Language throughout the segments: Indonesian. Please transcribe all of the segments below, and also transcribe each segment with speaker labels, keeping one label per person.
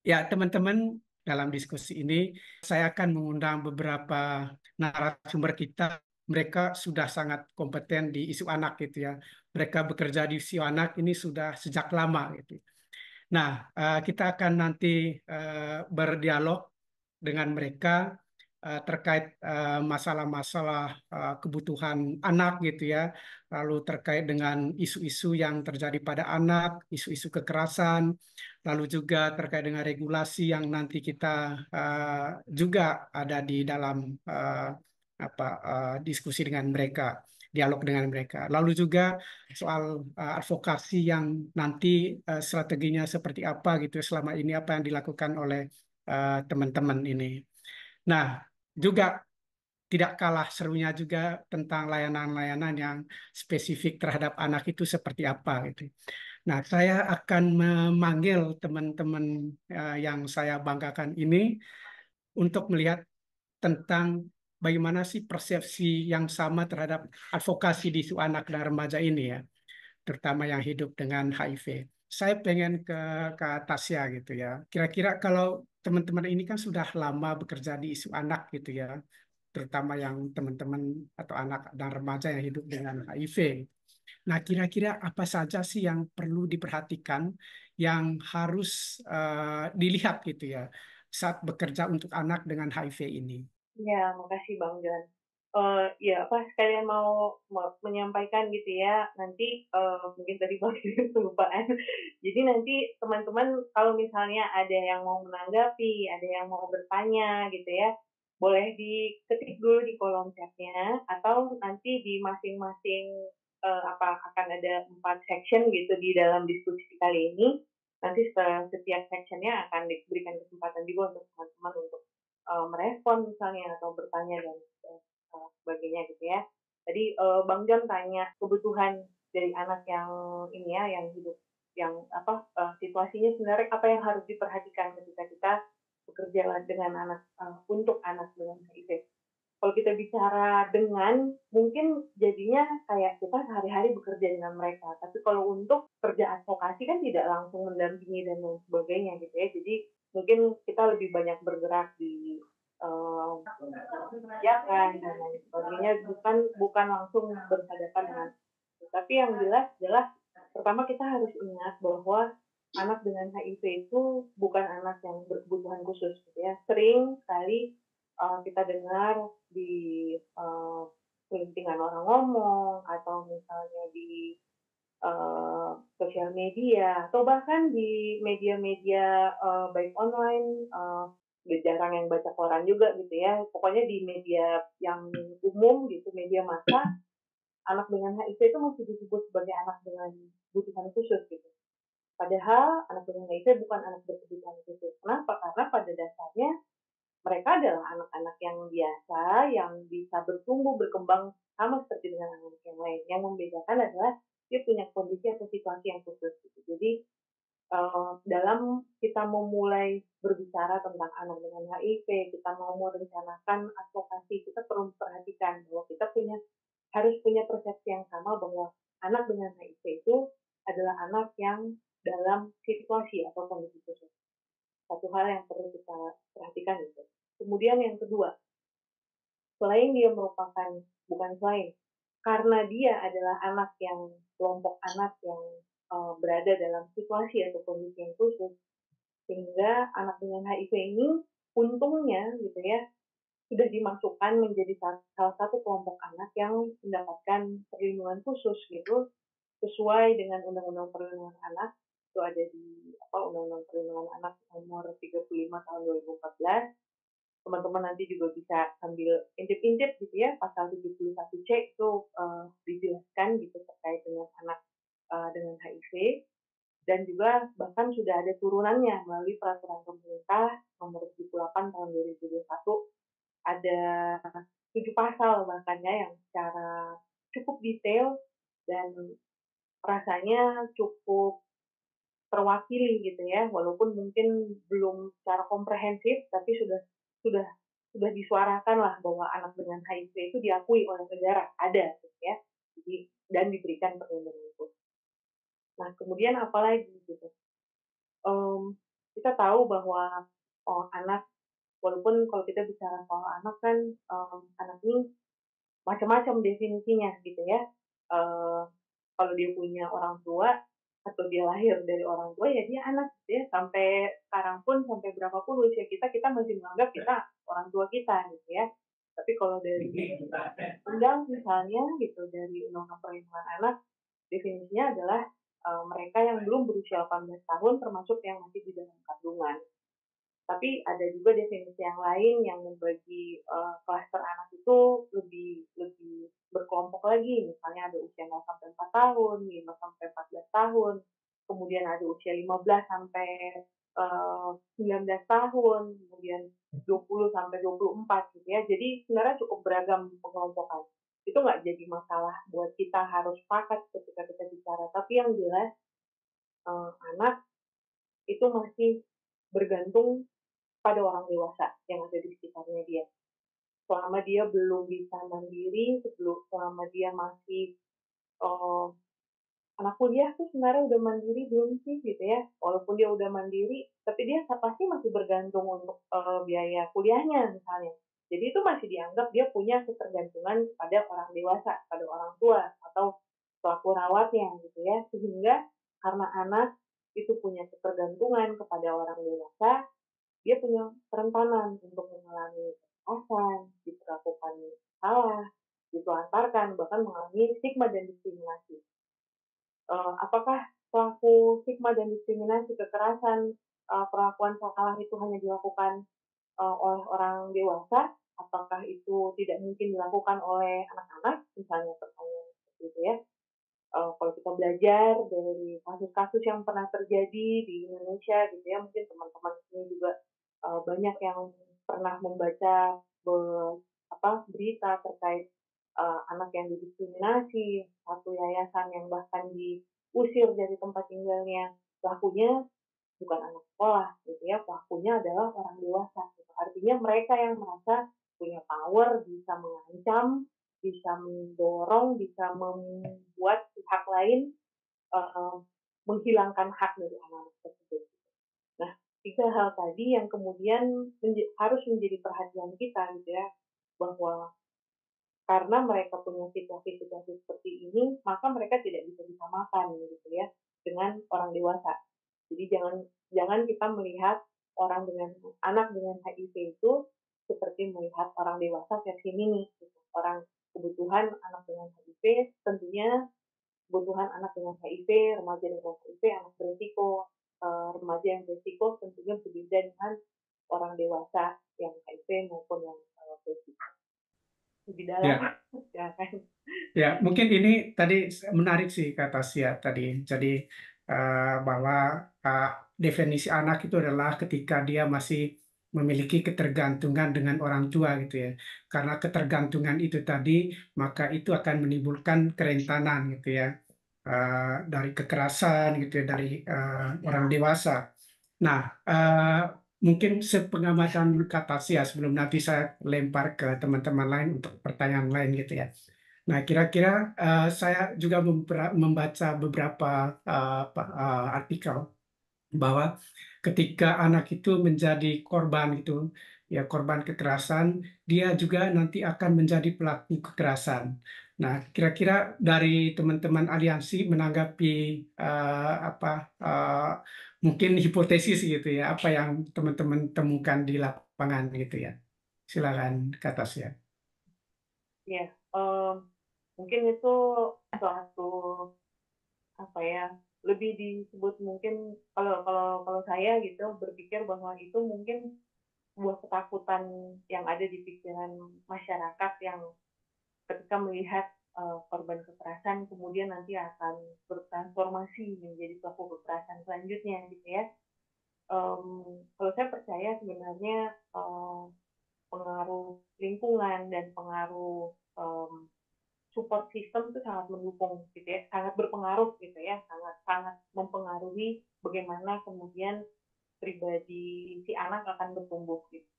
Speaker 1: Ya, teman-teman, dalam diskusi ini saya akan mengundang beberapa narasumber kita. Mereka sudah sangat kompeten di isu anak gitu ya. Mereka bekerja di isu anak ini sudah sejak lama gitu. Nah, kita akan nanti berdialog dengan mereka terkait masalah-masalah kebutuhan anak gitu ya, lalu terkait dengan isu-isu yang terjadi pada anak, isu-isu kekerasan, lalu juga terkait dengan regulasi yang nanti kita juga ada di dalam diskusi dengan mereka, dialog dengan mereka. Lalu juga soal advokasi yang nanti strateginya seperti apa gitu selama ini apa yang dilakukan oleh teman-teman ini. Nah, juga tidak kalah serunya juga tentang layanan-layanan yang spesifik terhadap anak itu seperti apa gitu. Nah, saya akan memanggil teman-teman yang saya banggakan ini untuk melihat tentang bagaimana sih persepsi yang sama terhadap advokasi di isu anak dan remaja ini ya, terutama yang hidup dengan HIV. Saya pengen ke Tasya gitu ya. Kira-kira kalau teman-teman ini kan sudah lama bekerja di isu anak gitu ya, terutama yang teman-teman atau anak dan remaja yang hidup dengan HIV. Nah, kira-kira apa saja sih yang perlu diperhatikan, yang harus dilihat gitu ya, saat bekerja untuk anak dengan HIV ini?
Speaker 2: Ya, makasih Bang John. Ya apa sekalian mau menyampaikan gitu ya, nanti, mungkin tadi Bang kelupaan. Jadi nanti teman-teman kalau misalnya ada yang mau menanggapi, ada yang mau bertanya gitu ya, boleh diketik dulu di kolom chat-nya atau nanti di masing-masing, akan ada 4 section gitu di dalam diskusi kali ini. Nanti setelah setiap section-nya akan diberikan kesempatan juga untuk teman-teman untuk merespon misalnya atau bertanya dan sebagainya gitu ya. Tadi Bang John tanya kebutuhan dari anak yang ini ya, yang hidup yang situasinya sebenarnya apa yang harus diperhatikan ketika kita bekerja dengan anak untuk anak dengan HIV. Kalau kita bicara dengan, mungkin jadinya kayak kita sehari-hari bekerja dengan mereka. Tapi kalau untuk kerja advokasi kan tidak langsung mendampingi dan lain sebagainya gitu ya. Jadi mungkin kita lebih banyak bergerak di kebijakan dan lain sebagainya, bukan bukan langsung berhadapan dengan. Tapi yang jelas adalah pertama kita harus ingat bahwa anak dengan HIV itu bukan anak yang berkebutuhan khusus gitu ya. Sering sekali kita dengar di pelintingan orang ngomong atau misalnya di sosial media atau bahkan di media-media baik online, jarang yang baca koran juga gitu ya. Pokoknya di media yang umum gitu, media massa, anak dengan HIV itu masih disebut sebagai anak dengan kebutuhan khusus gitu. Padahal anak dengan HIV bukan anak berkebutuhan khusus. Kenapa? Karena pada dasarnya mereka adalah anak-anak yang biasa, yang bisa bertumbuh, berkembang sama seperti dengan anak yang lain. Yang membedakan adalah dia punya kondisi atau situasi yang khusus. Gitu. Jadi dalam kita memulai berbicara tentang anak dengan HIV, kita mau merencanakan advokasi, kita perlu memperhatikan bahwa kita harus punya persepsi yang sama bahwa anak dengan HIV itu adalah anak yang dalam situasi atau kondisi khusus. Satu hal yang perlu kita perhatikan itu. Kemudian yang kedua, selain dia merupakan, bukan selain, karena dia adalah anak yang, kelompok anak yang berada dalam situasi atau kondisi yang khusus, sehingga anak dengan HIV ini untungnya gitu ya, sudah dimasukkan menjadi salah satu kelompok anak yang mendapatkan perlindungan khusus gitu, sesuai dengan Undang-Undang Perlindungan Anak, itu ada di Undang-Undang Perlindungan Anak nomor 35 tahun 2014. Teman-teman nanti juga bisa sambil intip-intip gitu ya, pasal 71C itu dijelaskan gitu terkait dengan anak dengan HIV, dan juga bahkan sudah ada turunannya melalui peraturan pemerintah nomor 78 tahun 2021, ada 7 pasal bahkan ya yang secara cukup detail dan rasanya cukup terwakili gitu ya, walaupun mungkin belum secara komprehensif, tapi sudah sudah disuarakan lah bahwa anak dengan HIV itu diakui oleh negara, ada gitu ya, jadi dan diberikan perlindungan itu. Nah kemudian apalagi gitu, kita tahu bahwa anak, walaupun kalau kita bicara soal anak kan, anak ini macam-macam definisinya gitu ya. Eh, Kalau dia punya orang tua atau dia lahir dari orang tua ya dia anak gitu ya. Sampai sekarang pun, sampai berapapun usia kita, kita masih menganggap kita orang tua kita gitu ya. Tapi kalau dari undang misalnya gitu, dari Undang-Undang Perlindungan Anak, definisinya adalah mereka yang belum berusia 18 tahun termasuk yang masih di dalam kandungan. Tapi ada juga definisi yang lain yang membagi klaster anak itu lebih lebih berkelompok lagi. Misalnya ada usia 0 sampai 4 tahun, 5 sampai 14 tahun, kemudian ada usia 15 sampai 19 tahun, kemudian 20 sampai 24 gitu ya. Jadi sebenarnya cukup beragam pengelompokan. Itu nggak jadi masalah buat kita harus sepakat ketika kita bicara. Tapi yang jelas anak itu masih bergantung pada orang dewasa yang ada di sekitarnya dia. Selama dia belum bisa mandiri, selama dia masih uh, anak kuliah tuh sebenarnya udah mandiri belum sih gitu ya. Walaupun dia udah mandiri, tapi dia pasti masih bergantung untuk biaya kuliahnya misalnya. Jadi itu masih dianggap dia punya ketergantungan pada orang dewasa, pada orang tua atau pelaku rawatnya gitu ya. Sehingga karena anak itu punya ketergantungan kepada orang dewasa, dia punya kerentanan untuk mengalami kekerasan, diperlakukan salah, ditelantarkan, bahkan mengalami stigma dan diskriminasi. Apakah pelaku stigma dan diskriminasi, kekerasan, perlakuan salah itu hanya dilakukan oleh orang dewasa? Apakah itu tidak mungkin dilakukan oleh anak-anak? Misalnya pertanyaan seperti itu ya. Kalau kita belajar dari kasus-kasus yang pernah terjadi di Indonesia gitu ya, mungkin teman-teman ini juga banyak yang pernah membaca berita terkait anak yang didiskriminasi, satu yayasan yang bahkan diusir dari tempat tinggalnya. Pelakunya bukan anak sekolah gitu ya, pelakunya adalah orang dewasa gitu. Artinya mereka yang merasa punya power, bisa mengancam, bisa mendorong, bisa membuat pihak lain uh, menghilangkan hak dari anak-anak tersebut. Nah, tiga hal tadi yang kemudian harus menjadi perhatian kita gitu ya, bahwa karena mereka punya situasi-situasi seperti ini, maka mereka tidak bisa disamakan gitu ya dengan orang dewasa. Jadi jangan jangan kita melihat orang dengan anak dengan HIV itu seperti melihat orang dewasa versi mini. Gitu. Orang kebutuhan anak dengan HIV tentunya kebutuhan anak dengan HIV, remaja dengan HIV, anak berisiko, remaja yang berisiko tentunya berbeda dengan orang dewasa yang HIV maupun yang berisiko. Lebih dalam,
Speaker 1: Ya,
Speaker 2: ya kan?
Speaker 1: ya, mungkin ini tadi menarik sih kata Sia tadi. Jadi bahwa uh, definisi anak itu adalah ketika dia masih memiliki ketergantungan dengan orang tua gitu ya. Karena ketergantungan itu tadi, maka itu akan menimbulkan kerentanan gitu ya. Dari kekerasan gitu ya, dari orang dewasa. Nah, mungkin sepengamatan kata Sia sebelum nanti saya lempar ke teman-teman lain untuk pertanyaan lain gitu ya. Nah, kira-kira saya juga membaca beberapa artikel bahwa ketika anak itu menjadi korban itu, ya korban kekerasan, dia juga nanti akan menjadi pelaku kekerasan. Nah, kira-kira dari teman-teman aliansi menanggapi apa mungkin hipotesis gitu ya, apa yang teman-teman temukan di lapangan gitu ya. Silakan kata saya.
Speaker 2: Ya, mungkin itu suatu apa ya, lebih disebut mungkin, kalau saya gitu berpikir bahwa itu mungkin sebuah ketakutan yang ada di pikiran masyarakat yang ketika melihat korban kekerasan kemudian nanti akan bertransformasi menjadi pelaku kekerasan selanjutnya gitu ya. Kalau saya percaya sebenarnya pengaruh lingkungan dan pengaruh support system itu sangat mendukung gitu ya, sangat berpengaruh gitu ya, sangat sangat mempengaruhi bagaimana kemudian pribadi si anak akan bertumbuh gitu.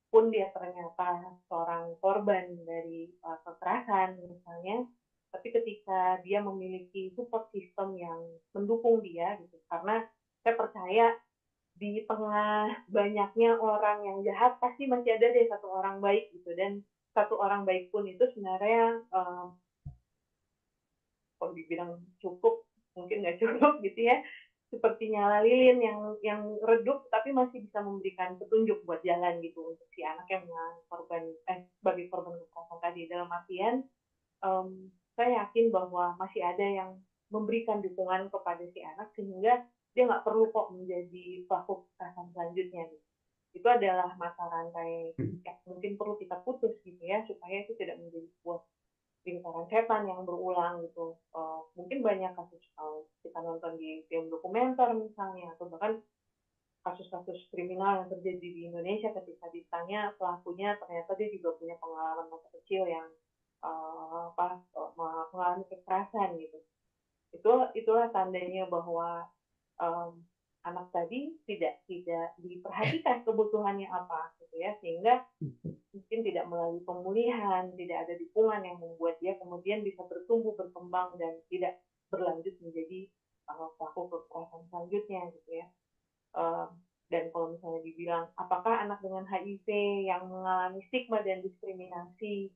Speaker 2: Pun dia ternyata seorang korban dari kekerasan misalnya, tapi ketika dia memiliki support system yang mendukung dia gitu, karena saya percaya di tengah banyaknya orang yang jahat pasti masih ada deh satu orang baik gitu, dan satu orang baik pun itu sebenarnya kalau dibilang cukup mungkin nggak cukup gitu ya, seperti nyala lilin yang redup tapi masih bisa memberikan petunjuk buat jalan gitu untuk si anak yang mengalami korban sebagai korban kekerasan tadi. Dalam artian saya yakin bahwa masih ada yang memberikan dukungan kepada si anak sehingga dia nggak perlu kok menjadi pelaku kekerasan selanjutnya gitu. Itu adalah mata rantai yang mungkin perlu kita putus gitu ya, supaya itu tidak menjadi sebuah lingkaran setan yang berulang gitu. Mungkin banyak kasus kita nonton di film dokumenter misalnya, atau bahkan kasus-kasus kriminal yang terjadi di Indonesia ketika ditanya pelakunya ternyata dia juga punya pengalaman masa kecil yang mengalami kekerasan gitu. Itulah tandanya bahwa um, anak tadi tidak diperhatikan kebutuhannya apa gitu ya, sehingga mungkin tidak melalui pemulihan, tidak ada dukungan yang membuat dia kemudian bisa bertumbuh, berkembang, dan tidak berlanjut menjadi pelaku kekerasan selanjutnya gitu ya. Uh, dan kalau misalnya dibilang, apakah anak dengan HIV yang mengalami stigma dan diskriminasi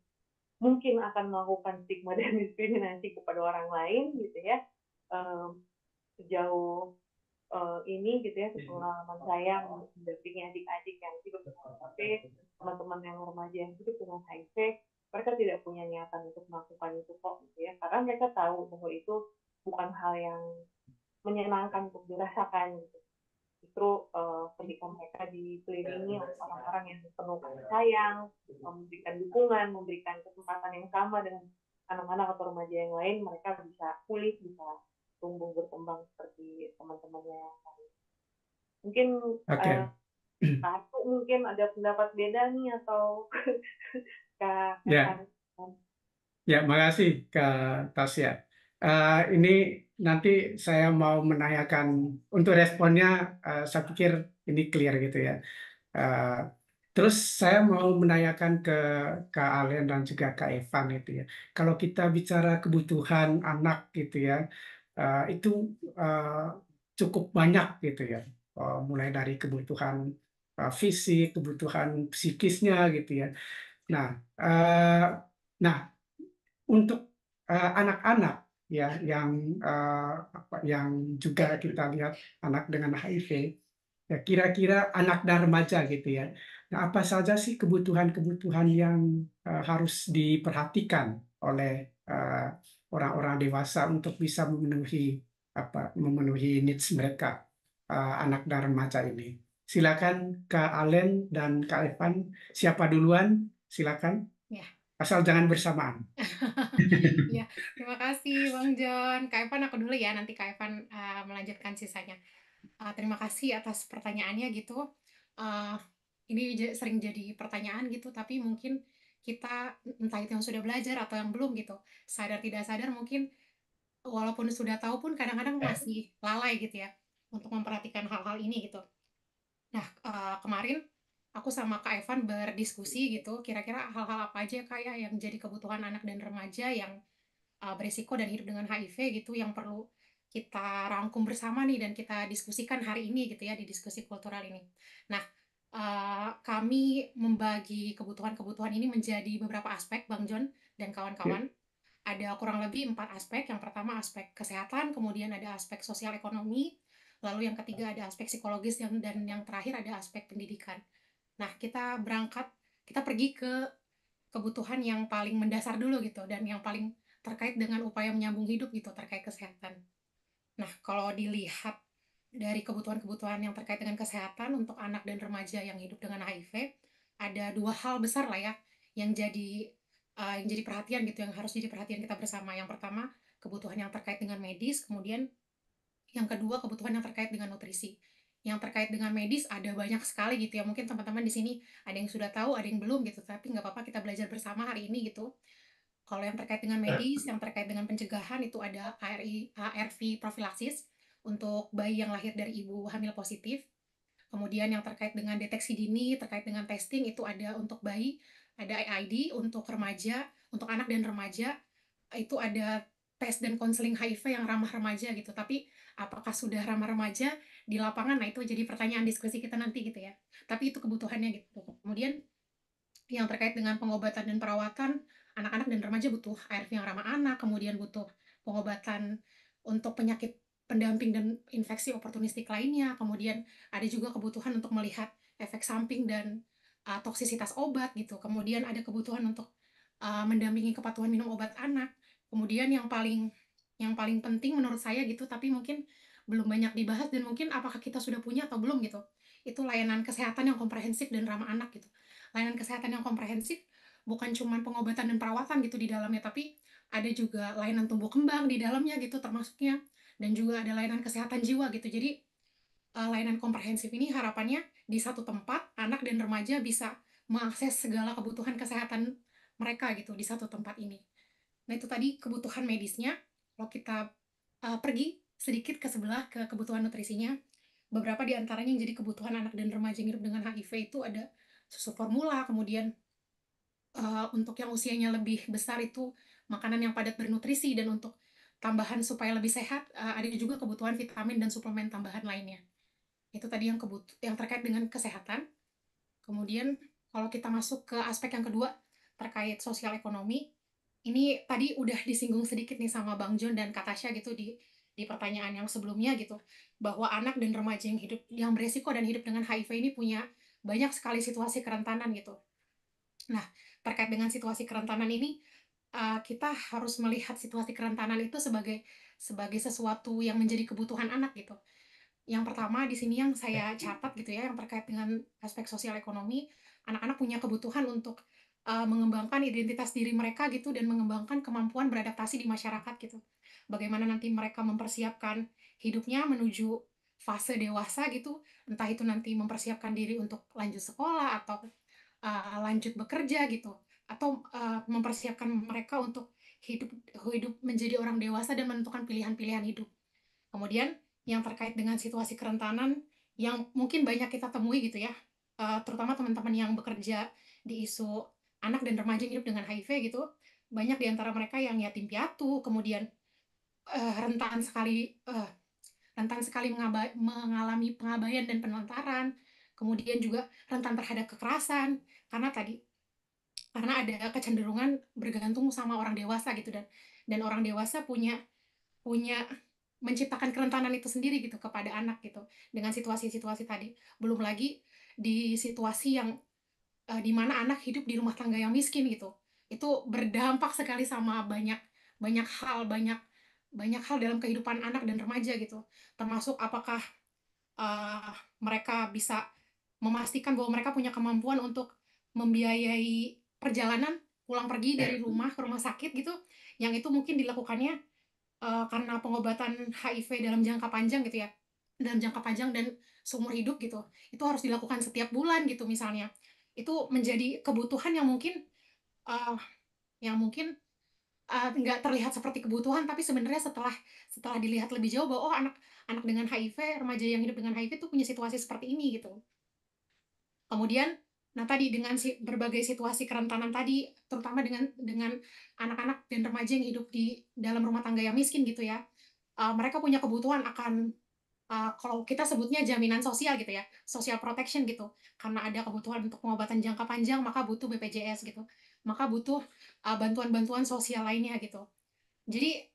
Speaker 2: mungkin akan melakukan stigma dan diskriminasi kepada orang lain gitu ya? Sejauh ini gitu ya, pengalaman saya mendampingi adik-adik yang hidup dengan HIV, teman-teman yang remaja yang hidup dengan HIV, mereka tidak punya niatan untuk melakukan itu kok gitu ya, karena mereka tahu bahwa itu bukan hal yang menyenangkan untuk dirasakan gitu. Justru ketika mereka dikelilingi oleh orang-orang yang penuh kasih sayang, memberikan dukungan, memberikan kesempatan yang sama dengan anak-anak atau remaja yang lain, mereka bisa pulih, bisa tumbuh berkembang seperti teman-temannya yang lain. Mungkin
Speaker 1: Oke.
Speaker 2: Kak mungkin ada pendapat beda nih, atau Kak
Speaker 1: Ya,
Speaker 2: Evan.
Speaker 1: ya, makasih Kak Tasya. Ini nanti saya mau menanyakan untuk responnya, saya pikir ini clear gitu ya. Eh, Terus saya mau menanyakan ke Kak Alen dan juga Kak Evan itu ya. Kalau kita bicara kebutuhan anak gitu ya, itu eh, cukup banyak gitu ya. Mulai dari kebutuhan fisik, kebutuhan psikisnya gitu ya. Nah, eh, nah, untuk anak-anak ya yang juga kita lihat anak dengan HIV, ya kira-kira anak dan remaja gitu ya. Nah, apa saja sih kebutuhan-kebutuhan yang harus diperhatikan oleh eh, orang-orang dewasa untuk bisa memenuhi needs mereka, anak dan remaja ini. Silakan Kak Alen dan Kak Evan, siapa duluan? Silakan,
Speaker 3: Ya,
Speaker 1: asal jangan bersamaan.
Speaker 3: ya, terima kasih Bang John. Kak Evan aku dulu ya, nanti Kak Evan melanjutkan sisanya. Terima kasih atas pertanyaannya gitu. Uh, ini sering jadi pertanyaan gitu, tapi mungkin kita entah itu yang sudah belajar atau yang belum gitu, sadar tidak sadar mungkin walaupun sudah tahu pun kadang-kadang masih lalai gitu ya untuk memperhatikan hal-hal ini gitu. Nah, kemarin aku sama Kak Evan berdiskusi gitu, kira-kira hal-hal apa aja Kak ya yang jadi kebutuhan anak dan remaja yang berisiko dan hidup dengan HIV gitu yang perlu kita rangkum bersama nih dan kita diskusikan hari ini gitu ya di diskusi kultural ini. Nah, kami membagi kebutuhan-kebutuhan ini menjadi beberapa aspek, Bang John dan
Speaker 1: Ya,
Speaker 3: kawan-kawan. Ada kurang lebih 4 aspek. Yang pertama aspek kesehatan, kemudian ada aspek sosial ekonomi, lalu yang ketiga ada aspek psikologis, dan yang terakhir ada aspek pendidikan. Nah, kita pergi ke kebutuhan yang paling mendasar dulu gitu, dan yang paling terkait dengan upaya menyambung hidup gitu, terkait kesehatan. Nah, kalau dilihat dari kebutuhan-kebutuhan yang terkait dengan kesehatan untuk anak dan remaja yang hidup dengan HIV, ada 2 hal besar lah ya yang jadi perhatian gitu, yang harus jadi perhatian kita bersama. Yang pertama, kebutuhan yang terkait dengan medis, kemudian yang kedua, kebutuhan yang terkait dengan nutrisi. Yang terkait dengan medis ada banyak sekali gitu ya. Mungkin teman-teman di sini ada yang sudah tahu, ada yang belum gitu. Tapi nggak apa-apa, kita belajar bersama hari ini gitu. Kalau yang terkait dengan medis, yang terkait dengan pencegahan itu ada ARV prophylaxis untuk bayi yang lahir dari ibu hamil positif. Kemudian yang terkait dengan deteksi dini, terkait dengan testing itu ada untuk bayi, ada AID untuk remaja, untuk anak dan remaja itu ada tes dan konseling HIV yang ramah remaja gitu. Tapi apakah sudah ramah remaja di lapangan? Nah, itu jadi pertanyaan diskusi kita nanti gitu ya. Tapi itu kebutuhannya gitu. Kemudian yang terkait dengan pengobatan dan perawatan, anak-anak dan remaja butuh ARV yang ramah anak, kemudian butuh pengobatan untuk penyakit pendamping dan infeksi oportunistik lainnya, kemudian ada juga kebutuhan untuk melihat efek samping dan toksisitas obat gitu, kemudian ada kebutuhan untuk mendampingi kepatuhan minum obat anak, kemudian yang paling penting menurut saya gitu, tapi mungkin belum banyak dibahas dan mungkin apakah kita sudah punya atau belum gitu, itu layanan kesehatan yang komprehensif dan ramah anak gitu. Layanan kesehatan yang komprehensif bukan cuma pengobatan dan perawatan gitu di dalamnya, tapi ada juga layanan tumbuh kembang di dalamnya gitu termasuknya, dan juga ada layanan kesehatan jiwa gitu. Jadi layanan komprehensif ini harapannya di satu tempat anak dan remaja bisa mengakses segala kebutuhan kesehatan mereka gitu di satu tempat ini. Nah, itu tadi kebutuhan medisnya. Kalau kita pergi sedikit ke sebelah ke kebutuhan nutrisinya, beberapa di antaranya yang jadi kebutuhan anak dan remaja yang hidup dengan HIV itu ada susu formula, kemudian untuk yang usianya lebih besar itu makanan yang padat bernutrisi, dan untuk tambahan supaya lebih sehat ada juga kebutuhan vitamin dan suplemen tambahan lainnya. Itu tadi yang terkait dengan kesehatan. Kemudian kalau kita masuk ke aspek yang kedua terkait sosial ekonomi, ini tadi udah disinggung sedikit nih sama Bang John dan Kak Tasya gitu di pertanyaan yang sebelumnya gitu, bahwa anak dan remaja yang beresiko dan hidup dengan HIV ini punya banyak sekali situasi kerentanan gitu. Nah, terkait dengan situasi kerentanan ini, kita harus melihat situasi kerentanan itu sebagai sesuatu yang menjadi kebutuhan anak gitu. Yang pertama di sini yang saya catat gitu ya, yang terkait dengan aspek sosial ekonomi, anak-anak punya kebutuhan untuk mengembangkan identitas diri mereka gitu dan mengembangkan kemampuan beradaptasi di masyarakat gitu. Bagaimana nanti mereka mempersiapkan hidupnya menuju fase dewasa gitu, entah itu nanti mempersiapkan diri untuk lanjut sekolah atau lanjut bekerja gitu, atau mempersiapkan mereka untuk hidup hidup menjadi orang dewasa dan menentukan pilihan-pilihan hidup. Kemudian yang terkait dengan situasi kerentanan yang mungkin banyak kita temui gitu ya, terutama teman-teman yang bekerja di isu anak dan remaja yang hidup dengan HIV gitu, banyak di antara mereka yang yatim piatu, kemudian rentan sekali mengalami pengabaian dan penelantaran, kemudian juga rentan terhadap kekerasan, karena ada kecenderungan bergantung sama orang dewasa gitu, dan orang dewasa punya punya menciptakan kerentanan itu sendiri gitu kepada anak gitu dengan situasi-situasi tadi. Belum lagi di situasi yang di mana anak hidup di rumah tangga yang miskin gitu. Itu berdampak sekali sama banyak banyak hal banyak banyak hal dalam kehidupan anak dan remaja gitu. Termasuk apakah uh, mereka bisa memastikan bahwa mereka punya kemampuan untuk membiayai perjalanan pulang pergi dari rumah ke rumah sakit gitu, yang itu mungkin dilakukannya karena pengobatan HIV dalam jangka panjang gitu ya, dalam jangka panjang dan seumur hidup gitu, itu harus dilakukan setiap bulan gitu misalnya. Itu menjadi kebutuhan uh, yang mungkin nggak terlihat seperti kebutuhan, tapi sebenarnya setelah dilihat lebih jauh bahwa oh, anak dengan HIV, remaja yang hidup dengan HIV itu punya situasi seperti ini gitu. Kemudian, nah tadi dengan berbagai situasi kerentanan tadi, terutama dengan anak-anak dan remaja yang hidup di dalam rumah tangga yang miskin gitu ya, mereka punya kebutuhan akan kalau kita sebutnya jaminan sosial gitu ya, social protection gitu, karena ada kebutuhan untuk pengobatan jangka panjang, maka butuh BPJS gitu, maka butuh bantuan-bantuan sosial lainnya gitu. Jadi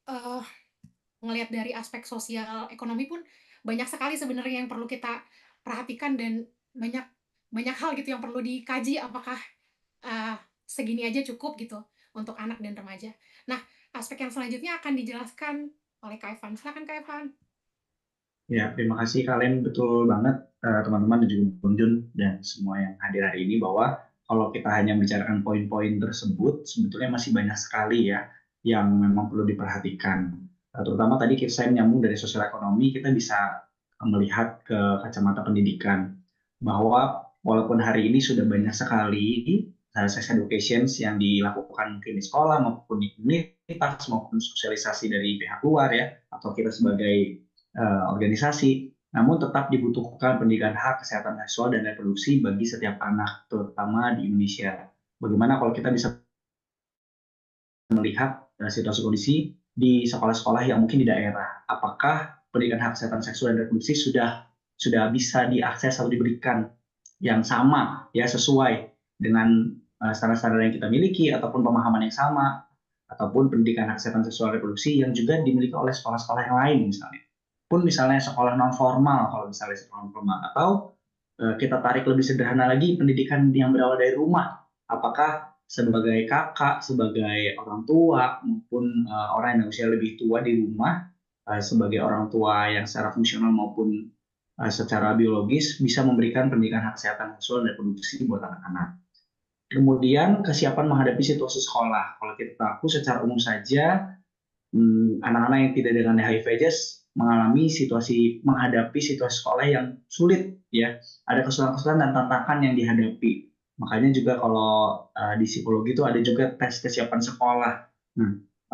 Speaker 3: ngelihat dari aspek sosial ekonomi pun banyak sekali sebenarnya yang perlu kita perhatikan, dan banyak banyak hal gitu yang perlu dikaji apakah uh, segini aja cukup gitu untuk anak dan remaja. Nah, aspek yang selanjutnya akan dijelaskan oleh Kak Evan. Silakan Kak Evan.
Speaker 4: Ya, terima kasih kalian, betul banget teman-teman dan juga Bung Jun dan semua yang hadir hari ini, bahwa kalau kita hanya bicarakan poin-poin tersebut, sebetulnya masih banyak sekali ya yang memang perlu diperhatikan. Terutama tadi saya menyambung dari sosial ekonomi, kita bisa melihat ke kacamata pendidikan, bahwa walaupun hari ini sudah banyak sekali sex education yang dilakukan mungkin di sekolah maupun di komunitas maupun sosialisasi dari pihak luar ya, atau kita sebagai organisasi, namun tetap dibutuhkan pendidikan hak kesehatan seksual dan reproduksi bagi setiap anak, terutama di Indonesia. Bagaimana kalau kita bisa melihat situasi kondisi di sekolah-sekolah yang mungkin di daerah. Apakah pendidikan hak kesehatan seksual dan reproduksi sudah bisa diakses atau diberikan yang sama ya sesuai dengan standar-standar yang kita miliki ataupun pemahaman yang sama ataupun pendidikan hak kesehatan seksual dan reproduksi yang juga dimiliki oleh sekolah-sekolah yang lain misalnya. Pun misalnya sekolah non formal kalau misalnya sekolah non formal atau kita tarik lebih sederhana lagi pendidikan yang berawal dari rumah. Apakah sebagai kakak, sebagai orang tua maupun orang yang usia lebih tua di rumah sebagai orang tua yang secara fungsional maupun secara biologis bisa memberikan pendidikan hak kesehatan seksual dan reproduksi buat anak-anak. Kemudian kesiapan menghadapi situasi sekolah. Kalau kita tahu secara umum saja anak-anak yang tidak dengan HIV/AIDS menghadapi situasi sekolah yang sulit ya. Ada kesulitan-kesulitan dan tantangan yang dihadapi. Makanya juga kalau di psikologi itu ada juga tes kesiapan sekolah.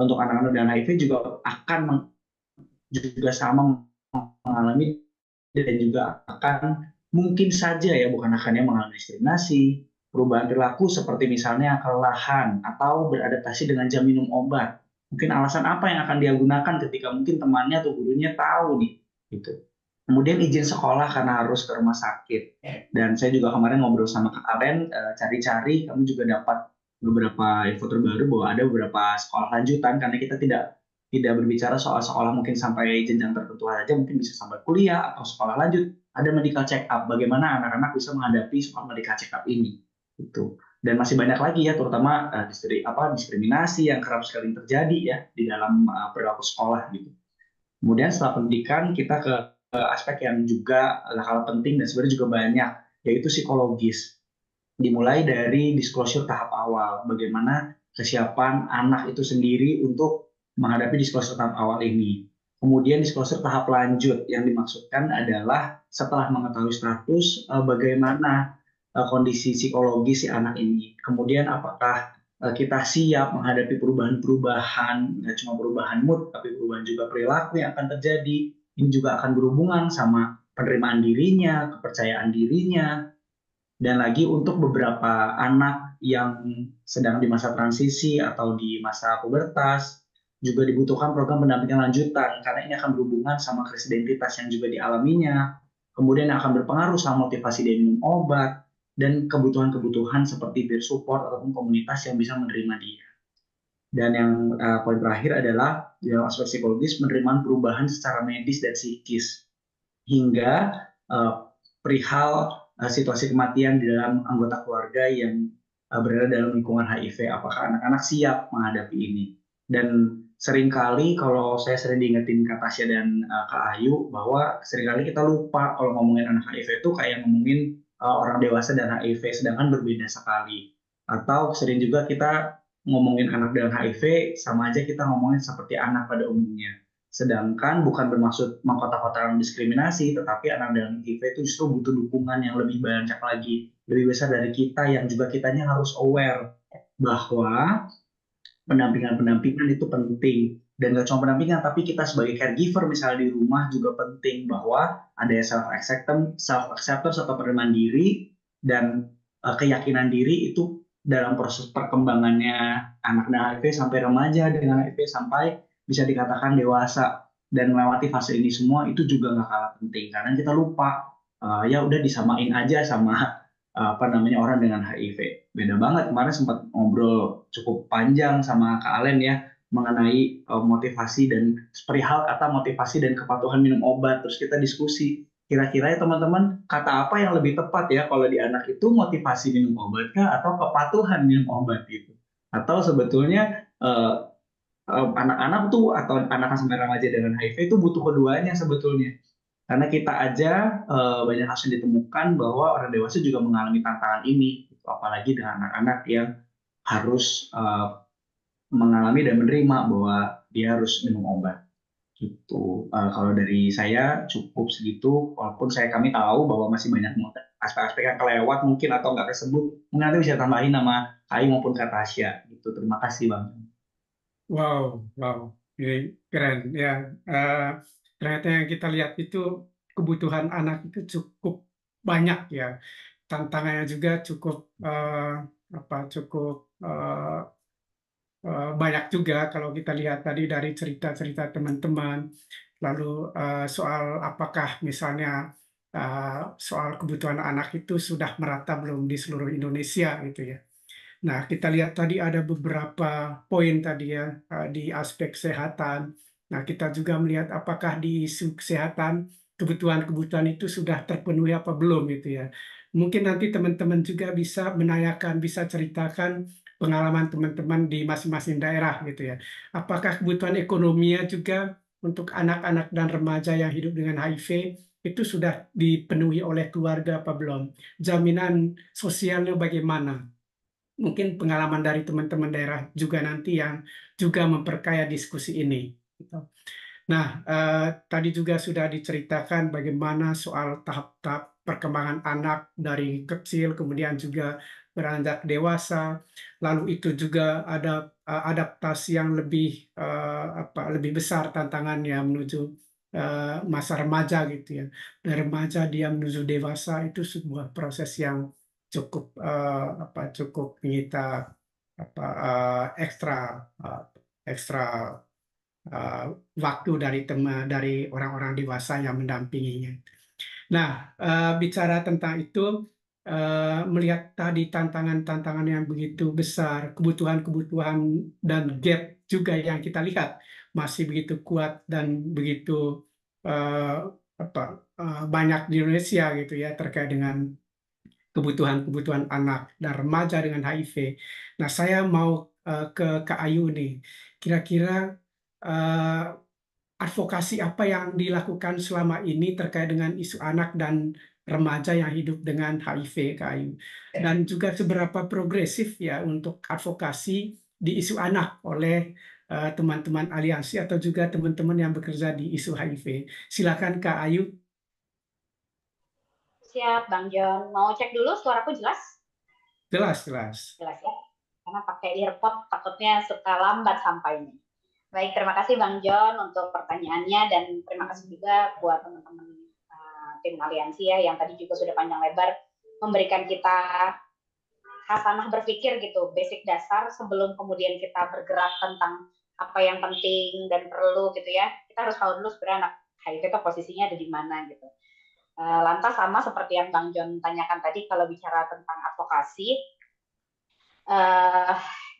Speaker 4: Untuk anak-anak dengan HIV juga akan juga sama mengalami dan juga akan mungkin saja ya bukan akan mengalami diskriminasi, perubahan perilaku seperti misalnya kelelahan atau beradaptasi dengan jam minum obat. Mungkin alasan apa yang akan dia gunakan ketika mungkin temannya atau gurunya tahu nih gitu. Kemudian izin sekolah karena harus ke rumah sakit. Dan saya juga kemarin ngobrol sama Kak Aren, cari-cari kami juga dapat beberapa info terbaru bahwa ada beberapa sekolah lanjutan karena kita tidak berbicara soal sekolah mungkin sampai jenjang tertentu saja, mungkin bisa sampai kuliah atau sekolah lanjut, ada medical check up, bagaimana anak-anak bisa menghadapi soal medical check up ini. Gitu. Dan masih banyak lagi ya, terutama diskriminasi yang kerap sekali terjadi ya di dalam perilaku sekolah gitu. Kemudian setelah pendidikan kita ke aspek yang juga hal penting dan sebenarnya juga banyak, yaitu psikologis. Dimulai dari disclosure tahap awal, bagaimana kesiapan anak itu sendiri untuk menghadapi disclosure tahap awal ini. Kemudian disclosure tahap lanjut yang dimaksudkan adalah setelah mengetahui status bagaimana kondisi psikologis si anak ini. Kemudian apakah kita siap menghadapi perubahan-perubahan, nggak cuma perubahan mood, tapi perubahan juga perilaku yang akan terjadi. Ini juga akan berhubungan sama penerimaan dirinya, kepercayaan dirinya, dan lagi untuk beberapa anak yang sedang di masa transisi atau di masa pubertas, juga dibutuhkan program pendampingan lanjutan, karena ini akan berhubungan sama krisis identitas yang juga dialaminya, kemudian akan berpengaruh sama motivasi dia minum obat, dan kebutuhan-kebutuhan seperti peer support ataupun komunitas yang bisa menerima dia. Dan yang poin terakhir adalah dalam aspek psikologis penerimaan perubahan secara medis dan psikis hingga perihal situasi kematian di dalam anggota keluarga yang berada dalam lingkungan HIV. Apakah anak-anak siap menghadapi ini? Dan seringkali kalau saya sering diingetin Kak Tasya dan Kak Ayu bahwa seringkali kita lupa kalau ngomongin anak HIV itu kayak ngomongin orang dewasa dan HIV, sedangkan berbeda sekali. Atau sering juga kita ngomongin anak dengan HIV sama aja kita ngomongin seperti anak pada umumnya. Sedangkan bukan bermaksud mengkotak-kotakan diskriminasi, tetapi anak dengan HIV itu justru butuh dukungan yang lebih banyak lagi, lebih besar dari kita yang juga kitanya harus aware bahwa pendampingan itu penting. Dan nggak cuma pendampingan, tapi kita sebagai caregiver misalnya di rumah juga penting bahwa ada self-acceptance atau penerimaan diri dan keyakinan diri itu dalam proses perkembangannya anak dengan HIV sampai remaja dengan HIV sampai bisa dikatakan dewasa dan melewati fase ini semua itu juga nggak kalah penting karena kita lupa ya udah disamain aja sama orang dengan HIV. Beda banget, kemarin sempat ngobrol cukup panjang sama Kak Alen ya mengenai motivasi dan perihal kata motivasi dan kepatuhan minum obat. Terus kita diskusi kira-kira ya teman-teman kata apa yang lebih tepat ya kalau di anak itu motivasi minum obat kah atau kepatuhan minum obat gitu, atau sebetulnya anak-anak tuh atau anak sampai remaja dengan HIV itu butuh keduanya sebetulnya, karena kita aja banyak hasil ditemukan bahwa orang dewasa juga mengalami tantangan ini, apalagi dengan anak-anak yang harus mengalami dan menerima bahwa dia harus minum obat. Gitu. Kalau dari saya cukup segitu, walaupun kami tahu bahwa masih banyak aspek-aspek yang kelewat mungkin atau nggak tersebut, mungkin nanti bisa tambahin nama Kai maupun Kak Tasya. Gitu. Terima kasih Bang.
Speaker 1: Wow, ini keren ya. Ternyata yang kita lihat itu kebutuhan anak itu cukup banyak ya. Tantangannya juga cukup banyak juga kalau kita lihat tadi dari cerita-cerita teman-teman, lalu soal apakah misalnya soal kebutuhan anak itu sudah merata belum di seluruh Indonesia gitu ya. Nah, kita lihat tadi ada beberapa poin tadi ya di aspek kesehatan. Nah, kita juga melihat apakah di isu kesehatan kebutuhan-kebutuhan itu sudah terpenuhi apa belum gitu ya. Mungkin nanti teman-teman juga bisa menanyakan, bisa ceritakan pengalaman teman-teman di masing-masing daerah gitu ya. Apakah kebutuhan ekonominya juga untuk anak-anak dan remaja yang hidup dengan HIV itu sudah dipenuhi oleh keluarga apa belum? Jaminan sosialnya bagaimana? Mungkin pengalaman dari teman-teman daerah juga nanti yang juga memperkaya diskusi ini. Gitu. Nah, tadi juga sudah diceritakan bagaimana soal tahap-tahap perkembangan anak dari kecil, kemudian juga beranjak dewasa, lalu itu juga ada adaptasi yang lebih lebih besar tantangannya menuju masa remaja gitu ya. Dari remaja dia menuju dewasa itu sebuah proses yang cukup cukup menyita ekstra uh, ekstra uh, waktu dari teman dari orang-orang dewasa yang mendampinginya. Nah, bicara tentang itu, melihat tadi tantangan-tantangan yang begitu besar, kebutuhan-kebutuhan dan gap juga yang kita lihat masih begitu kuat dan begitu uh, banyak di Indonesia gitu ya terkait dengan kebutuhan-kebutuhan anak dan remaja dengan HIV. Nah, saya mau ke Kak Ayu nih. Kira-kira uh, advokasi apa yang dilakukan selama ini terkait dengan isu anak dan remaja yang hidup dengan HIV, Kak Ayu. Dan juga seberapa progresif ya untuk advokasi di isu anak oleh teman-teman aliansi atau juga teman-teman yang bekerja di isu HIV. Silakan Kak Ayu.
Speaker 5: Siap, Bang John. Mau cek dulu suaraku jelas?
Speaker 1: Jelas, jelas.
Speaker 5: Jelas ya. Karena pakai earpod takutnya suka lambat sampainya. Baik, terima kasih Bang John untuk pertanyaannya dan terima kasih juga buat teman-teman tim aliansi ya yang tadi juga sudah panjang lebar memberikan kita khasanah berpikir gitu, basic dasar sebelum kemudian kita bergerak tentang apa yang penting dan perlu gitu ya. Kita harus tahu dulu sebenarnya anak HIV itu posisinya ada di mana gitu. Lantas sama seperti yang Bang John tanyakan tadi kalau bicara tentang advokasi,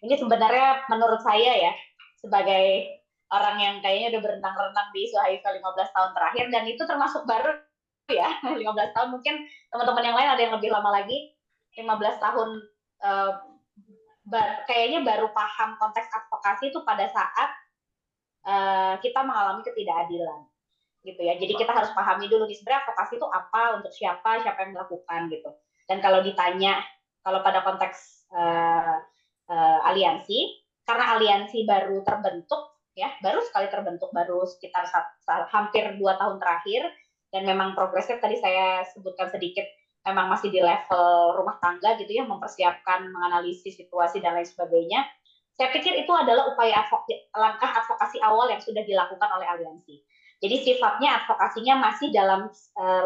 Speaker 5: ini sebenarnya menurut saya ya sebagai orang yang kayaknya udah berentang-rentang di isu HIV 15 tahun terakhir dan itu termasuk baru ya 15 tahun mungkin teman-teman yang lain ada yang lebih lama lagi 15 tahun kayaknya baru paham konteks advokasi itu pada saat kita mengalami ketidakadilan gitu ya. Jadi kita harus pahami dulu nih sebenarnya advokasi itu apa, untuk siapa yang melakukan gitu. Dan kalau ditanya, kalau pada konteks aliansi, karena aliansi baru terbentuk, ya baru sekali terbentuk, baru sekitar hampir 2 tahun terakhir, dan memang progresnya tadi saya sebutkan sedikit, memang masih di level rumah tangga gitu ya, mempersiapkan, menganalisis situasi dan lain sebagainya. Saya pikir itu adalah upaya langkah advokasi awal yang sudah dilakukan oleh aliansi. Jadi sifatnya advokasinya masih dalam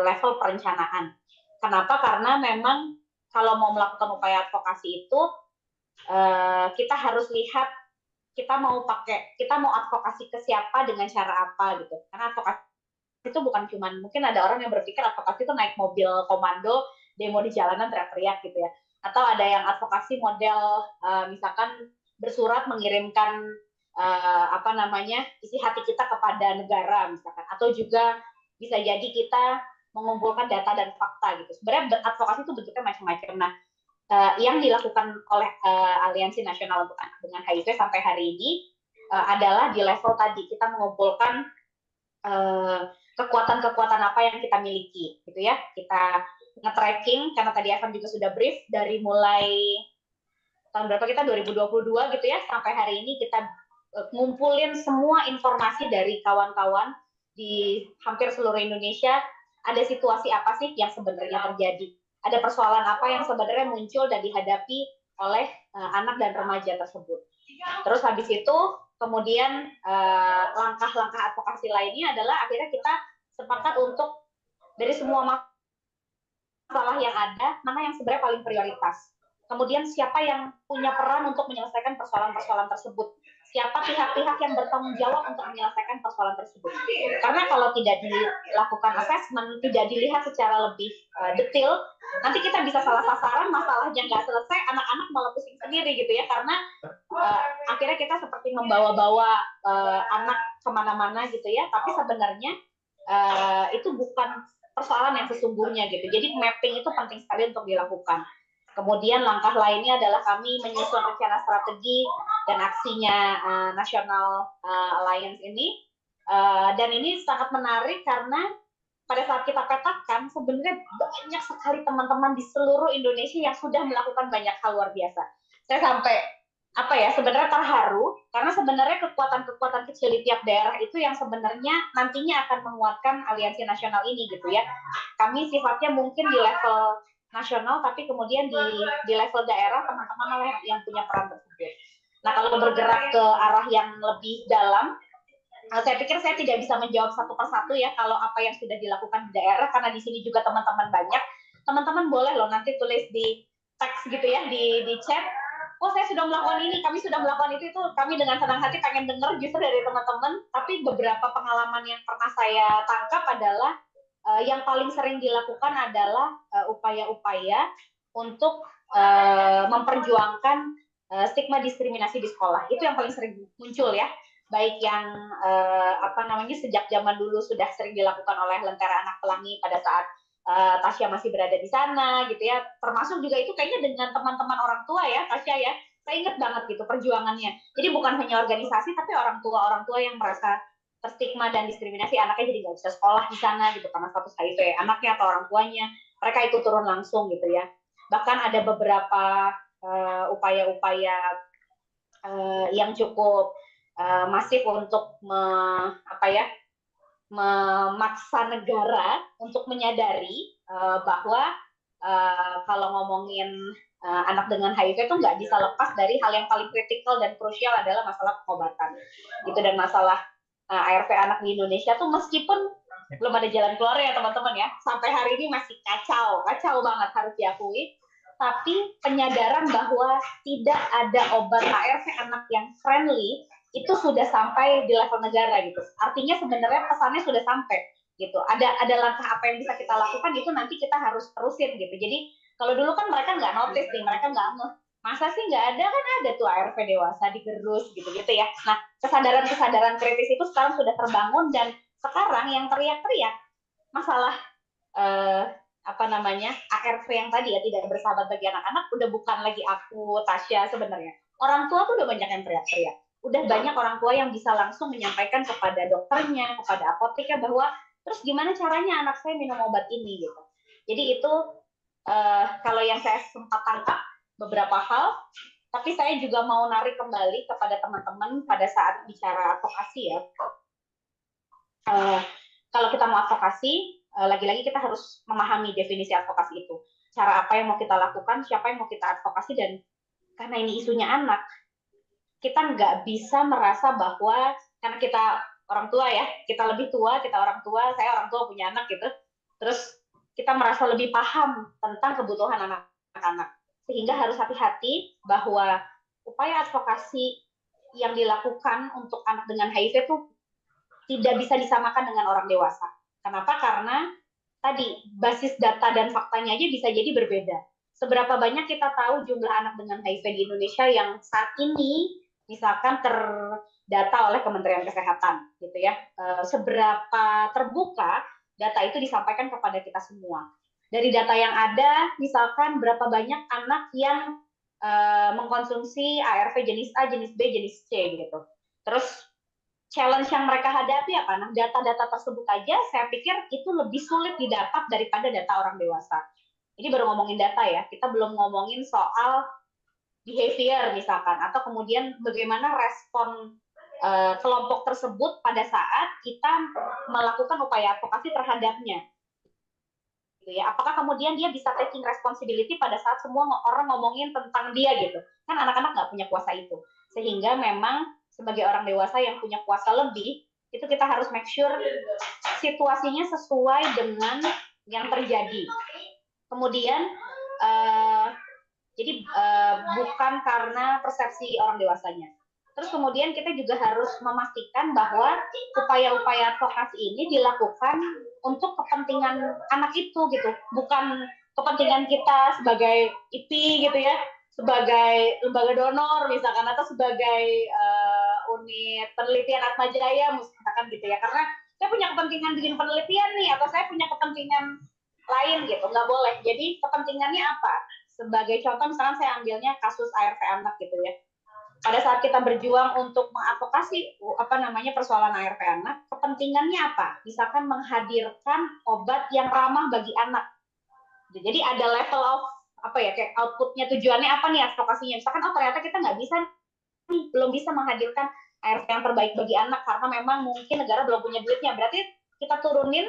Speaker 5: level perencanaan. Kenapa? Karena memang kalau mau melakukan upaya advokasi itu kita harus lihat kita mau advokasi ke siapa dengan cara apa gitu. Karena advokasi itu bukan cuman mungkin ada orang yang berpikir advokasi itu naik mobil komando demo di jalanan teriak-teriak gitu ya. Atau ada yang advokasi model misalkan bersurat mengirimkan isi hati kita kepada negara misalkan, atau juga bisa jadi kita mengumpulkan data dan fakta gitu. Sebenarnya advokasi itu bentuknya macam-macam. Nah, yang dilakukan oleh Aliansi Nasional untuk Anak dengan HIV sampai hari ini adalah di level tadi kita mengumpulkan kekuatan-kekuatan apa yang kita miliki gitu ya. Kita nge-tracking karena tadi Evan juga sudah brief dari mulai tahun berapa kita 2022 gitu ya sampai hari ini kita ngumpulin semua informasi dari kawan-kawan di hampir seluruh Indonesia, ada situasi apa sih yang sebenarnya terjadi, ada persoalan apa yang sebenarnya muncul dan dihadapi oleh anak dan remaja tersebut. Terus habis itu kemudian langkah-langkah advokasi lainnya adalah akhirnya kita sepakat untuk dari semua masalah yang ada, mana yang sebenarnya paling prioritas. kemudian siapa yang punya peran untuk menyelesaikan persoalan-persoalan tersebut, siapa pihak-pihak yang bertanggung jawab untuk menyelesaikan persoalan tersebut. Karena kalau tidak dilakukan assessment, tidak dilihat secara lebih detail, nanti kita bisa salah sasaran, masalahnya nggak selesai, anak-anak malah pusing sendiri gitu ya, karena akhirnya kita seperti membawa-bawa anak kemana-mana gitu ya, tapi sebenarnya itu bukan persoalan yang sesungguhnya gitu. Jadi mapping itu penting sekali untuk dilakukan. Kemudian langkah lainnya adalah kami menyusun rencana strategi dan aksinya National Alliance ini. Dan ini sangat menarik karena pada saat kita petakan, sebenarnya banyak sekali teman-teman di seluruh Indonesia yang sudah melakukan banyak hal luar biasa. Saya sampai sebenarnya terharu karena sebenarnya kekuatan-kekuatan kecil di tiap daerah itu yang sebenarnya nantinya akan menguatkan aliansi nasional ini gitu ya. Kami sifatnya mungkin di level nasional, tapi kemudian di level daerah teman-teman yang punya peran tersebut. Nah, kalau bergerak ke arah yang lebih dalam, saya pikir saya tidak bisa menjawab satu persatu ya kalau apa yang sudah dilakukan di daerah, karena di sini juga teman-teman banyak. Teman-teman boleh loh nanti tulis di teks gitu ya, di chat. Oh, saya sudah melakukan ini, kami sudah melakukan itu kami dengan senang hati pengen dengar justru dari teman-teman. Tapi beberapa pengalaman yang pernah saya tangkap adalah yang paling sering dilakukan adalah upaya-upaya untuk memperjuangkan stigma diskriminasi di sekolah. Itu yang paling sering muncul ya. Baik yang sejak zaman dulu sudah sering dilakukan oleh Lentera Anak Pelangi pada saat Tasya masih berada di sana gitu ya. Termasuk juga itu kayaknya dengan teman-teman orang tua ya, Tasya ya. Saya ingat banget gitu perjuangannya. Jadi bukan hanya organisasi tapi orang tua yang merasa terstigma dan diskriminasi, anaknya jadi nggak bisa sekolah di sana gitu karena status HIV anaknya atau orang tuanya, mereka itu turun langsung gitu ya. Bahkan ada beberapa upaya-upaya yang cukup masif untuk memaksa negara untuk menyadari bahwa kalau ngomongin anak dengan HIV itu nggak bisa lepas dari hal yang paling kritikal dan krusial adalah masalah pengobatan gitu, dan masalah ARV anak di Indonesia tuh meskipun belum ada jalan keluar ya teman-teman ya, sampai hari ini masih kacau banget harus diakui. Tapi penyadaran bahwa tidak ada obat ARV anak yang friendly itu sudah sampai di level negara gitu. Artinya sebenarnya pesannya sudah sampai gitu. Ada langkah apa yang bisa kita lakukan, itu nanti kita harus terusin gitu. Jadi kalau dulu kan mereka nggak notice nih, mereka nggak masa sih nggak ada, kan ada tuh ARV dewasa digerus gitu-gitu ya. Nah, kesadaran kritis itu sekarang sudah terbangun, dan sekarang yang teriak-teriak masalah ARV yang tadi ya tidak bersahabat bagi anak-anak udah bukan lagi aku, Tasya sebenarnya. Orang tua tuh udah banyak yang teriak-teriak. Udah banyak orang tua yang bisa langsung menyampaikan kepada dokternya, kepada apoteknya bahwa terus gimana caranya anak saya minum obat ini gitu. Jadi itu kalau yang saya sempat tangkap beberapa hal, tapi saya juga mau narik kembali kepada teman-teman pada saat bicara advokasi ya. Kalau kita mau advokasi, lagi-lagi kita harus memahami definisi advokasi itu. Cara apa yang mau kita lakukan, siapa yang mau kita advokasi, dan karena ini isunya anak, kita nggak bisa merasa bahwa karena kita orang tua ya, kita lebih tua, kita orang tua, saya orang tua punya anak gitu, terus kita merasa lebih paham tentang kebutuhan anak-anak. Sehingga harus hati-hati bahwa upaya advokasi yang dilakukan untuk anak dengan HIV itu tidak bisa disamakan dengan orang dewasa. Kenapa? Karena tadi basis data dan faktanya aja bisa jadi berbeda. Seberapa banyak kita tahu jumlah anak dengan HIV di Indonesia yang saat ini misalkan terdata oleh Kementerian Kesehatan, gitu ya. Seberapa terbuka data itu disampaikan kepada kita semua. Dari data yang ada, misalkan berapa banyak anak yang mengkonsumsi ARV jenis A, jenis B, jenis C gitu. Terus challenge yang mereka hadapi apa? Nah, data-data tersebut aja saya pikir itu lebih sulit didapat daripada data orang dewasa. Ini baru ngomongin data ya, kita belum ngomongin soal behavior misalkan, atau kemudian bagaimana respon kelompok tersebut pada saat kita melakukan upaya advokasi terhadapnya. Ya, apakah kemudian dia bisa taking responsibility pada saat semua orang ngomongin tentang dia gitu, kan anak-anak nggak punya kuasa itu, sehingga memang sebagai orang dewasa yang punya kuasa lebih, itu kita harus make sure situasinya sesuai dengan yang terjadi. Kemudian Jadi bukan karena persepsi orang dewasanya. Terus kemudian kita juga harus memastikan bahwa upaya-upaya advokasi ini dilakukan untuk kepentingan anak itu gitu, bukan kepentingan kita sebagai IP gitu ya, sebagai lembaga donor misalkan, atau sebagai unit penelitian Atma Jaya misalkan gitu ya, karena saya punya kepentingan bikin penelitian nih, atau saya punya kepentingan lain gitu, nggak boleh. Jadi kepentingannya apa? Sebagai contoh misalkan saya ambilnya kasus ARV anak gitu ya. Pada saat kita berjuang untuk mengadvokasi persoalan ARV anak, kepentingannya apa? Misalkan menghadirkan obat yang ramah bagi anak. Jadi ada level of kayak outputnya, tujuannya apa nih advokasinya? Misalkan ternyata kita nggak bisa nih, belum bisa menghadirkan ARV yang terbaik bagi anak karena memang mungkin negara belum punya duitnya. Berarti kita turunin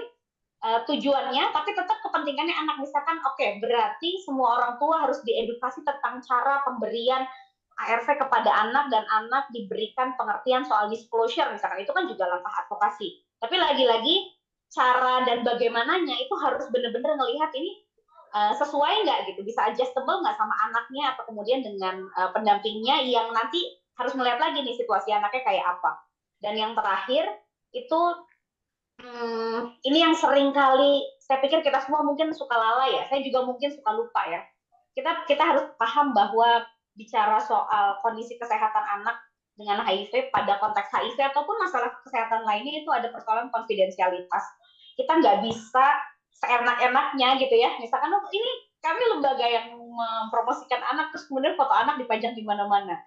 Speaker 5: tujuannya, tapi tetap kepentingannya anak. Misalkan berarti semua orang tua harus diedukasi tentang cara pemberian ARV kepada anak, dan anak diberikan pengertian soal disclosure misalkan. Itu kan juga langkah advokasi. Tapi lagi-lagi cara dan bagaimananya itu harus benar-benar melihat ini sesuai nggak gitu, bisa adjustable nggak sama anaknya, atau kemudian dengan pendampingnya yang nanti harus melihat lagi nih situasi anaknya kayak apa. Dan yang terakhir itu ini yang sering kali saya pikir kita semua mungkin suka lalai ya, saya juga mungkin suka lupa ya. Kita harus paham bahwa bicara soal kondisi kesehatan anak dengan HIV pada konteks HIV ataupun masalah kesehatan lainnya itu ada persoalan konfidensialitas. Kita nggak bisa seenak-enaknya gitu ya. Misalkan ini kami lembaga yang mempromosikan anak, terus kemudian foto anak dipajang di mana-mana.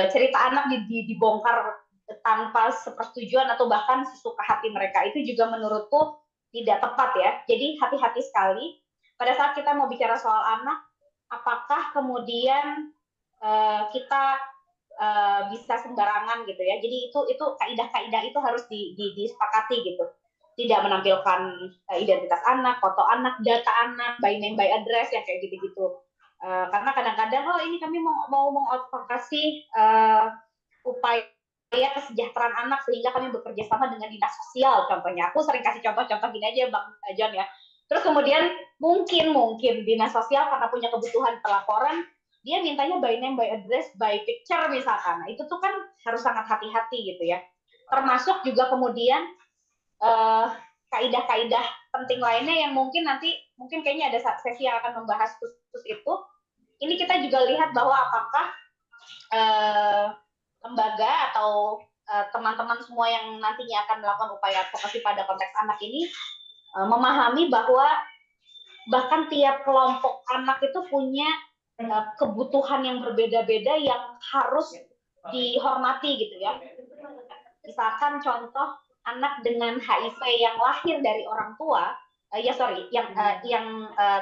Speaker 5: Cerita anak dibongkar tanpa sepersetujuan atau bahkan sesuka hati mereka. Itu juga menurutku tidak tepat ya. Jadi hati-hati sekali pada saat kita mau bicara soal anak, apakah kemudian kita bisa sembarangan gitu ya. Jadi itu kaidah-kaidah itu harus disepakati gitu. Tidak menampilkan identitas anak, foto anak, data anak, by name by address yang kayak gitu-gitu. Karena kadang-kadang ini kami mau mengadvokasi upaya kesejahteraan anak sehingga kami bekerja sama dengan dinas sosial contohnya. Aku sering kasih contoh-contoh gini aja Bang John ya. Terus kemudian mungkin dinas sosial karena punya kebutuhan pelaporan, dia mintanya by name, by address, by picture misalkan. Nah, itu tuh kan harus sangat hati-hati gitu ya. Termasuk juga kemudian kaidah-kaidah penting lainnya yang mungkin kayaknya ada sesi yang akan membahas khusus itu. Ini kita juga lihat bahwa apakah lembaga atau teman-teman semua yang nantinya akan melakukan upaya advokasi pada konteks anak ini memahami bahwa bahkan tiap kelompok anak itu punya kebutuhan yang berbeda-beda yang harus dihormati gitu ya. Misalkan contoh anak dengan HIV yang lahir dari orang tua, yang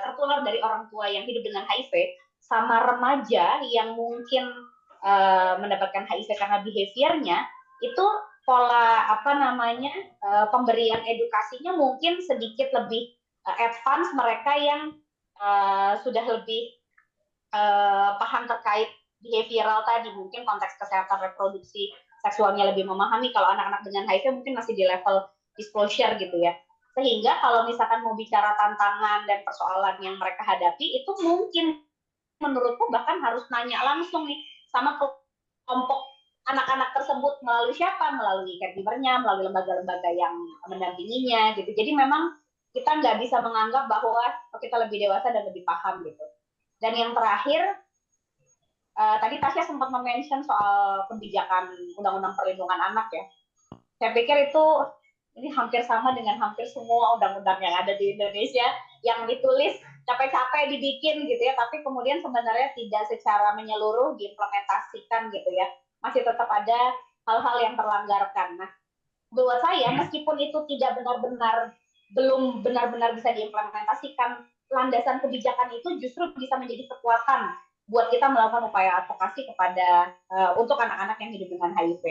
Speaker 5: tertular dari orang tua yang hidup dengan HIV, sama remaja yang mungkin mendapatkan HIV karena behaviornya, itu pola pemberian edukasinya mungkin sedikit lebih advance. Mereka yang sudah lebih paham terkait behavioral tadi, mungkin konteks kesehatan reproduksi seksualnya lebih memahami. Kalau anak-anak dengan HIV mungkin masih di level disclosure gitu ya. Sehingga kalau misalkan mau bicara tantangan dan persoalan yang mereka hadapi, itu mungkin menurutku bahkan harus nanya langsung nih sama kelompok anak-anak tersebut. Melalui siapa? Melalui caregiver-nya, melalui lembaga-lembaga yang mendampinginya gitu. Jadi memang kita nggak bisa menganggap bahwa kita lebih dewasa dan lebih paham gitu. Dan yang terakhir, tadi Tasya sempat mention soal kebijakan Undang-Undang Perlindungan Anak ya. Saya pikir ini hampir sama dengan hampir semua undang-undang yang ada di Indonesia, yang ditulis capek-capek dibikin gitu ya, tapi kemudian sebenarnya tidak secara menyeluruh diimplementasikan gitu ya. Masih tetap ada hal-hal yang terlanggarkan. Nah, buat saya meskipun itu belum benar-benar bisa diimplementasikan, landasan kebijakan itu justru bisa menjadi kekuatan buat kita melakukan upaya advokasi kepada untuk anak-anak yang hidup dengan HIV.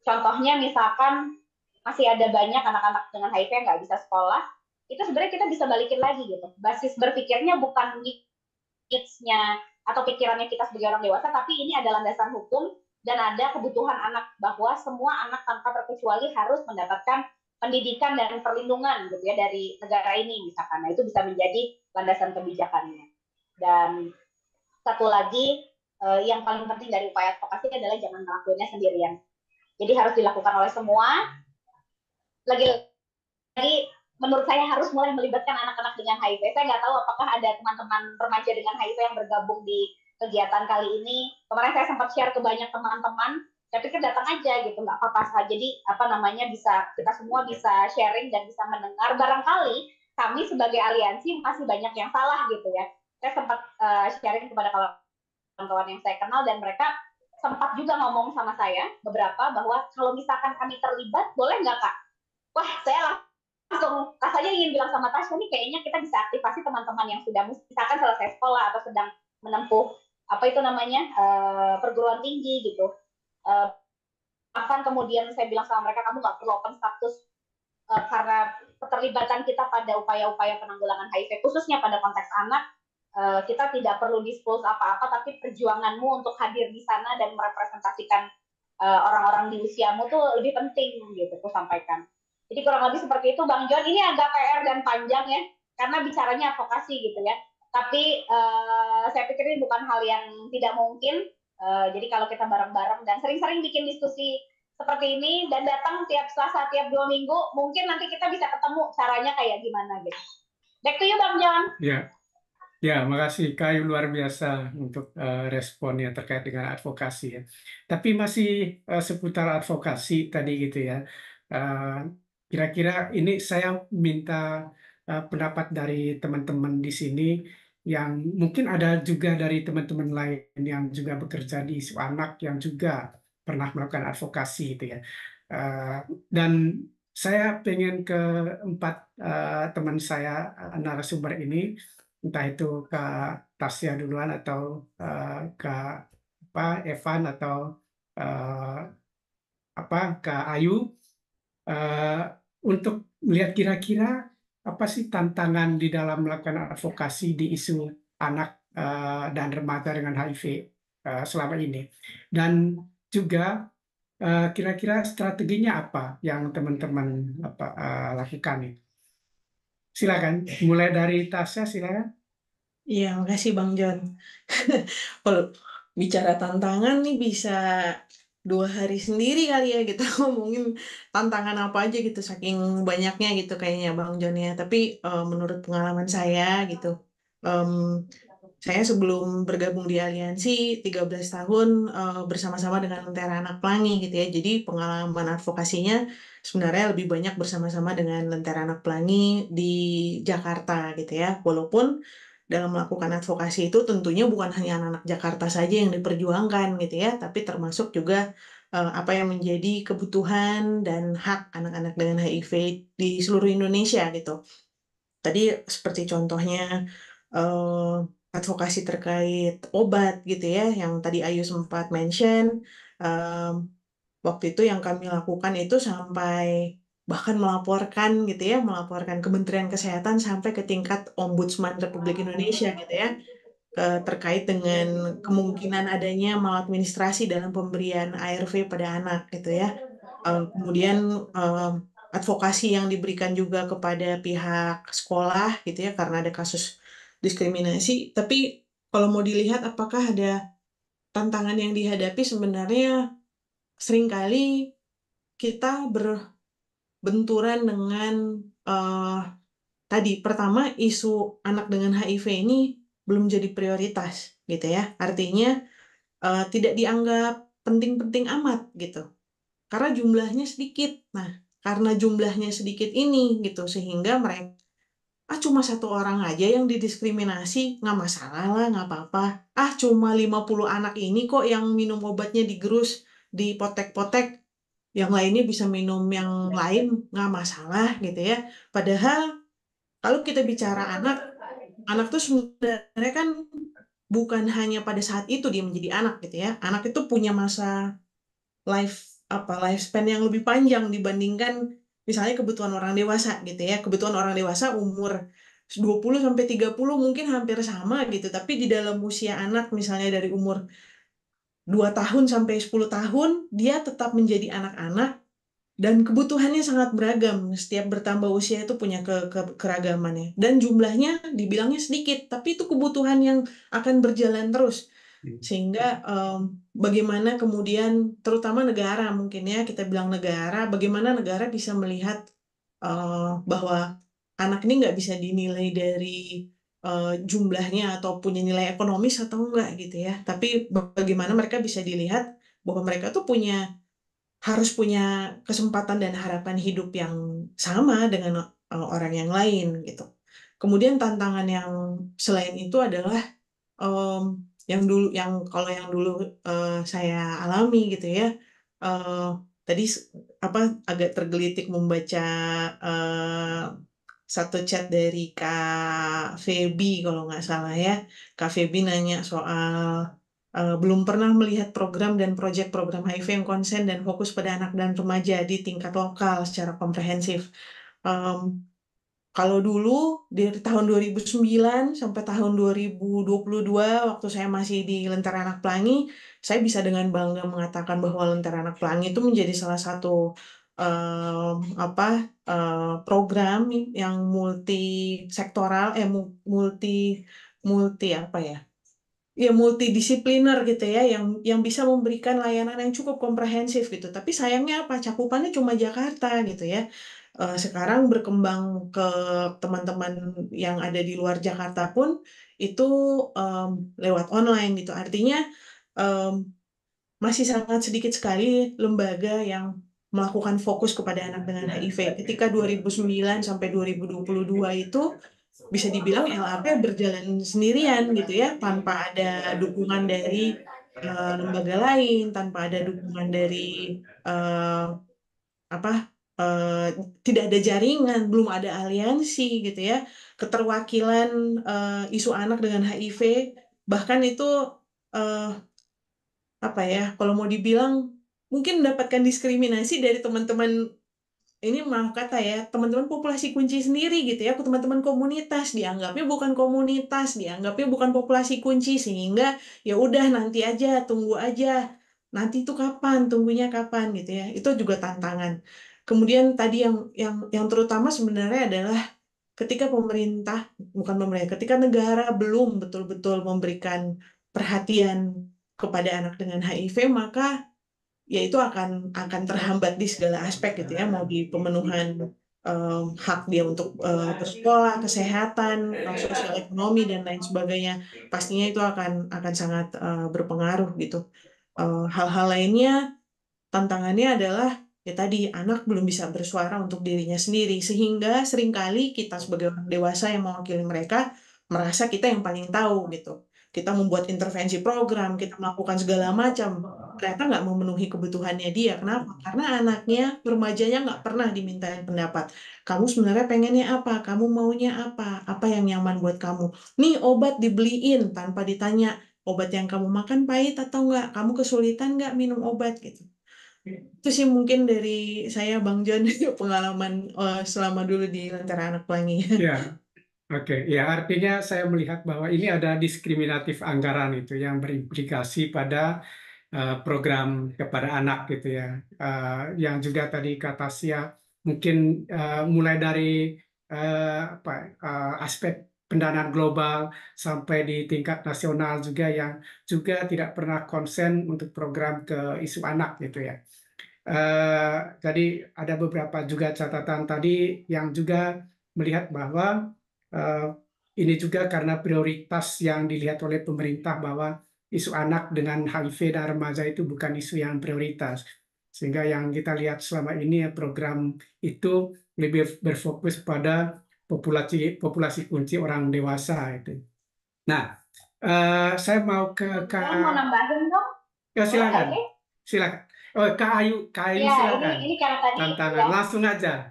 Speaker 5: Contohnya misalkan masih ada banyak anak-anak dengan HIV yang nggak bisa sekolah, itu sebenarnya kita bisa balikin lagi gitu. Basis berpikirnya bukan needs-nya atau pikirannya kita sebagai orang dewasa, tapi ini ada landasan hukum dan ada kebutuhan anak, bahwa semua anak tanpa terkecuali harus mendapatkan pendidikan dan perlindungan gitu ya dari negara ini misalkan. Nah, itu bisa menjadi landasan kebijakannya. Dan satu lagi yang paling penting dari upaya advokasi adalah jangan ngelakuinnya sendirian. Jadi harus dilakukan oleh semua. Lagi-lagi menurut saya harus mulai melibatkan anak-anak dengan HIV. Saya nggak tahu apakah ada teman-teman remaja dengan HIV yang bergabung di kegiatan kali ini. Kemarin saya sempat share ke banyak teman-teman. Saya pikir datang aja gitu, nggak apa-apa saja. Jadi kita semua bisa sharing dan bisa mendengar. Barangkali kami sebagai aliansi masih banyak yang salah gitu ya. Saya sempat sharing kepada kawan-kawan yang saya kenal dan mereka sempat juga ngomong sama saya beberapa bahwa kalau misalkan kami terlibat, boleh nggak Kak? Wah, saya langsung rasanya ingin bilang sama Tasya nih, kayaknya kita bisa aktifasi teman-teman yang sudah misalkan selesai sekolah atau sedang menempuh perguruan tinggi gitu. Bahkan kemudian saya bilang sama mereka, kamu nggak perlu open status karena keterlibatan kita pada upaya-upaya penanggulangan HIV khususnya pada konteks anak, kita tidak perlu disclose apa-apa, tapi perjuanganmu untuk hadir di sana dan merepresentasikan orang-orang di usiamu tuh lebih penting gitu, aku sampaikan. Jadi kurang lebih seperti itu, Bang John. Ini agak PR dan panjang ya, karena bicaranya advokasi gitu ya. Tapi saya pikir ini bukan hal yang tidak mungkin. Jadi kalau kita bareng-bareng dan sering-sering bikin diskusi seperti ini dan datang tiap Selasa, tiap 2 minggu, mungkin nanti kita bisa ketemu caranya kayak gimana gitu. Back to you, Bang John.
Speaker 1: Ya, makasih Kayu, luar biasa untuk responnya terkait dengan advokasi ya. Tapi masih seputar advokasi tadi gitu ya. Kira-kira ini saya minta pendapat dari teman-teman di sini yang mungkin ada juga dari teman-teman lain yang juga bekerja di isu anak yang juga pernah melakukan advokasi gitu ya. Dan saya pengen ke 4 teman saya narasumber ini, entah itu Kak Tasya duluan atau Kak Evan atau Kak Ayu, untuk melihat kira-kira apa sih tantangan di dalam melakukan advokasi di isu anak dan remaja dengan HIV selama ini, dan juga kira-kira strateginya apa yang teman-teman lakukan nih. Silakan, mulai dari Tasya, silakan.
Speaker 6: Iya, makasih Bang John. Kalau bicara tantangan nih bisa 2 hari sendiri kali ya kita ngomongin tantangan apa aja gitu, saking banyaknya gitu kayaknya Bang John ya. Tapi menurut pengalaman saya gitu, saya sebelum bergabung di aliansi 13 tahun bersama-sama dengan Lentera Anak Pelangi gitu ya. Jadi pengalaman advokasinya sebenarnya lebih banyak bersama-sama dengan Lentera Anak Pelangi di Jakarta gitu ya. Walaupun dalam melakukan advokasi itu tentunya bukan hanya anak-anak Jakarta saja yang diperjuangkan gitu ya, tapi termasuk juga apa yang menjadi kebutuhan dan hak anak-anak dengan HIV di seluruh Indonesia gitu. Tadi seperti contohnya advokasi terkait obat gitu ya, yang tadi Ayu sempat mention, waktu itu yang kami lakukan itu sampai bahkan melaporkan gitu ya, melaporkan Kementerian Kesehatan sampai ke tingkat Ombudsman Republik Indonesia gitu ya, terkait dengan kemungkinan adanya maladministrasi dalam pemberian ARV pada anak gitu ya. Kemudian advokasi yang diberikan juga kepada pihak sekolah gitu ya, karena ada kasus diskriminasi. Tapi kalau mau dilihat apakah ada tantangan yang dihadapi, sebenarnya seringkali kita berbenturan dengan tadi pertama, isu anak dengan HIV ini belum jadi prioritas gitu ya. Artinya tidak dianggap penting-penting amat gitu, karena jumlahnya sedikit. Nah, karena jumlahnya sedikit ini gitu, sehingga mereka cuma 1 orang aja yang didiskriminasi, nggak masalah lah, nggak apa-apa. Cuma 50 anak ini kok yang minum obatnya digerus, dipotek-potek, yang lainnya bisa minum yang lain, nggak masalah gitu ya. Padahal kalau kita bicara anak tuh sebenarnya kan bukan hanya pada saat itu dia menjadi anak gitu ya. Anak itu punya masa lifespan yang lebih panjang dibandingkan misalnya kebutuhan orang dewasa gitu ya. Kebutuhan orang dewasa umur 20 sampai 30 mungkin hampir sama gitu, tapi di dalam usia anak misalnya dari umur 2 tahun sampai 10 tahun dia tetap menjadi anak-anak dan kebutuhannya sangat beragam. Setiap bertambah usia itu punya keragamannya. Dan jumlahnya dibilangnya sedikit, tapi itu kebutuhan yang akan berjalan terus. Sehingga bagaimana kemudian, terutama negara mungkin ya, kita bilang negara, bagaimana negara bisa melihat bahwa anak ini nggak bisa dinilai dari jumlahnya atau punya nilai ekonomis atau enggak gitu ya. Tapi bagaimana mereka bisa dilihat bahwa mereka tuh harus punya kesempatan dan harapan hidup yang sama dengan orang yang lain gitu. Kemudian tantangan yang selain itu adalah kalau yang dulu saya alami gitu ya. Tadi agak tergelitik membaca satu chat dari Kak Feby kalau nggak salah ya. Kak Feby nanya soal belum pernah melihat program dan proyek-program HIV yang konsen dan fokus pada anak dan remaja di tingkat lokal secara komprehensif. Kalau dulu dari tahun 2009 sampai tahun 2022 waktu saya masih di Lentera Anak Pelangi, saya bisa dengan bangga mengatakan bahwa Lentera Anak Pelangi itu menjadi salah satu program yang multisektoral, multidisipliner gitu ya, yang bisa memberikan layanan yang cukup komprehensif gitu. Tapi sayangnya cakupannya cuma Jakarta gitu ya. Sekarang berkembang ke teman-teman yang ada di luar Jakarta pun itu lewat online gitu. Artinya masih sangat sedikit sekali lembaga yang melakukan fokus kepada anak dengan HIV. Ketika 2009 sampai 2022 itu bisa dibilang LAP berjalan sendirian gitu ya, tanpa ada dukungan dari lembaga lain, tanpa ada dukungan dari tidak ada jaringan, belum ada aliansi gitu ya, keterwakilan isu anak dengan HIV, bahkan itu kalau mau dibilang mungkin mendapatkan diskriminasi dari teman-teman, ini maaf kata ya, teman-teman populasi kunci sendiri gitu ya, teman-teman komunitas dianggapnya bukan komunitas, dianggapnya bukan populasi kunci, sehingga ya udah nanti aja, tunggu aja, nanti itu kapan, tunggunya kapan gitu ya. Itu juga tantangan. Kemudian tadi yang terutama sebenarnya adalah ketika ketika negara belum betul-betul memberikan perhatian kepada anak dengan HIV, maka ya itu akan terhambat di segala aspek gitu ya, mau di pemenuhan hak dia untuk bersekolah, kesehatan, sosial ekonomi dan lain sebagainya. Pastinya itu akan sangat berpengaruh gitu. Hal-hal lainnya, tantangannya adalah ya tadi, anak belum bisa bersuara untuk dirinya sendiri, sehingga seringkali kita sebagai orang dewasa yang mewakili mereka merasa kita yang paling tahu gitu. Kita membuat intervensi program, kita melakukan segala macam, ternyata nggak memenuhi kebutuhannya dia. Kenapa? Karena anaknya, remajanya nggak pernah dimintain pendapat. Kamu sebenarnya pengennya apa? Kamu maunya apa? Apa yang nyaman buat kamu? Nih obat dibeliin tanpa ditanya, obat yang kamu makan pahit atau nggak? Kamu kesulitan nggak minum obat gitu. Itu sih mungkin dari saya, Bang John, pengalaman selama dulu di Lentera Anak Pelangi.
Speaker 1: Ya, oke. Ya, artinya saya melihat bahwa ini ada diskriminatif anggaran itu yang berimplikasi pada program kepada anak gitu ya. Yang juga tadi kata Sia, mungkin mulai dari aspek pendanaan global sampai di tingkat nasional juga yang juga tidak pernah konsen untuk program ke isu anak gitu ya. Jadi ada beberapa juga catatan tadi yang juga melihat bahwa ini juga karena prioritas yang dilihat oleh pemerintah bahwa isu anak dengan HIV dan remaja itu bukan isu yang prioritas. Sehingga yang kita lihat selama ini program itu lebih berfokus pada populasi kunci orang dewasa itu. Nah, saya mau ke
Speaker 5: Mau nambahin dong?
Speaker 1: Ya, silakan. Silakan. Oh, Kak Ayu
Speaker 5: Ya,
Speaker 1: silakan.
Speaker 5: ini karena tadi
Speaker 1: Tantangan
Speaker 5: ya,
Speaker 1: langsung aja.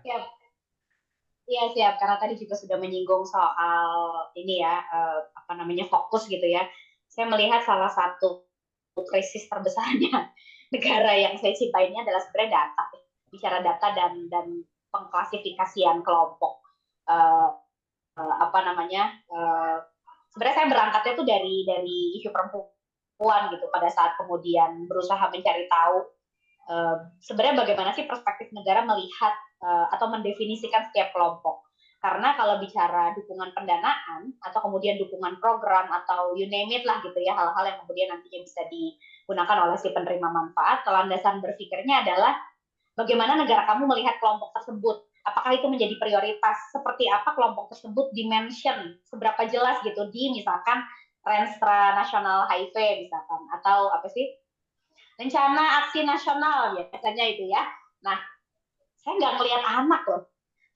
Speaker 5: Iya siap, karena tadi juga sudah menyinggung soal ini ya, fokus gitu ya. Saya melihat salah satu krisis terbesarnya negara yang saya cintai ini adalah sebenarnya data. Bicara data dan pengklasifikasian kelompok. Sebenarnya saya berangkatnya tuh dari isu perempuan gitu, pada saat kemudian berusaha mencari tahu sebenarnya bagaimana sih perspektif negara melihat atau mendefinisikan setiap kelompok. Karena kalau bicara dukungan pendanaan atau kemudian dukungan program atau you name it lah gitu ya, hal-hal yang kemudian nantinya bisa digunakan oleh si penerima manfaat, landasan berpikirnya adalah bagaimana negara kamu melihat kelompok tersebut. Apakah itu menjadi prioritas? Seperti apa kelompok tersebut dimension? Seberapa jelas gitu di misalkan Renstra Nasional HIV misalkan, atau apa sih, rencana aksi nasional biasanya itu ya. Nah, saya nggak ngelihat anak loh.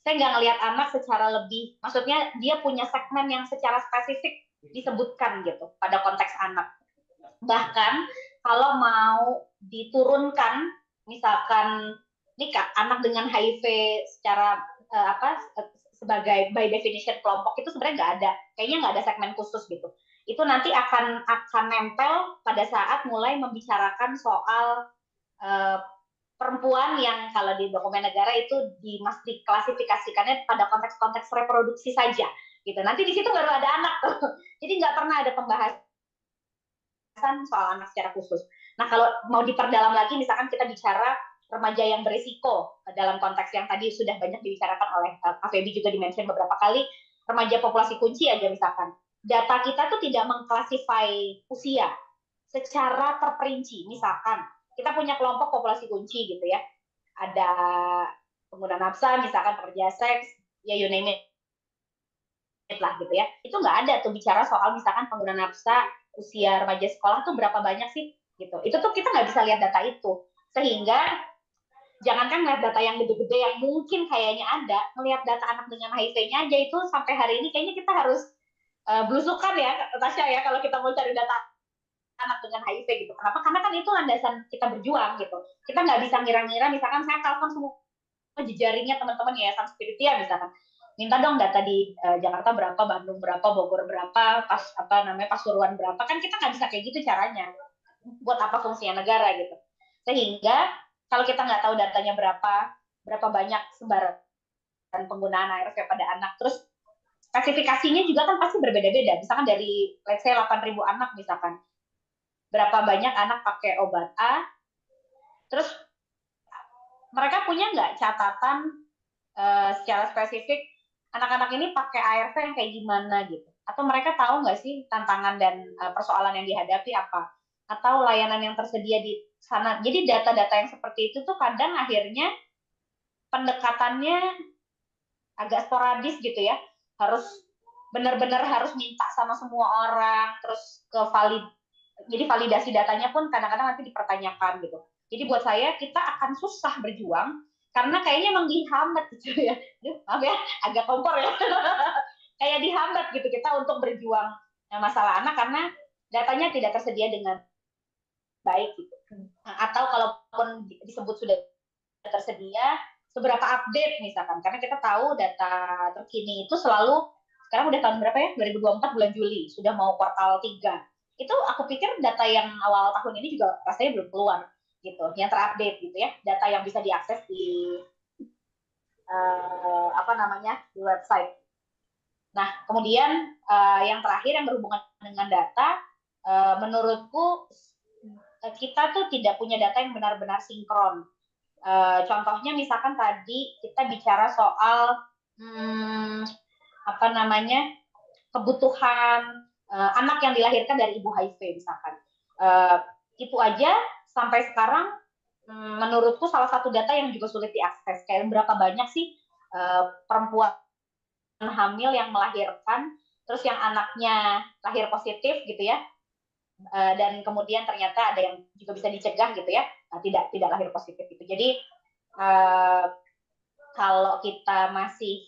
Speaker 5: Saya nggak ngelihat anak secara lebih, maksudnya dia punya segmen yang secara spesifik disebutkan gitu pada konteks anak. Bahkan kalau mau diturunkan, misalkan ini anak dengan HIV secara sebagai by definition kelompok itu sebenarnya nggak ada, kayaknya nggak ada segmen khusus gitu. Itu nanti akan nempel pada saat mulai membicarakan soal perempuan yang kalau di dokumen negara itu diklasifikasikannya pada konteks-konteks reproduksi saja gitu. Nanti di situ baru ada anak tuh. Jadi nggak pernah ada pembahasan soal anak secara khusus. Nah, kalau mau diperdalam lagi, misalkan kita bicara remaja yang berisiko dalam konteks yang tadi sudah banyak dibicarakan oleh Kak Feby, juga dimention beberapa kali, remaja populasi kunci aja misalkan. Data kita tuh tidak mengklasifikasi usia secara terperinci. Misalkan kita punya kelompok populasi kunci gitu ya, ada pengguna nafsa, misalkan pekerja seks, ya you name it lah gitu ya. Itu nggak ada tuh bicara soal misalkan pengguna nafsa usia remaja sekolah tuh berapa banyak sih gitu. Itu tuh kita nggak bisa lihat data itu. Sehingga jangankan melihat data yang gede-gede yang mungkin kayaknya ada, melihat data anak dengan HIV-nya aja itu sampai hari ini kayaknya kita harus belusukan ya, Tasya ya, kalau kita mau cari data anak dengan HIV gitu. Kenapa? Karena kan itu landasan kita berjuang gitu. Kita nggak bisa ngira-ngira, misalkan saya telepon semua jejaringnya teman-teman Yayasan Spiritia misalkan, minta dong data di Jakarta berapa, Bandung berapa, Bogor berapa, Pasuruan berapa, kan kita nggak bisa kayak gitu caranya. Buat apa fungsinya negara gitu. Sehingga kalau kita nggak tahu datanya berapa banyak sebaran penggunaan ARV pada anak, terus klasifikasinya juga kan pasti berbeda-beda. Misalkan dari let's say 8.000 anak misalkan, berapa banyak anak pakai obat A, terus mereka punya nggak catatan secara spesifik anak-anak ini pakai ARV yang kayak gimana gitu? Atau mereka tahu nggak sih tantangan dan persoalan yang dihadapi apa? Atau layanan yang tersedia di sana? Jadi data-data yang seperti itu tuh kadang akhirnya pendekatannya agak sporadis gitu ya, harus benar-benar harus minta sama semua orang, terus jadi validasi datanya pun kadang-kadang nanti dipertanyakan gitu. Jadi buat saya kita akan susah berjuang karena kayaknya emang dihambat gitu ya. Maaf ya, agak kompor ya. Kayak dihambat gitu kita untuk berjuang masalah anak karena datanya tidak tersedia dengan baik gitu. Atau kalaupun disebut sudah tersedia, seberapa update misalkan, karena kita tahu data terkini itu selalu, sekarang udah tahun berapa ya, 2024 bulan Juli, sudah mau kuartal 3, itu aku pikir data yang awal tahun ini juga rasanya belum keluar gitu, yang terupdate gitu ya, data yang bisa diakses di di website. Nah, kemudian yang terakhir yang berhubungan dengan data, menurutku kita tuh tidak punya data yang benar-benar sinkron. Contohnya misalkan tadi kita bicara soal kebutuhan anak yang dilahirkan dari ibu HIV misalkan, itu aja sampai sekarang menurutku salah satu data yang juga sulit diakses. Kayak berapa banyak sih perempuan hamil yang melahirkan terus yang anaknya lahir positif gitu ya, dan kemudian ternyata ada yang juga bisa dicegah gitu ya, tidak lahir positif gitu. Jadi kalau kita masih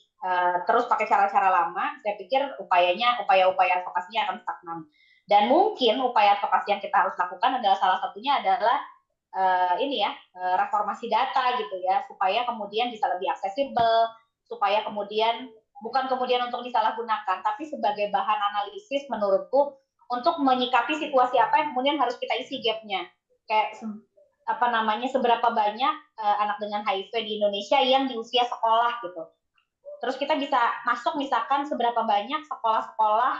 Speaker 5: terus pakai cara-cara lama, saya pikir upaya-upaya advokasinya akan stagnan. Dan mungkin upaya advokasi yang kita harus lakukan adalah salah satunya adalah reformasi data gitu ya, supaya kemudian bisa lebih aksesibel, supaya kemudian bukan kemudian untuk disalahgunakan, tapi sebagai bahan analisis menurutku untuk menyikapi situasi apa yang kemudian harus kita isi gapnya. Kayak seberapa banyak anak dengan HIV di Indonesia yang di usia sekolah gitu. Terus kita bisa masuk misalkan seberapa banyak sekolah-sekolah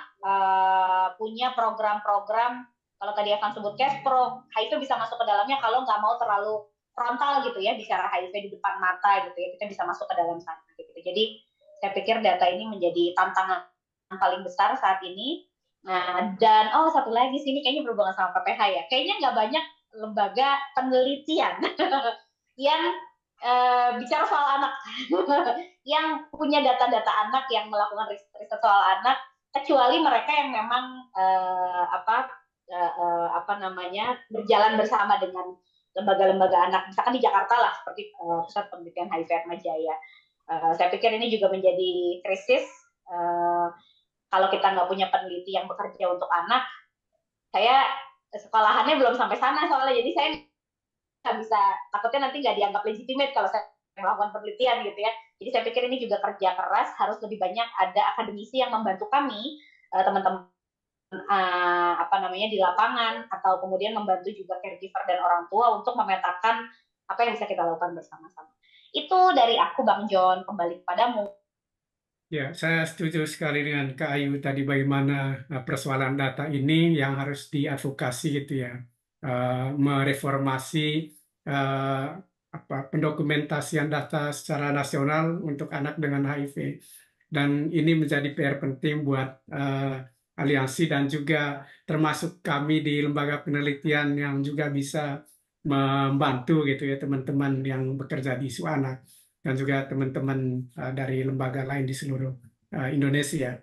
Speaker 5: punya program-program, kalau tadi akan sebut Kespro, HIV bisa masuk ke dalamnya kalau nggak mau terlalu frontal gitu ya, bicara HIV di depan mata gitu ya, kita bisa masuk ke dalam sana gitu. Jadi saya pikir data ini menjadi tantangan paling besar saat ini. Nah, dan satu lagi sih, ini kayaknya berhubungan sama PPH ya. Kayaknya nggak banyak lembaga penelitian yang bicara soal anak, yang punya data-data anak, yang melakukan riset soal anak, kecuali mereka yang memang berjalan bersama dengan lembaga-lembaga anak, misalkan di Jakarta lah, seperti Pusat Penelitian HIV Atmajaya. Saya pikir ini juga menjadi krisis. Kalau kita nggak punya peneliti yang bekerja untuk anak, saya sekolahannya belum sampai sana soalnya, jadi saya nggak bisa, takutnya nanti nggak dianggap legitimate kalau saya melakukan penelitian gitu ya. Jadi saya pikir ini juga kerja keras, harus lebih banyak ada akademisi yang membantu kami, teman-teman di lapangan, atau kemudian membantu juga caregiver dan orang tua untuk memetakan apa yang bisa kita lakukan bersama-sama. Itu dari aku, Bang John. Kembali kepadamu.
Speaker 1: Ya, saya setuju sekali dengan Kak Ayu tadi, bagaimana persoalan data ini yang harus diadvokasi gitu ya, mereformasi pendokumentasian data secara nasional untuk anak dengan HIV, dan ini menjadi PR penting buat aliansi dan juga termasuk kami di lembaga penelitian yang juga bisa membantu gitu ya, teman-teman yang bekerja di isu anak dan juga teman-teman dari lembaga lain di seluruh Indonesia.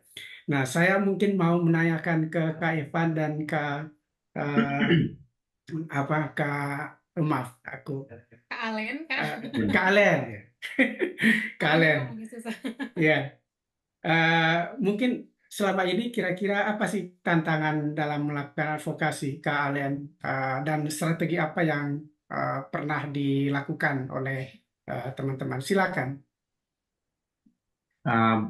Speaker 1: Nah, saya mungkin mau menanyakan ke Kak Evan dan Kak
Speaker 3: Alen,
Speaker 1: Kak Alen. Kak Alen. Ya, mungkin selama ini kira-kira apa sih tantangan dalam melakukan advokasi, Kak Alen, dan strategi apa yang pernah dilakukan oleh teman-teman? Silakan.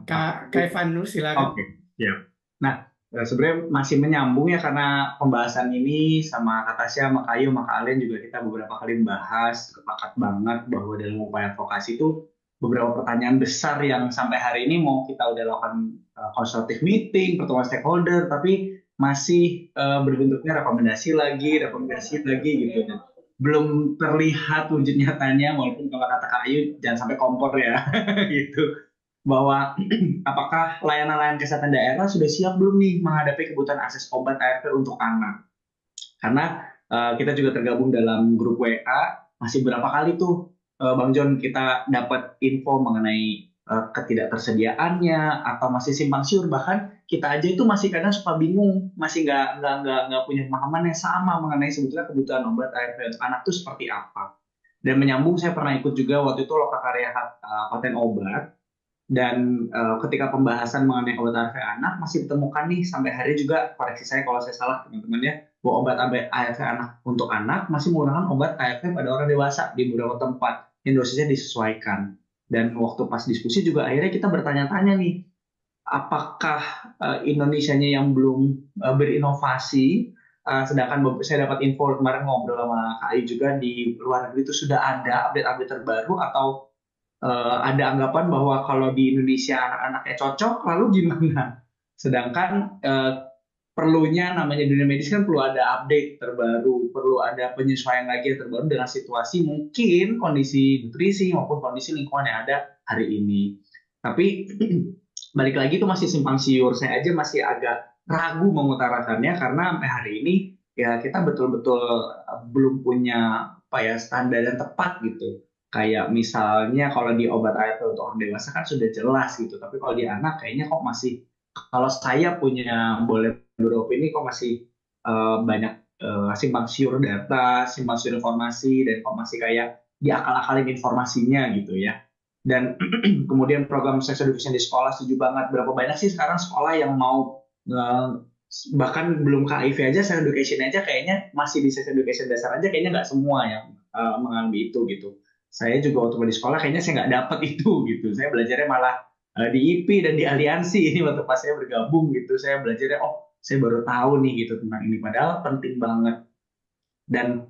Speaker 1: Kak Evan, silakan.
Speaker 4: Oke, ya. Nah, sebenarnya masih menyambung ya, karena pembahasan ini sama Kak Tasya, sama Kak Ayu, sama Kak Alen juga kita beberapa kali membahas, sepakat banget bahwa dalam upaya advokasi itu beberapa pertanyaan besar yang sampai hari ini mau kita udah lakukan konsultatif meeting, pertemuan stakeholder, tapi masih berbentuknya rekomendasi lagi gitu. Dan belum terlihat wujud nyatanya, walaupun kalau kata Kak Ayu jangan sampai kompor ya gitu, bahwa apakah layanan-layanan kesehatan daerah sudah siap belum nih menghadapi kebutuhan akses obat ARV untuk anak. Karena kita juga tergabung dalam grup WA, masih berapa kali tuh Bang John kita dapat info mengenai ketidaktersediaannya atau masih simpang siur, bahkan kita aja itu masih kadang suka bingung, masih nggak punya pemahaman yang sama mengenai sebetulnya kebutuhan obat ARV untuk anak itu seperti apa. Dan menyambung, saya pernah ikut juga waktu itu lokakarya paten obat, dan ketika pembahasan mengenai obat ARV anak masih ditemukan nih sampai hari juga, koreksi saya kalau saya salah teman-teman ya, bahwa obat ARV anak untuk anak masih menggunakan obat ARV pada orang dewasa di beberapa tempat yang dosisnya disesuaikan. Dan waktu pas diskusi juga akhirnya kita bertanya-tanya nih, apakah Indonesianya yang belum berinovasi, sedangkan saya dapat info kemarin ngobrol sama Kak Ayu juga, di luar negeri itu sudah ada update-update terbaru, atau ada anggapan bahwa kalau di Indonesia anak-anaknya cocok, lalu gimana? Sedangkan perlunya, namanya dunia medis kan perlu ada update terbaru, perlu ada penyesuaian lagi yang terbaru dengan situasi mungkin kondisi nutrisi maupun kondisi lingkungan yang ada hari ini. Tapi balik lagi itu masih simpang siur, saya aja masih agak ragu mengutarakannya karena sampai hari ini ya kita betul-betul belum punya standar yang tepat gitu. Kayak misalnya kalau di obat ARV untuk orang dewasa kan sudah jelas gitu, tapi kalau di anak kayaknya kok masih, kalau saya boleh beropini kok masih banyak simpang siur data, simpang siur informasi, dan kok masih kayak diakal-akalin informasinya gitu ya. Dan kemudian program sex education di sekolah, setuju banget. Berapa banyak sih sekarang sekolah yang mau bahkan belum ke HIV aja, sex education aja kayaknya masih di sex education dasar aja, kayaknya nggak semua yang mengalami itu gitu. Saya juga waktu di sekolah kayaknya saya nggak dapat itu gitu. Saya belajarnya malah di IP dan di aliansi ini waktu pas saya bergabung gitu. Saya belajarnya, saya baru tahu nih gitu tentang ini, padahal penting banget. Dan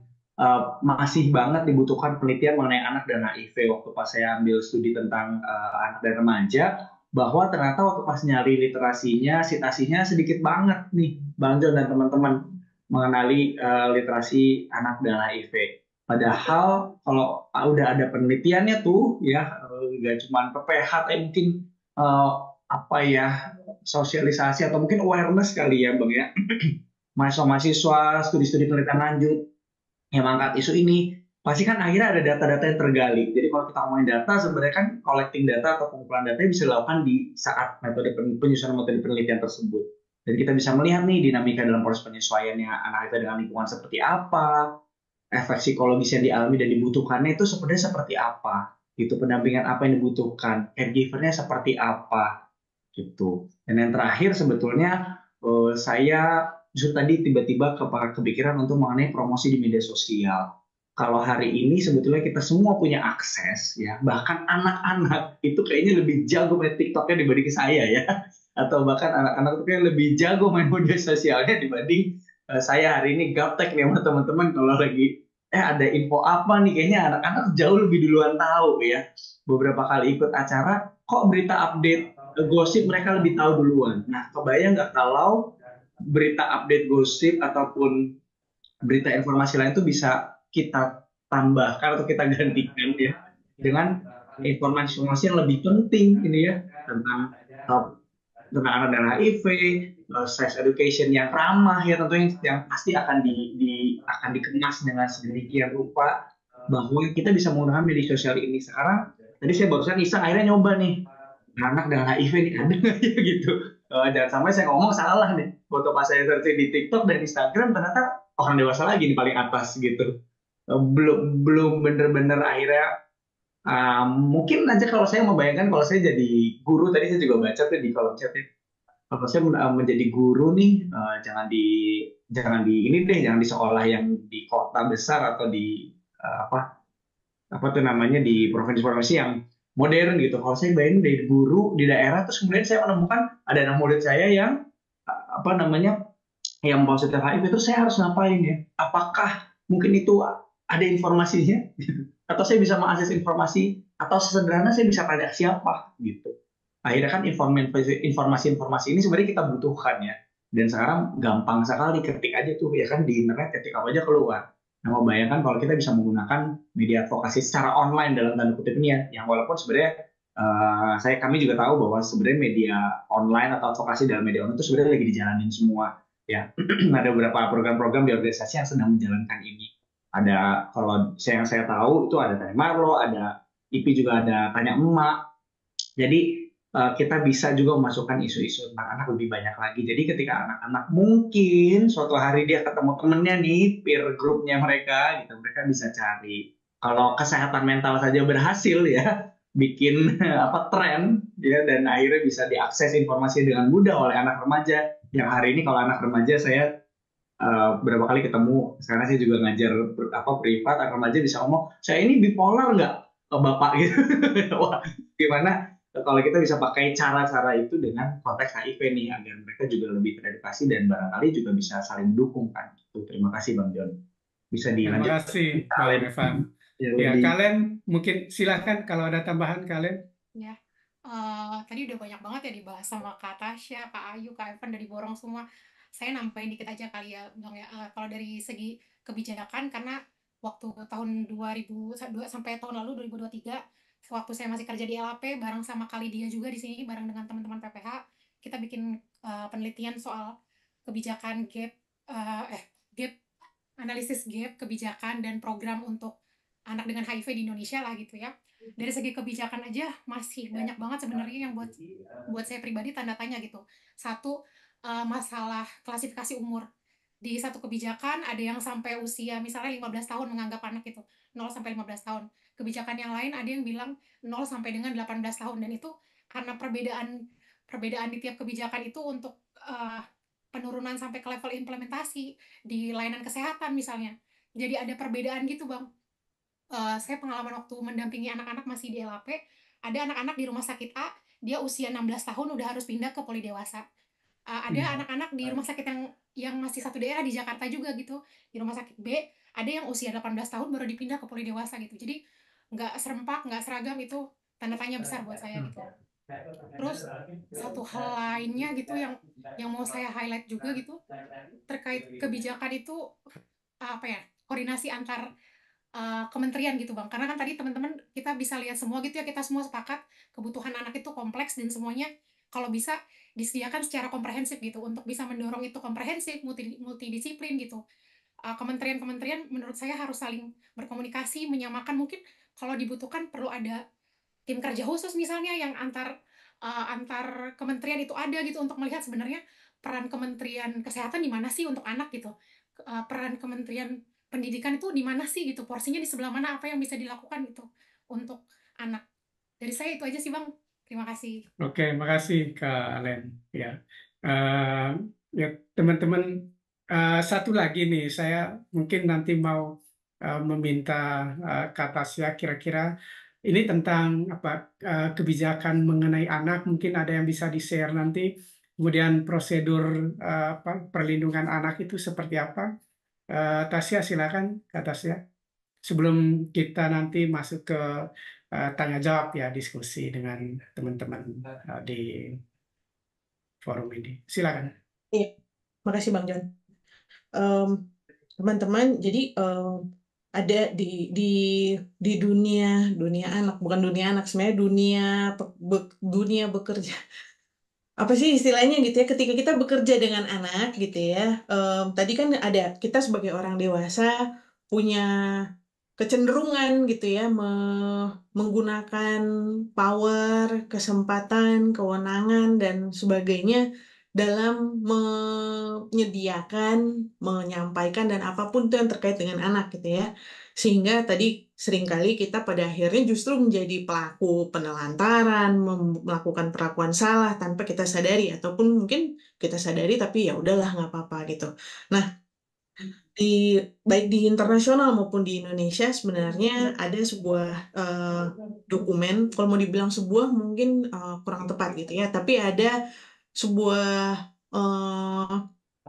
Speaker 4: masih banget dibutuhkan penelitian mengenai anak dan HIV. Waktu pas saya ambil studi tentang anak dan remaja, bahwa ternyata waktu pas nyari literasinya, citasinya sedikit banget nih Bang John dan teman-teman mengenali literasi anak dan HIV. Padahal kalau udah ada penelitiannya tuh ya, nggak cuma PPH, tapi mungkin eh, apa ya, sosialisasi atau mungkin awareness kali ya Bang ya, mahasiswa-mahasiswa studi-studi penelitian lanjut yang mengangkat isu ini, pasti kan akhirnya ada data-data yang tergali. Jadi kalau kita ngomongin data, sebenarnya kan collecting data atau pengumpulan data bisa dilakukan di saat penyusunan metode penelitian tersebut. Dan kita bisa melihat nih dinamika dalam proses penyesuaiannya anak kita dengan lingkungan seperti apa, efek psikologis yang dialami dan dibutuhkannya itu sebenarnya seperti apa, gitu, pendampingan apa yang dibutuhkan, caregivernya seperti apa, gitu. Dan yang terakhir sebetulnya saya justru tadi tiba-tiba kepikiran untuk mengenai promosi di media sosial. Kalau hari ini sebetulnya kita semua punya akses ya, bahkan anak-anak itu kayaknya lebih jago main TikToknya dibanding saya ya, atau bahkan anak-anak itu kayak lebih jago main media sosialnya dibanding saya hari ini gaptek nih sama teman-teman kalau lagi ada info apa nih, kayaknya anak-anak jauh lebih duluan tahu ya. Beberapa kali ikut acara, kok berita update gosip mereka lebih tahu duluan. Nah, kebayang nggak kalau berita update gosip ataupun berita informasi lain itu bisa kita tambahkan atau kita gantikan ya dengan informasi-informasi yang lebih penting ini ya, tentang uh, tentang anak dan HIV, sex education yang ramah ya tentunya, yang pasti akan dikemas dengan sedemikian rupa bahwa kita bisa menggunakan media sosial ini. Sekarang tadi saya barusan iseng akhirnya nyoba nih, anak dengan HIV ini ada nggak ya gitu. Jangan sampai saya ngomong salah nih, foto pas saya searching di TikTok dan Instagram ternyata orang dewasa lagi di paling atas gitu. Belum belum bener-bener akhirnya. Mungkin aja kalau saya membayangkan kalau saya jadi guru, tadi saya juga baca tuh di kolom chat ya, kalau saya menjadi guru nih, jangan di ini deh, jangan di sekolah yang di kota besar atau di apa tuh namanya, di provinsi-provinsi yang modern gitu. Kalau saya bayangin dari guru di daerah, terus kemudian saya menemukan ada anak murid saya yang apa namanya, yang positif HIV, itu saya harus ngapain ya? Apakah mungkin itu ada informasinya? Atau saya bisa mengakses informasi? Atau sesederhana saya bisa tanya siapa? Gitu. Akhirnya kan informasi-informasi ini sebenarnya kita butuhkan ya. Dan sekarang gampang sekali, ketik aja tuh ya kan di internet, ketik apa aja keluar. Nah, bayangkan kalau kita bisa menggunakan media advokasi secara online dalam tanda kutip ini ya, yang walaupun sebenarnya kami juga tahu bahwa sebenarnya media online atau advokasi dalam media online itu sebenarnya lagi dijalanin semua ya. Ada beberapa program-program di organisasi yang sedang menjalankan ini. Ada, kalau yang saya tahu itu ada Tanya Marlo, ada IP, juga ada Tanya Emak. Jadi kita bisa juga memasukkan isu-isu tentang anak lebih banyak lagi. Jadi ketika anak-anak mungkin suatu hari dia ketemu temennya nih, peer groupnya mereka, gitu, mereka bisa cari. Kalau kesehatan mental saja berhasil ya, bikin tren ya, dan akhirnya bisa diakses informasi dengan mudah oleh anak remaja. Yang hari ini kalau anak remaja saya berapa kali ketemu, sekarang saya juga ngajar privat, anak remaja bisa ngomong, saya ini bipolar nggak bapak gitu. Wah, gimana kalau kita bisa pakai cara-cara itu dengan konteks HIV nih, agar mereka juga lebih teredukasi dan barangkali juga bisa saling mendukung kan. Terima kasih Bang John. Bisa
Speaker 1: Terima
Speaker 4: dilanjut
Speaker 1: kasih Bang
Speaker 4: kalian.
Speaker 1: Evan. Ya, kalian mungkin silahkan kalau ada tambahan kalian.
Speaker 3: Ya, tadi udah banyak banget ya dibahas sama Kak Tasya, Kak Ayu, Kak Evan, dari borong semua. Saya nambahin dikit aja kali ya, Bang ya. Kalau dari segi kebijakan, karena waktu tahun 2000 sampai tahun lalu 2023, waktu saya masih kerja di LAP bareng sama Kalidia juga di sini bareng dengan teman-teman PPH, kita bikin penelitian soal kebijakan gap analisis gap kebijakan dan program untuk anak dengan HIV di Indonesia lah gitu ya. Dari segi kebijakan aja masih banyak banget sebenarnya yang buat saya pribadi tanda tanya gitu. Satu, masalah klasifikasi umur. Di satu kebijakan ada yang sampai usia misalnya 15 tahun menganggap anak itu 0 sampai 15 tahun. Kebijakan yang lain ada yang bilang 0 sampai dengan 18 tahun, dan itu karena perbedaan di tiap kebijakan itu untuk penurunan sampai ke level implementasi di layanan kesehatan misalnya. Jadi ada perbedaan gitu Bang. Saya pengalaman waktu mendampingi anak-anak masih di LAP, ada anak-anak di rumah sakit A, dia usia 16 tahun udah harus pindah ke poli dewasa. Ada anak-anak di rumah sakit yang masih satu daerah di Jakarta juga gitu, di rumah sakit B, ada yang usia 18 tahun baru dipindah ke poli dewasa gitu. Jadi nggak serempak, nggak seragam, itu tanda tanya besar buat saya gitu. Terus satu hal lainnya gitu yang mau saya highlight juga gitu, terkait kebijakan itu, koordinasi antar kementerian gitu Bang. Karena kan tadi teman-teman kita bisa lihat semua gitu ya, kita semua sepakat kebutuhan anak itu kompleks dan semuanya kalau bisa disediakan secara komprehensif gitu untuk bisa mendorong itu komprehensif, multidisiplin gitu. Kementerian-kementerian menurut saya harus saling berkomunikasi, menyamakan, mungkin kalau dibutuhkan perlu ada tim kerja khusus misalnya yang antar kementerian itu ada gitu untuk melihat sebenarnya peran Kementerian Kesehatan di mana sih untuk anak gitu. Peran Kementerian Pendidikan itu di mana sih gitu, porsinya di sebelah mana, apa yang bisa dilakukan gitu untuk anak. Dari saya itu aja sih Bang. Terima kasih.
Speaker 1: Oke, makasih Kak Alen. Ya, Eh, ya teman-teman, satu lagi nih, saya mungkin nanti mau meminta Kak Tasya kira-kira ini tentang apa kebijakan mengenai anak, mungkin ada yang bisa di-share nanti. Kemudian prosedur apa, perlindungan anak itu seperti apa? Tasya, silakan Kak Tasya. Sebelum kita nanti masuk ke tanya jawab ya, diskusi dengan teman-teman di forum ini. Silakan.
Speaker 6: Iya, makasih Bang John. Em, Teman-teman, jadi ada di dunia anak, bukan dunia anak sebenarnya, dunia bekerja. Apa sih istilahnya gitu ya, ketika kita bekerja dengan anak gitu ya, tadi kan ada kita sebagai orang dewasa punya kecenderungan gitu ya menggunakan power, kesempatan, kewenangan dan sebagainya dalam menyediakan, menyampaikan dan apapun itu yang terkait dengan anak gitu ya. Sehingga tadi seringkali kita pada akhirnya justru menjadi pelaku penelantaran, melakukan perlakuan salah tanpa kita sadari ataupun mungkin kita sadari tapi ya udahlah nggak apa-apa gitu. Nah, baik di internasional maupun di Indonesia sebenarnya ada sebuah dokumen, kalau mau dibilang sebuah mungkin kurang tepat gitu ya, tapi ada sebuah eh,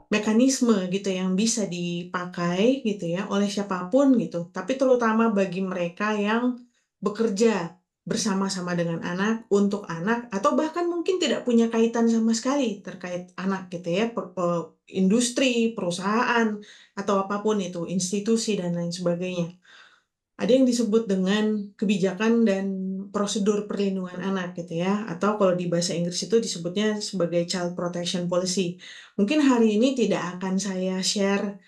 Speaker 6: mekanisme gitu yang bisa dipakai gitu ya oleh siapapun gitu, tapi terutama bagi mereka yang bekerja bersama-sama dengan anak, untuk anak, atau bahkan mungkin tidak punya kaitan sama sekali terkait anak gitu ya, industri, perusahaan, atau apapun itu, institusi dan lain sebagainya. Ada yang disebut dengan kebijakan dan prosedur perlindungan anak gitu ya, atau kalau di bahasa Inggris itu disebutnya sebagai Child Protection Policy. Mungkin hari ini tidak akan saya share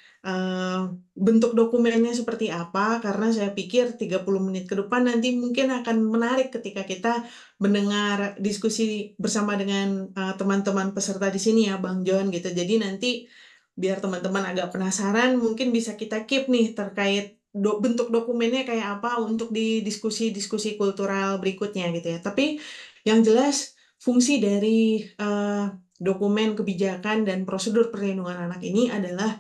Speaker 6: bentuk dokumennya seperti apa, karena saya pikir 30 menit ke depan nanti mungkin akan menarik ketika kita mendengar diskusi bersama dengan teman-teman peserta di sini ya Bang John gitu. Jadi nanti biar teman-teman agak penasaran, mungkin bisa kita keep nih terkait bentuk dokumennya kayak apa untuk di diskusi-diskusi kultural berikutnya gitu ya. Tapi yang jelas fungsi dari dokumen kebijakan dan prosedur perlindungan anak ini adalah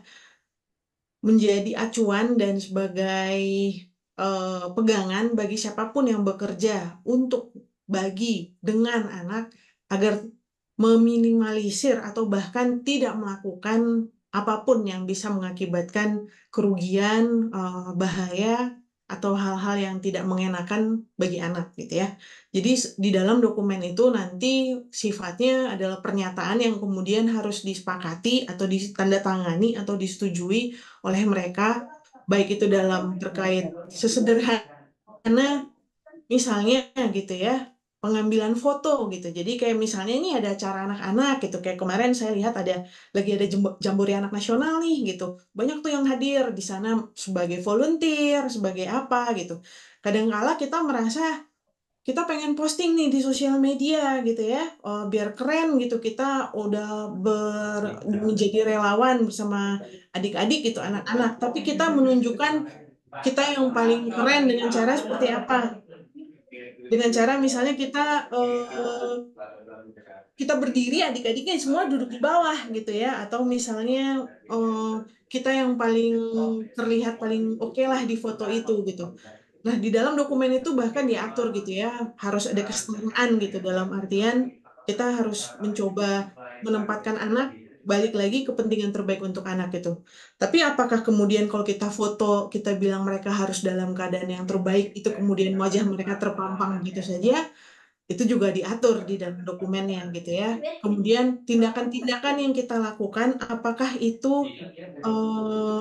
Speaker 6: menjadi acuan dan sebagai pegangan bagi siapapun yang bekerja untuk bagi dengan anak agar meminimalisir atau bahkan tidak melakukan apapun yang bisa mengakibatkan kerugian, bahaya, atau hal-hal yang tidak mengenakan bagi anak gitu ya. Jadi di dalam dokumen itu nanti sifatnya adalah pernyataan yang kemudian harus disepakati atau ditandatangani atau disetujui oleh mereka, baik itu dalam terkait sesederhana misalnya gitu ya, pengambilan foto gitu. Jadi kayak misalnya ini ada acara anak-anak gitu. Kayak kemarin saya lihat lagi ada jambore anak nasional nih gitu. Banyak tuh yang hadir di sana sebagai volunteer, sebagai apa gitu. Kadang-kala kita merasa kita pengen posting nih di sosial media gitu ya, biar keren gitu kita udah menjadi relawan bersama adik-adik gitu, anak-anak. Tapi kita menunjukkan kita yang paling keren dengan cara seperti apa? Dengan cara misalnya kita berdiri, adik-adiknya semua duduk di bawah gitu ya, atau misalnya kita yang paling terlihat paling oke lah di foto itu gitu. Nah, di dalam dokumen itu bahkan diatur gitu ya, harus ada kesetaraan gitu, dalam artian kita harus mencoba menempatkan anak, balik lagi kepentingan terbaik untuk anak itu. Tapi apakah kemudian kalau kita foto, kita bilang mereka harus dalam keadaan yang terbaik, itu kemudian wajah mereka terpampang gitu saja? Itu juga diatur di dalam dokumennya gitu ya. Kemudian tindakan-tindakan yang kita lakukan, apakah itu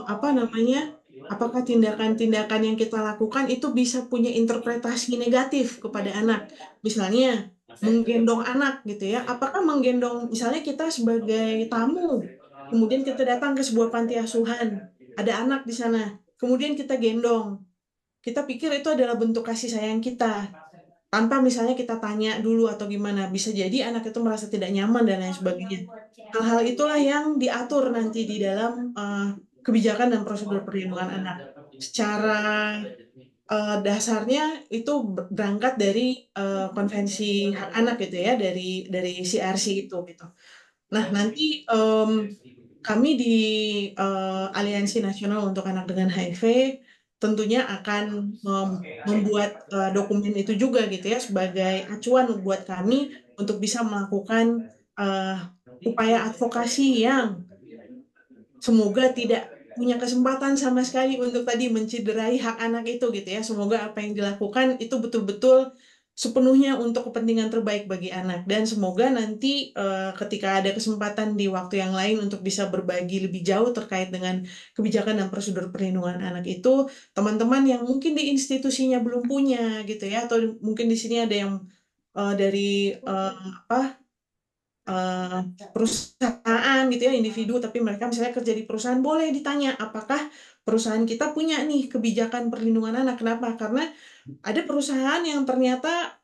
Speaker 6: apa namanya apakah tindakan-tindakan yang kita lakukan itu bisa punya interpretasi negatif kepada anak. Misalnya menggendong anak gitu ya. Apakah menggendong, misalnya kita sebagai tamu, kemudian kita datang ke sebuah panti asuhan, ada anak di sana, kemudian kita gendong. Kita pikir itu adalah bentuk kasih sayang kita. Tanpa misalnya kita tanya dulu atau gimana, bisa jadi anak itu merasa tidak nyaman dan lain sebagainya. Hal-hal itulah yang diatur nanti di dalam kebijakan dan prosedur perlindungan anak. Secara dasarnya itu berangkat dari konvensi hak anak gitu ya, dari CRC itu gitu. Nah, nanti kami di Aliansi Nasional untuk Anak dengan HIV tentunya akan membuat dokumen itu juga gitu ya sebagai acuan buat kami untuk bisa melakukan upaya advokasi yang semoga tidak punya kesempatan sama sekali untuk tadi mencederai hak anak itu gitu ya. Semoga apa yang dilakukan itu betul-betul sepenuhnya untuk kepentingan terbaik bagi anak, dan semoga nanti ketika ada kesempatan di waktu yang lain untuk bisa berbagi lebih jauh terkait dengan kebijakan dan prosedur perlindungan anak itu, teman-teman yang mungkin di institusinya belum punya gitu ya, atau mungkin di sini ada yang dari eh, perusahaan gitu ya, individu, tapi mereka misalnya kerja di perusahaan, boleh ditanya apakah perusahaan kita punya nih kebijakan perlindungan anak. Kenapa? Karena ada perusahaan yang ternyata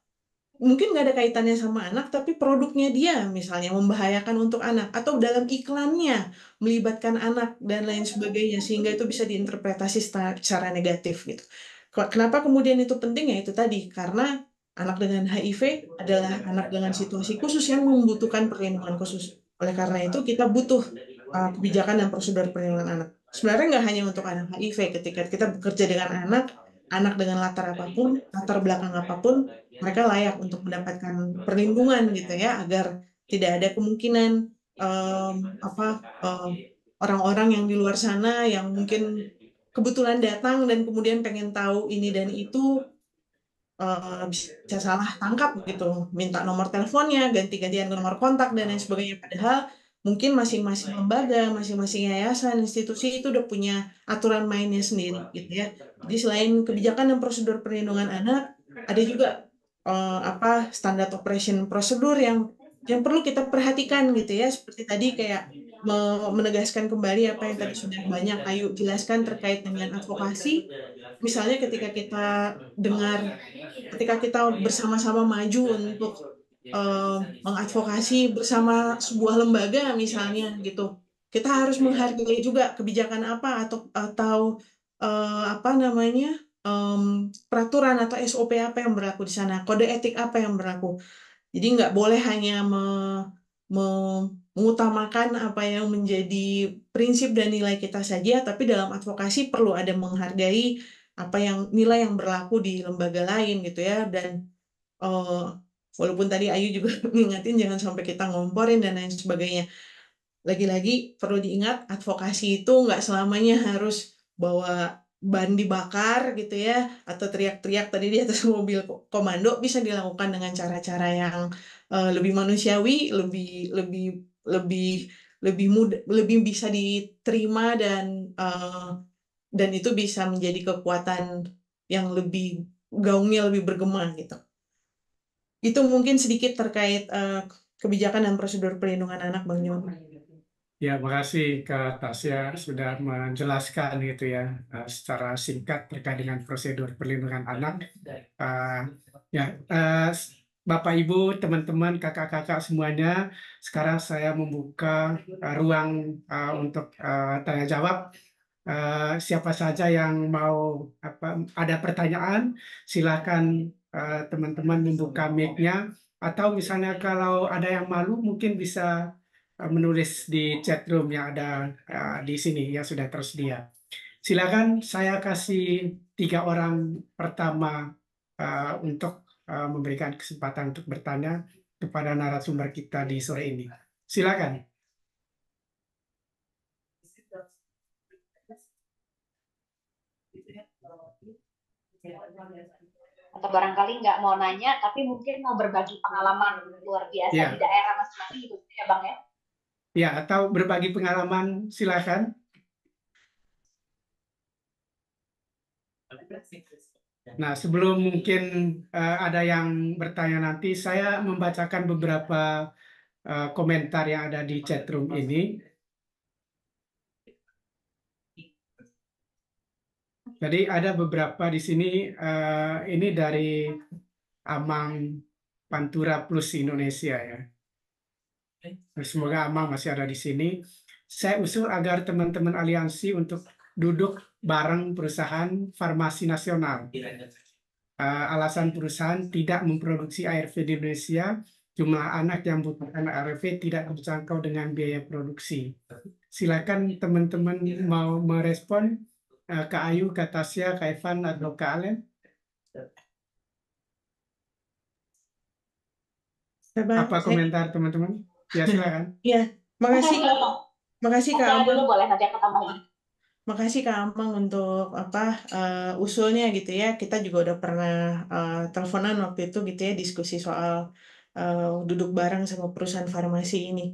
Speaker 6: mungkin nggak ada kaitannya sama anak, tapi produknya dia misalnya membahayakan untuk anak, atau dalam iklannya melibatkan anak dan lain sebagainya, sehingga itu bisa diinterpretasi secara negatif gitu. Kenapa kemudian itu penting? Ya itu tadi, karena anak dengan HIV adalah anak dengan situasi khusus yang membutuhkan perlindungan khusus. Oleh karena itu kita butuh kebijakan dan prosedur perlindungan anak. Sebenarnya nggak hanya untuk anak HIV, ketika kita bekerja dengan anak dengan latar apapun, latar belakang apapun, mereka layak untuk mendapatkan perlindungan gitu ya, agar tidak ada kemungkinan orang-orang yang di luar sana yang mungkin kebetulan datang dan kemudian pengen tahu ini dan itu bisa salah tangkap gitu, minta nomor teleponnya, ganti-gantian nomor kontak dan lain sebagainya. Padahal mungkin masing-masing lembaga, masing-masing yayasan, institusi itu udah punya aturan mainnya sendiri gitu ya. Jadi selain kebijakan dan prosedur perlindungan anak, ada juga standar operation prosedur yang perlu kita perhatikan gitu ya. Seperti tadi kayak menegaskan kembali apa yang tadi sudah banyak Ayu jelaskan terkait dengan advokasi. Misalnya ketika kita bersama-sama maju untuk mengadvokasi bersama sebuah lembaga misalnya gitu, kita harus menghargai juga kebijakan apa atau apa namanya, peraturan atau SOP apa yang berlaku di sana, kode etik apa yang berlaku. Jadi nggak boleh hanya mengutamakan apa yang menjadi prinsip dan nilai kita saja, tapi dalam advokasi perlu ada menghargai apa yang nilai yang berlaku di lembaga lain gitu ya. Dan eh, walaupun tadi Ayu juga ngingetin jangan sampai kita ngomporin dan lain sebagainya. Lagi-lagi perlu diingat, advokasi itu nggak selamanya harus bawa ban dibakar gitu ya, atau teriak-teriak tadi di atas mobil komando. Bisa dilakukan dengan cara-cara yang lebih manusiawi, lebih lebih mudah, lebih bisa diterima, dan itu bisa menjadi kekuatan yang lebih gaungnya lebih bergema gitu. Itu mungkin sedikit terkait kebijakan dan prosedur perlindungan anak, Bang Jon.
Speaker 1: Ya, makasih Kak Tasya sudah menjelaskan gitu ya secara singkat terkait dengan prosedur perlindungan anak. Eh, ya, Bapak Ibu, teman-teman, kakak-kakak semuanya, sekarang saya membuka ruang untuk tanya jawab. Siapa saja yang mau ada pertanyaan, silakan teman-teman membuka mic-nya, atau misalnya kalau ada yang malu mungkin bisa menulis di chat room yang ada di sini yang sudah tersedia. Silakan, saya kasih 3 orang pertama untuk memberikan kesempatan untuk bertanya kepada narasumber kita di sore ini. Silakan.
Speaker 5: Atau barangkali nggak mau nanya, tapi mungkin mau berbagi pengalaman luar biasa
Speaker 1: Ya.
Speaker 5: di daerah masing-masing gitu ya Bang ya?
Speaker 1: Ya, atau berbagi pengalaman, silakan. Nah, sebelum mungkin ada yang bertanya nanti, saya membacakan beberapa komentar yang ada di chatroom ini. Jadi ada beberapa di sini, ini dari Amang Pantura Plus Indonesia ya. Semoga Amang masih ada di sini. Saya usul agar teman-teman aliansi untuk duduk bareng perusahaan farmasi nasional. Alasan perusahaan tidak memproduksi ARV di Indonesia, jumlah anak yang membutuhkan ARV tidak terjangkau dengan biaya produksi. Silakan teman-teman mau merespon, Kak Ayu, Kak Tasya, Kak Evan, atau Kak Alen. Apa komentar teman-teman? Ya, silakan.
Speaker 6: Ya, makasih Kak
Speaker 5: Saya dulu
Speaker 6: Amang.
Speaker 5: boleh, nanti aku tambahin.
Speaker 6: Makasih Kak Amang untuk usulnya gitu ya. Kita juga udah pernah teleponan waktu itu gitu ya, diskusi soal duduk bareng sama perusahaan farmasi ini.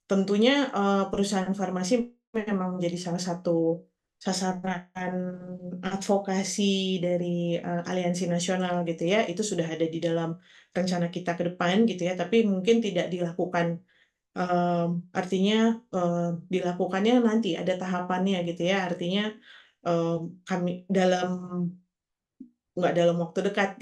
Speaker 6: Tentunya perusahaan farmasi memang menjadi salah satu sasaran advokasi dari Aliansi Nasional gitu ya. Itu sudah ada di dalam rencana kita ke depan gitu ya, tapi mungkin tidak dilakukan. Artinya dilakukannya nanti ada tahapannya gitu ya. Artinya kami nggak dalam waktu dekat,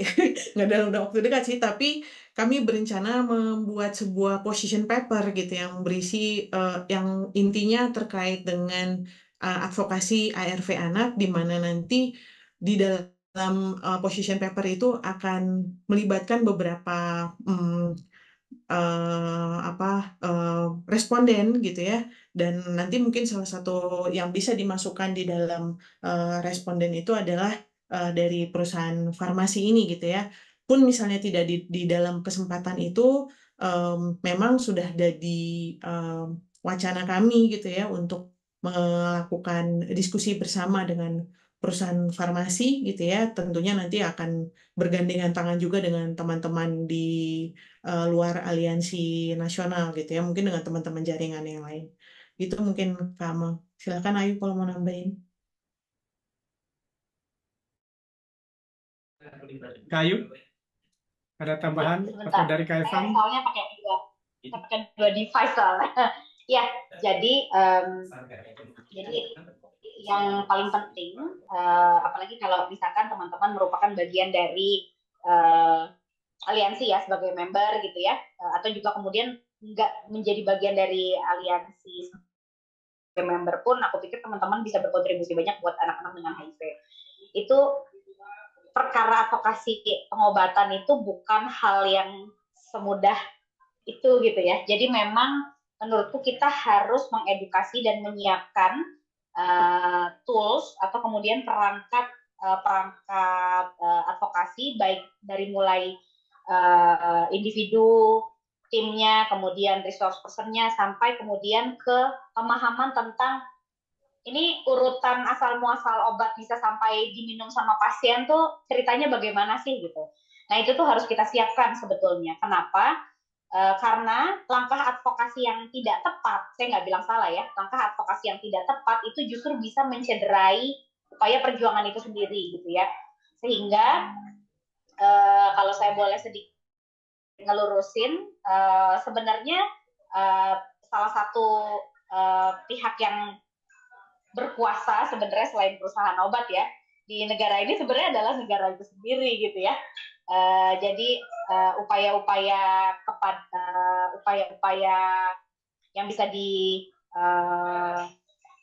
Speaker 6: nggak dalam waktu dekat sih, tapi kami berencana membuat sebuah position paper gitu yang berisi yang intinya terkait dengan advokasi ARV anak, di mana nanti di dalam position paper itu akan melibatkan beberapa responden gitu ya, dan nanti mungkin salah satu yang bisa dimasukkan di dalam responden itu adalah dari perusahaan farmasi ini gitu ya. Pun misalnya tidak di dalam kesempatan itu memang sudah ada di wacana kami gitu ya untuk melakukan diskusi bersama dengan perusahaan farmasi gitu ya. Tentunya nanti akan bergandengan tangan juga dengan teman-teman di luar aliansi nasional gitu ya, mungkin dengan teman-teman jaringan yang lain. Gitu mungkin kamu. Silakan Ayu kalau mau nambahin.
Speaker 1: Kayu, ada tambahan atau dari Kak Evan?
Speaker 5: Soalnya pakai dua device soalnya. Ya, jadi yang paling penting, apalagi kalau misalkan teman-teman merupakan bagian dari aliansi ya sebagai member gitu ya, atau juga kemudian nggak menjadi bagian dari aliansi sebagai member pun, aku pikir teman-teman bisa berkontribusi banyak buat anak-anak dengan HIV. Itu perkara advokasi pengobatan itu bukan hal yang semudah itu gitu ya. Jadi memang menurutku kita harus mengedukasi dan menyiapkan tools atau kemudian perangkat advokasi, baik dari mulai individu, timnya, kemudian resource personnya, sampai kemudian ke pemahaman tentang ini urutan asal muasal obat bisa sampai diminum sama pasien tuh ceritanya bagaimana sih gitu. Nah itu tuh harus kita siapkan sebetulnya. Kenapa? Karena langkah advokasi yang tidak tepat, saya nggak bilang salah ya, langkah advokasi yang tidak tepat itu justru bisa mencederai upaya perjuangan itu sendiri gitu ya. Sehingga kalau saya boleh sedikit ngelurusin, sebenarnya salah satu pihak yang berkuasa sebenarnya selain perusahaan obat ya di negara ini sebenarnya adalah negara itu sendiri gitu ya. Jadi upaya-upaya yang bisa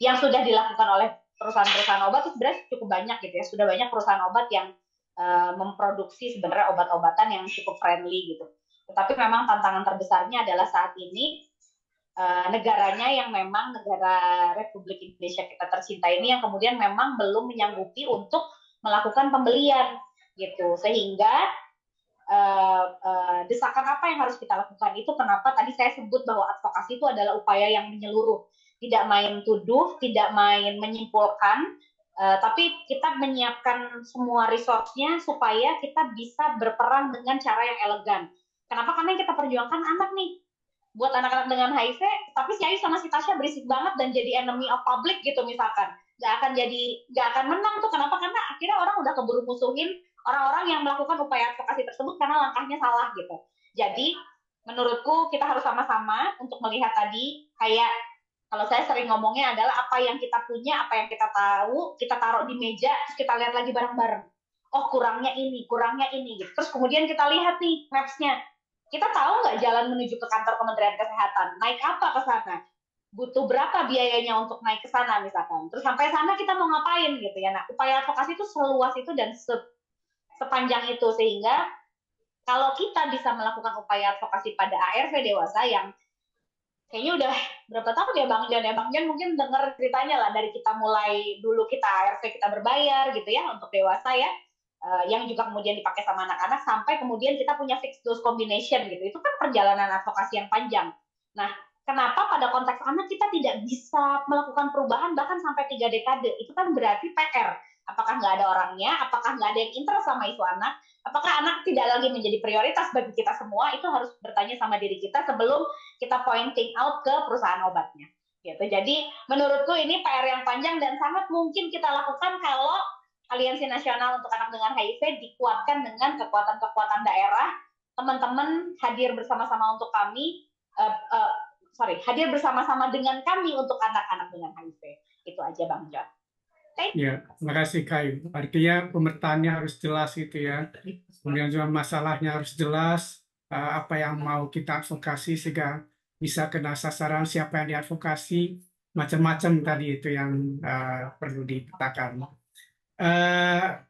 Speaker 5: yang sudah dilakukan oleh perusahaan-perusahaan obat itu sebenarnya cukup banyak gitu ya. Sudah banyak perusahaan obat yang memproduksi sebenarnya obat-obatan yang cukup friendly gitu. Tetapi memang tantangan terbesarnya adalah saat ini negaranya yang memang negara Republik Indonesia kita tercinta ini yang kemudian memang belum menyanggupi untuk melakukan pembelian gitu, sehingga desakan apa yang harus kita lakukan itu kenapa tadi saya sebut bahwa advokasi itu adalah upaya yang menyeluruh, tidak main tuduh, tidak main menyimpulkan, tapi kita menyiapkan semua resource-nya supaya kita bisa berperang dengan cara yang elegan. Kenapa? Karena yang kita perjuangkan anak nih, buat anak-anak dengan HIV, tapi si Ayu sama si Tasya berisik banget dan jadi enemy of public gitu misalkan. nggak akan menang tuh. Kenapa? Karena akhirnya orang udah keburu musuhin orang-orang yang melakukan upaya advokasi tersebut karena langkahnya salah gitu. Jadi menurutku kita harus sama-sama untuk melihat tadi, kayak kalau saya sering ngomongnya adalah apa yang kita punya, apa yang kita tahu, kita taruh di meja, terus kita lihat lagi bareng-bareng. Oh, kurangnya ini gitu. Terus kemudian kita lihat nih maps-nya. Kita tahu nggak jalan menuju ke kantor Kementerian Kesehatan? Naik apa ke sana? Butuh berapa biayanya untuk naik ke sana misalkan? Terus sampai sana kita mau ngapain gitu ya? Nah, upaya advokasi itu seluas itu dan sepanjang itu, sehingga kalau kita bisa melakukan upaya advokasi pada ARV dewasa yang kayaknya udah berapa tahun ya Bang Jon ya? Bang Jon mungkin dengar ceritanya lah, dari kita mulai dulu kita ARV kita berbayar gitu ya untuk dewasa ya, yang juga kemudian dipakai sama anak-anak, sampai kemudian kita punya fixed dose combination gitu. Itu kan perjalanan advokasi yang panjang. Nah, kenapa pada konteks anak kita tidak bisa melakukan perubahan bahkan sampai 3 dekade? Itu kan berarti PR. Apakah nggak ada orangnya? Apakah nggak ada yang interest sama isu anak? Apakah anak tidak lagi menjadi prioritas bagi kita semua? Itu harus bertanya sama diri kita sebelum kita pointing out ke perusahaan obatnya. Gitu. Jadi menurutku ini PR yang panjang dan sangat mungkin kita lakukan kalau Aliansi Nasional untuk Anak dengan HIV dikuatkan dengan kekuatan-kekuatan daerah. Teman-teman hadir bersama-sama untuk kami, hadir bersama-sama dengan kami untuk anak-anak dengan HIV. Itu aja Bang Jon.
Speaker 1: Ya, terima kasih Kayu. Artinya pemetaannya harus jelas gitu ya. Kemudian juga masalahnya harus jelas, apa yang mau kita advokasi sehingga bisa kena sasaran, siapa yang diadvokasi, macam-macam tadi itu yang perlu dipetakan.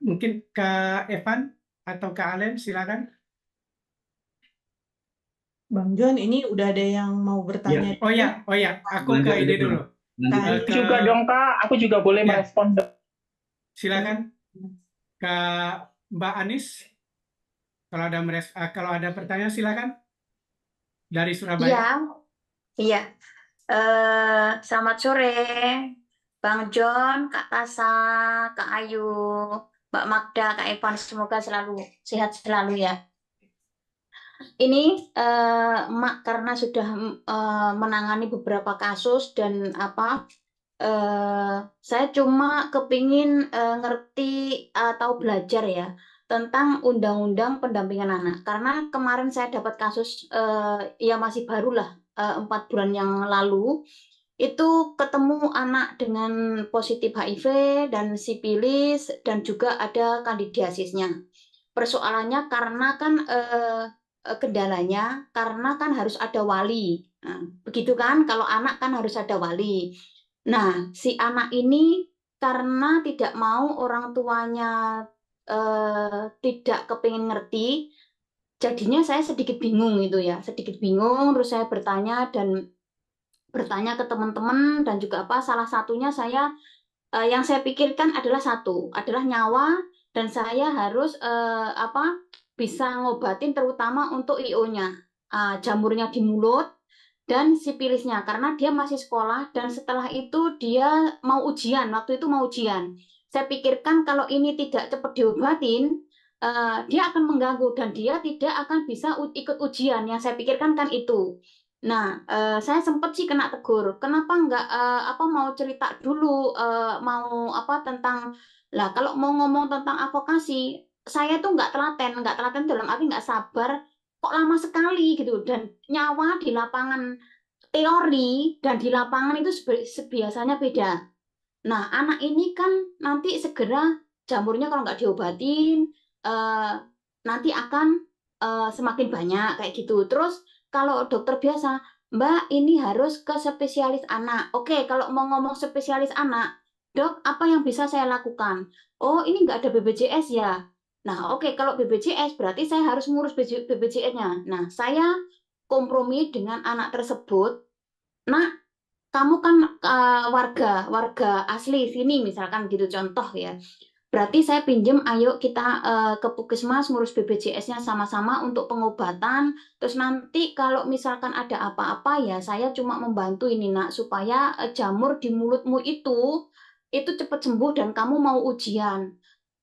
Speaker 1: Mungkin Kak Evan atau Kak Alen, silakan.
Speaker 6: Bang Jon, ini udah ada yang mau bertanya.
Speaker 1: Oh ya, aku ke ini dulu.
Speaker 7: Aku juga dong Kak, aku juga boleh merespon.
Speaker 1: Silakan Kak Mbak Anis, kalau ada pertanyaan silakan dari Surabaya.
Speaker 8: Iya. Selamat sore, Bang Jon, Kak Tasa, Kak Ayu, Mbak Magda, Kak Evan, semoga selalu sehat selalu ya. Ini Mak karena sudah menangani beberapa kasus dan saya cuma kepingin ngerti atau belajar ya tentang undang-undang pendampingan anak, karena kemarin saya dapat kasus ya masih barulah 4 bulan yang lalu itu ketemu anak dengan positif HIV dan sipilis dan juga ada kandidiasisnya. Persoalannya karena kan kendalanya karena kan harus ada wali. Nah, begitu kan, kalau anak kan harus ada wali. Nah, si anak ini karena tidak mau orang tuanya tidak kepingin ngerti, jadinya saya sedikit bingung itu ya, sedikit bingung. Terus saya bertanya ke teman-teman dan juga salah satunya saya yang saya pikirkan adalah nyawa, dan saya harus bisa ngobatin terutama untuk IO-nya, jamurnya di mulut dan sipilisnya, karena dia masih sekolah dan setelah itu dia mau ujian, waktu itu mau ujian. Saya pikirkan kalau ini tidak cepat diobatin, dia akan mengganggu dan dia tidak akan bisa ikut ujian. Yang saya pikirkan kan itu. Nah, saya sempat sih kena tegur. Kenapa nggak mau cerita dulu, mau tentang lah, kalau mau ngomong tentang advokasi, saya tuh nggak telaten dalam arti nggak sabar. Kok lama sekali gitu, dan nyawa di lapangan teori dan di lapangan itu biasanya beda. Nah, anak ini kan nanti segera jamurnya kalau nggak diobatin nanti akan semakin banyak kayak gitu. Terus kalau dokter biasa, Mbak ini harus ke spesialis anak. Oke, kalau mau ngomong spesialis anak, Dok, apa yang bisa saya lakukan? Oh, ini nggak ada BPJS ya. Nah, oke, kalau BPJS berarti saya harus ngurus BPJS-nya. Nah, saya kompromi dengan anak tersebut. Nah, kamu kan warga asli sini misalkan gitu, contoh ya. Berarti saya pinjem, ayo kita ke Puskesmas ngurus BPJS-nya sama-sama untuk pengobatan. Terus nanti kalau misalkan ada apa-apa ya saya cuma membantu ini Nak, supaya jamur di mulutmu itu cepat sembuh dan kamu mau ujian.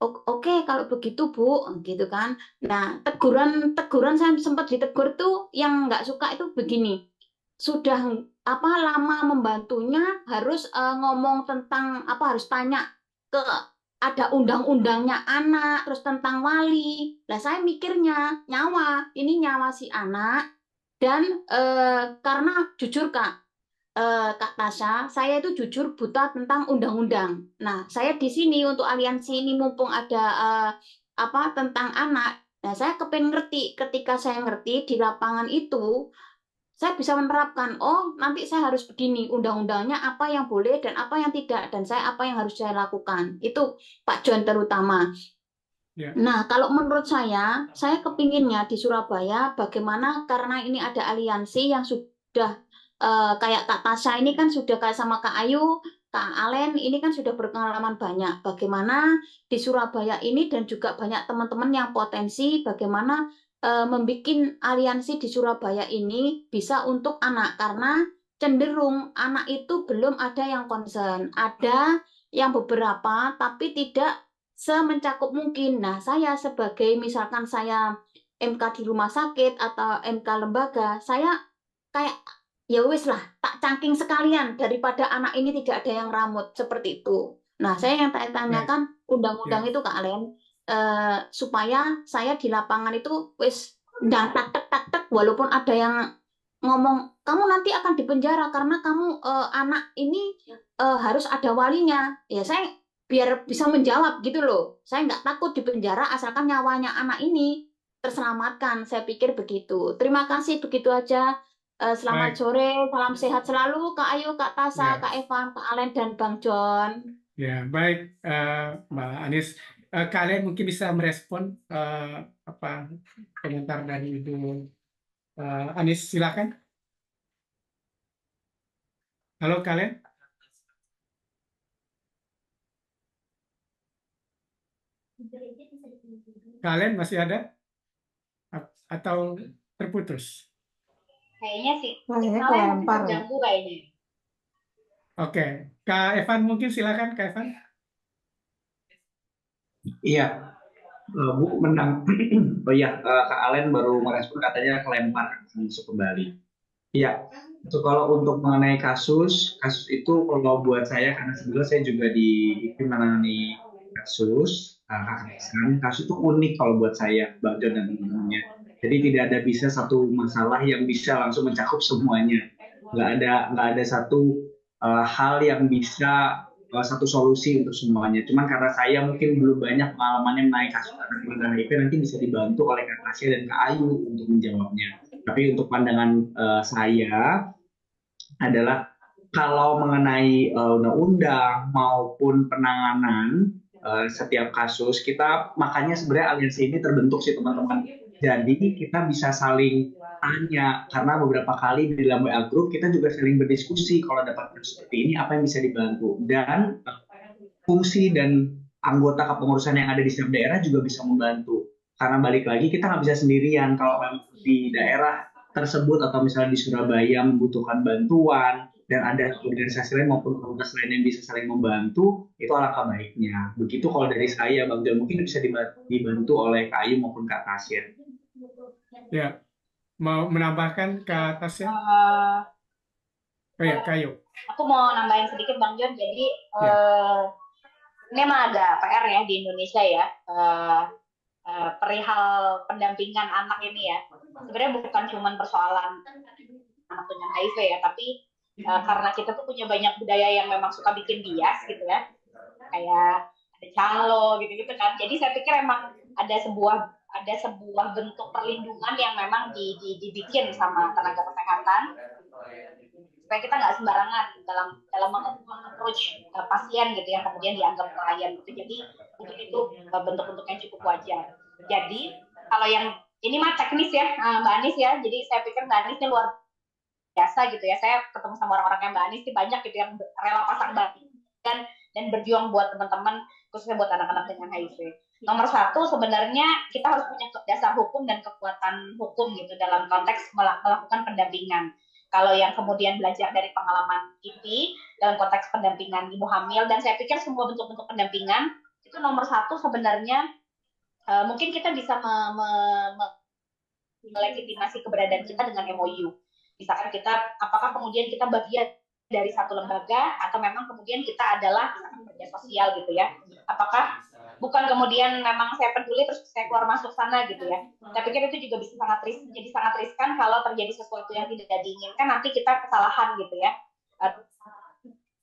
Speaker 8: Oke, kalau begitu Bu, gitu kan. Nah, teguran saya sempat ditegur tuh yang nggak suka itu begini. Sudah apa lama membantunya harus ngomong tentang apa harus tanya ke ada undang-undangnya anak terus tentang wali. Lah saya mikirnya ini nyawa si anak dan karena jujur Kak Kak Tasya, saya itu jujur buta tentang undang-undang. Nah, saya di sini untuk aliansi ini mumpung ada apa tentang anak. Nah, saya kepengen ngerti. Ketika saya ngerti di lapangan itu, saya bisa menerapkan. Oh, nanti saya harus begini. Undang-undangnya apa yang boleh dan apa yang tidak, dan saya apa yang harus saya lakukan. Itu Pak John terutama.
Speaker 1: Ya.
Speaker 8: Nah, kalau menurut saya kepinginnya di Surabaya bagaimana karena ini ada aliansi yang sudah kayak Kak Tasya ini kan sudah kayak sama Kak Ayu, Kak Alen ini kan sudah berpengalaman banyak. Bagaimana di Surabaya ini dan juga banyak teman-teman yang potensi bagaimana membuat aliansi di Surabaya ini bisa untuk anak karena cenderung anak itu belum ada yang concern. Ada yang beberapa tapi tidak semencakup mungkin. Nah, saya sebagai misalkan saya MK di rumah sakit atau MK lembaga, saya kayak ya wis lah, tak cangking sekalian daripada anak ini tidak ada yang ramut seperti itu. Nah, saya yang tanyakan undang-undang itu Kak Alen supaya saya di lapangan itu wis ndang tak tak walaupun ada yang ngomong kamu nanti akan dipenjara karena kamu anak ini harus ada walinya. Ya saya biar bisa menjawab gitu loh. Saya nggak takut dipenjara asalkan nyawanya anak ini terselamatkan. Saya pikir begitu. Terima kasih, begitu aja. Selamat
Speaker 1: Baik.
Speaker 8: sore, salam sehat selalu Kak Ayu, Kak Tasya,
Speaker 1: Ya.
Speaker 8: Kak Evan, Kak Alen, dan Bang John.
Speaker 1: Ya, baik, Mbak Anis. Kalian mungkin bisa merespon apa komentar dari Ibu Anis, silakan. Halo kalian, kalian masih ada atau terputus?
Speaker 5: Kayaknya sih,
Speaker 6: Kayaknya
Speaker 5: signalnya masih
Speaker 6: kelempar.
Speaker 5: terganggu kayaknya.
Speaker 1: Oke, Kak Evan mungkin silakan Kak Evan.
Speaker 4: Iya, Bu menang. Oh iya, Kak Alen baru merespon katanya kelempar masuk kembali. Iya, itu kalau untuk mengenai kasus itu kalau buat saya karena sebelumnya saya juga di menangani kasus, kasus itu unik kalau buat saya, Bang John dan teman-temannya. Jadi tidak ada bisa satu masalah yang bisa langsung mencakup semuanya. Nggak ada satu hal yang bisa satu solusi untuk semuanya. Cuman karena saya mungkin belum banyak pengalamannya mengenai kasus anak HIV, nanti bisa dibantu oleh Kak Tasya dan Kak Ayu untuk menjawabnya. Tapi untuk pandangan saya adalah kalau mengenai undang-undang maupun penanganan setiap kasus, kita makanya sebenarnya aliansi ini terbentuk sih teman-teman. Jadi kita bisa saling tanya karena beberapa kali di dalam WA group kita juga saling berdiskusi kalau dapat kasus seperti ini apa yang bisa dibantu dan fungsi dan anggota kepengurusan yang ada di setiap daerah juga bisa membantu. Karena balik lagi kita nggak bisa sendirian kalau di daerah tersebut atau misalnya di Surabaya membutuhkan bantuan dan ada organisasi lain maupun komunitas lain yang bisa saling membantu, itu alangkah baiknya. Begitu kalau dari saya, Bang John, mungkin bisa dibantu oleh Kak Ayu maupun Kak Tasya.
Speaker 1: Ya, mau menambahkan Kak Tasya? Oh ya, Kak Ayu.
Speaker 5: Aku mau nambahin sedikit Bang John, jadi ini emang agak PR ya di Indonesia ya, perihal pendampingan anak ini ya. Sebenarnya bukan cuma persoalan anak dengan HIV ya, tapi karena kita tuh punya banyak budaya yang memang suka bikin bias gitu ya, kayak ada calo gitu-gitu kan. Jadi saya pikir emang ada sebuah bentuk perlindungan yang memang dibikin sama tenaga kesehatan supaya kita nggak sembarangan dalam meng-approach pasien gitu yang kemudian dianggap klien gitu. Jadi mungkin itu bentuk-bentuk yang cukup wajar. Jadi kalau yang ini mah teknis ya Mbak Anis ya. Jadi saya pikir Mbak Anis ini luar biasa gitu ya. Saya ketemu sama orang-orang yang Mbak Anis ini banyak gitu yang rela pasang badan dan berjuang buat teman-teman khususnya buat anak-anak dengan HIV. Nomor satu sebenarnya kita harus punya dasar hukum dan kekuatan hukum gitu dalam konteks melakukan pendampingan. Kalau yang kemudian belajar dari pengalaman IP dalam konteks pendampingan ibu hamil, dan saya pikir semua bentuk-bentuk pendampingan itu nomor satu sebenarnya mungkin kita bisa melegitimasi keberadaan kita dengan MOU. Misalkan apakah kemudian kita bagian dari satu lembaga atau memang kemudian kita adalah kerja sosial gitu ya. Apakah bukan kemudian memang saya peduli terus saya keluar masuk sana gitu ya. Saya pikir itu juga bisa jadi sangat riskan kalau terjadi sesuatu yang tidak diinginkan, nanti kita kesalahan gitu ya.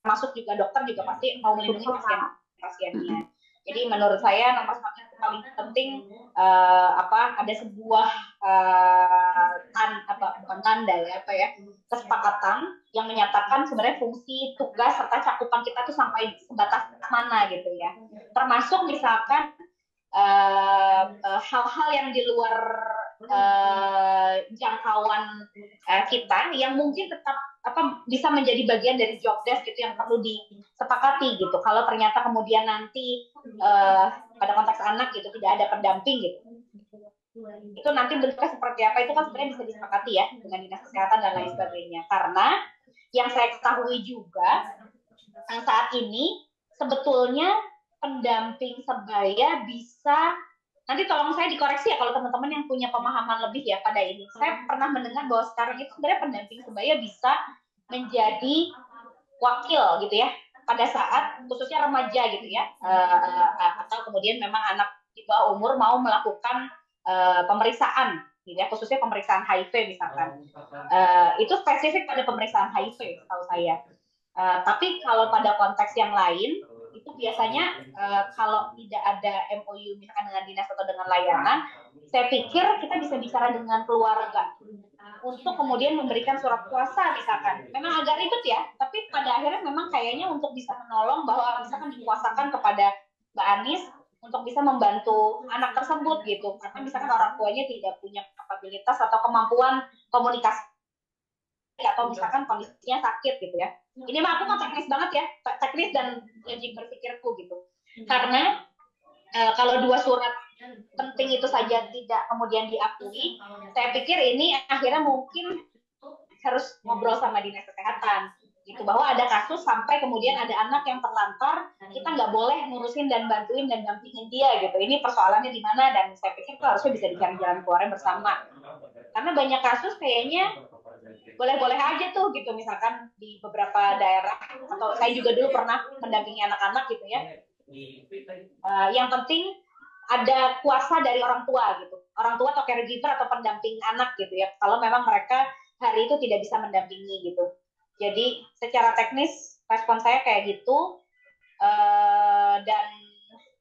Speaker 5: Masuk juga dokter juga pasti mau melindungi pasiennya. Jadi menurut saya nomor satu yang paling penting ada sebuah kesepakatan yang menyatakan sebenarnya fungsi, tugas serta cakupan kita tuh sampai sebatas mana gitu ya. Termasuk misalkan hal-hal yang di luar jangkauan kita yang mungkin tetap bisa menjadi bagian dari job desk gitu yang perlu disepakati gitu. Kalau ternyata kemudian nanti pada konteks anak gitu tidak ada pendamping gitu, itu nanti bentuknya seperti apa itu kan sebenarnya bisa disepakati ya dengan dinas kesehatan dan lain sebagainya. Karena yang saya ketahui juga saat ini sebetulnya pendamping sebaya bisa, nanti tolong saya dikoreksi ya kalau teman-teman yang punya pemahaman lebih ya pada ini. Saya pernah mendengar bahwa sekarang itu sebenarnya pendamping sebaya bisa menjadi wakil gitu ya pada saat khususnya remaja gitu ya, atau kemudian memang anak di bawah umur mau melakukan pemeriksaan gitu ya, khususnya pemeriksaan HIV misalkan. Itu spesifik pada pemeriksaan HIV setahu saya. Tapi kalau pada konteks yang lain itu biasanya kalau tidak ada MOU misalkan dengan dinas atau dengan layanan, saya pikir kita bisa bicara dengan keluarga untuk kemudian memberikan surat kuasa misalkan. Memang agak ribet ya, tapi pada akhirnya memang kayaknya untuk bisa menolong bahwa misalkan dikuasakan kepada Mbak Anis untuk bisa membantu anak tersebut gitu, karena misalkan orang tuanya tidak punya kapabilitas atau kemampuan komunikasi atau misalkan kondisinya sakit gitu ya. Ini mah aku teknis banget ya, teknis dan logik berpikirku gitu. Karena kalau dua surat penting itu saja tidak kemudian diakui, saya pikir ini akhirnya mungkin harus ngobrol sama dinas kesehatan gitu, bahwa ada kasus sampai kemudian ada anak yang terlantar, kita nggak boleh ngurusin dan bantuin dan dampingin dia gitu. Ini persoalannya di mana, dan saya pikir itu harusnya bisa dicari jalan keluarnya bersama. Karena banyak kasus kayaknya boleh-boleh aja tuh gitu, misalkan di beberapa daerah, atau saya juga dulu pernah mendampingi anak-anak gitu ya. Yang penting ada kuasa dari orang tua gitu, orang tua atau caregiver atau pendamping anak gitu ya, kalau memang mereka hari itu tidak bisa mendampingi gitu. Jadi secara teknis respon saya kayak gitu. Dan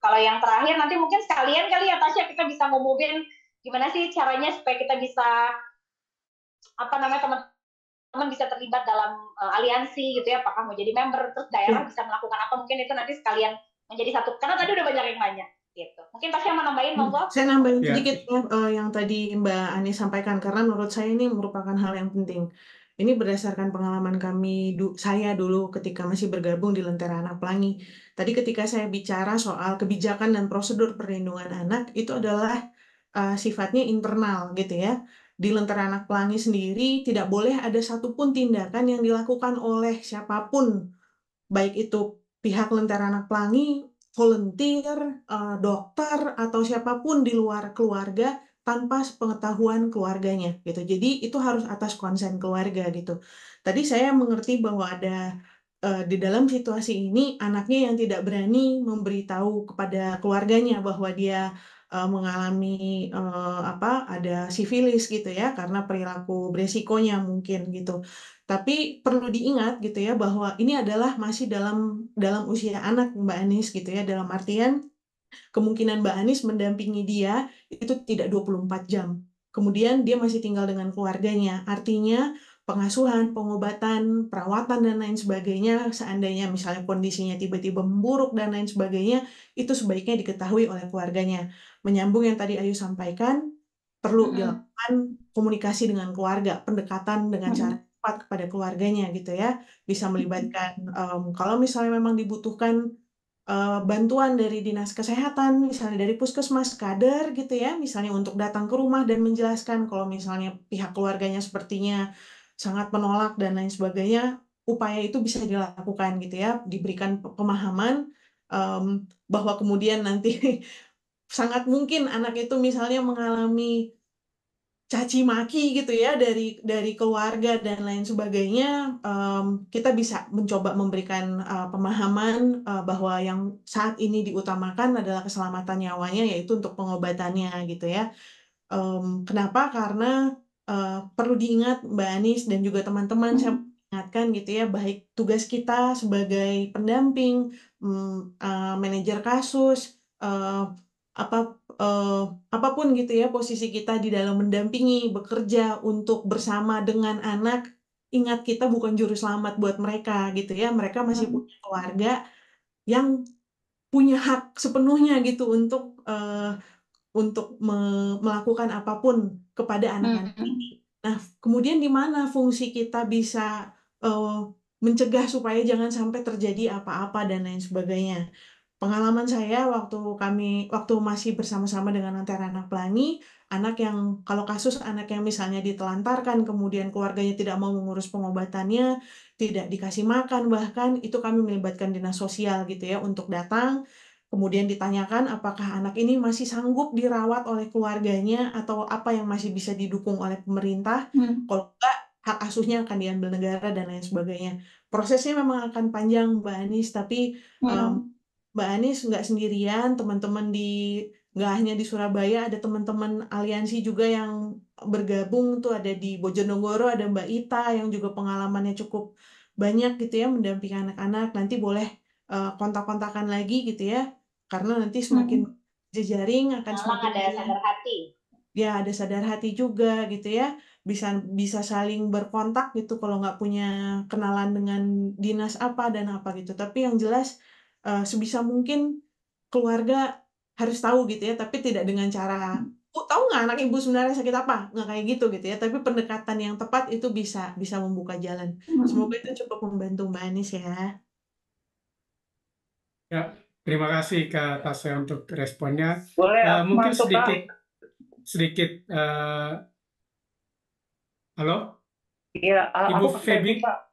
Speaker 5: kalau yang terakhir nanti mungkin sekalian kali ya Tasya, kita bisa ngomongin gimana sih caranya supaya kita bisa teman-teman bisa terlibat dalam aliansi gitu ya, apakah mau jadi member, terus daerah bisa melakukan apa, mungkin itu nanti sekalian menjadi satu, karena tadi udah banyak yang nanya gitu. Mungkin Tasya mau nambahin, monggo.
Speaker 6: Saya nambahin sedikit yang tadi Mbak Anis sampaikan, karena menurut saya ini merupakan hal yang penting. Ini berdasarkan pengalaman saya dulu ketika masih bergabung di Lentera Anak Pelangi. Tadi ketika saya bicara soal kebijakan dan prosedur perlindungan anak, itu adalah sifatnya internal gitu ya. Di Lentera Anak Pelangi sendiri tidak boleh ada satupun tindakan yang dilakukan oleh siapapun, baik itu pihak Lentera Anak Pelangi, volunteer, dokter, atau siapapun di luar keluarga tanpa pengetahuan keluarganya gitu. Jadi itu harus atas konsen keluarga gitu. Tadi saya mengerti bahwa ada di dalam situasi ini anaknya yang tidak berani memberitahu kepada keluarganya bahwa dia mengalami ada sifilis gitu ya, karena perilaku beresikonya mungkin gitu. Tapi perlu diingat gitu ya bahwa ini adalah masih dalam usia anak Mbak Anis gitu ya, dalam artian kemungkinan Mbak Anis mendampingi dia itu tidak 24 jam. Kemudian dia masih tinggal dengan keluarganya. Artinya pengasuhan, pengobatan, perawatan, dan lain sebagainya, seandainya misalnya kondisinya tiba-tiba memburuk dan lain sebagainya, itu sebaiknya diketahui oleh keluarganya. Menyambung yang tadi Ayu sampaikan, perlu dilakukan komunikasi dengan keluarga, pendekatan dengan cara tepat kepada keluarganya gitu ya. Bisa melibatkan, kalau misalnya memang dibutuhkan bantuan dari dinas kesehatan, misalnya dari puskesmas, kader gitu ya, misalnya untuk datang ke rumah dan menjelaskan kalau misalnya pihak keluarganya sepertinya sangat menolak dan lain sebagainya, upaya itu bisa dilakukan gitu ya, diberikan pemahaman bahwa kemudian nanti sangat mungkin anak itu misalnya mengalami caci maki gitu ya dari keluarga dan lain sebagainya, kita bisa mencoba memberikan pemahaman bahwa yang saat ini diutamakan adalah keselamatan nyawanya, yaitu untuk pengobatannya gitu ya. Kenapa? Karena perlu diingat Mbak Anis dan juga teman-teman, saya ingatkan gitu ya, baik tugas kita sebagai pendamping, manajer kasus, apapun gitu ya posisi kita di dalam mendampingi, bekerja untuk bersama dengan anak, ingat kita bukan juru selamat buat mereka gitu ya. Mereka masih punya keluarga yang punya hak sepenuhnya gitu untuk melakukan apapun kepada anak-anak ini. Nah, kemudian di mana fungsi kita bisa mencegah supaya jangan sampai terjadi apa-apa dan lain sebagainya. Pengalaman saya waktu masih bersama-sama dengan Antara Anak Pelangi, kalau kasus anak yang misalnya ditelantarkan, kemudian keluarganya tidak mau mengurus pengobatannya, tidak dikasih makan, bahkan itu kami melibatkan dinas sosial gitu ya untuk datang, kemudian ditanyakan apakah anak ini masih sanggup dirawat oleh keluarganya atau apa yang masih bisa didukung oleh pemerintah. Kalau enggak, hak asuhnya akan diambil negara dan lain sebagainya. Prosesnya memang akan panjang, Mbak Anis, tapi Mbak Anis nggak sendirian, teman-teman nggak hanya di Surabaya, ada teman-teman aliansi juga yang bergabung tuh, ada di Bojonegoro, ada Mbak Ita yang juga pengalamannya cukup banyak gitu ya mendampingi anak-anak. Nanti boleh kontak-kontakan lagi gitu ya, karena nanti semakin jejaring akan semakin
Speaker 5: ada sadar hati.
Speaker 6: Ya, ada sadar hati juga gitu ya, bisa saling berkontak gitu kalau nggak punya kenalan dengan dinas apa dan apa gitu. Tapi yang jelas sebisa mungkin keluarga harus tahu gitu ya, tapi tidak dengan cara, tahu nggak anak ibu sebenarnya sakit apa? Nggak kayak gitu ya. Tapi pendekatan yang tepat itu bisa membuka jalan. Semoga itu cukup membantu Mbak Anis ya.
Speaker 1: Ya, terima kasih Kak Tasya untuk responnya.
Speaker 7: Boleh
Speaker 1: Mungkin
Speaker 7: masuk,
Speaker 1: sedikit halo?
Speaker 7: Iya,
Speaker 1: Ibu
Speaker 7: aku
Speaker 1: Feby?
Speaker 7: Pak.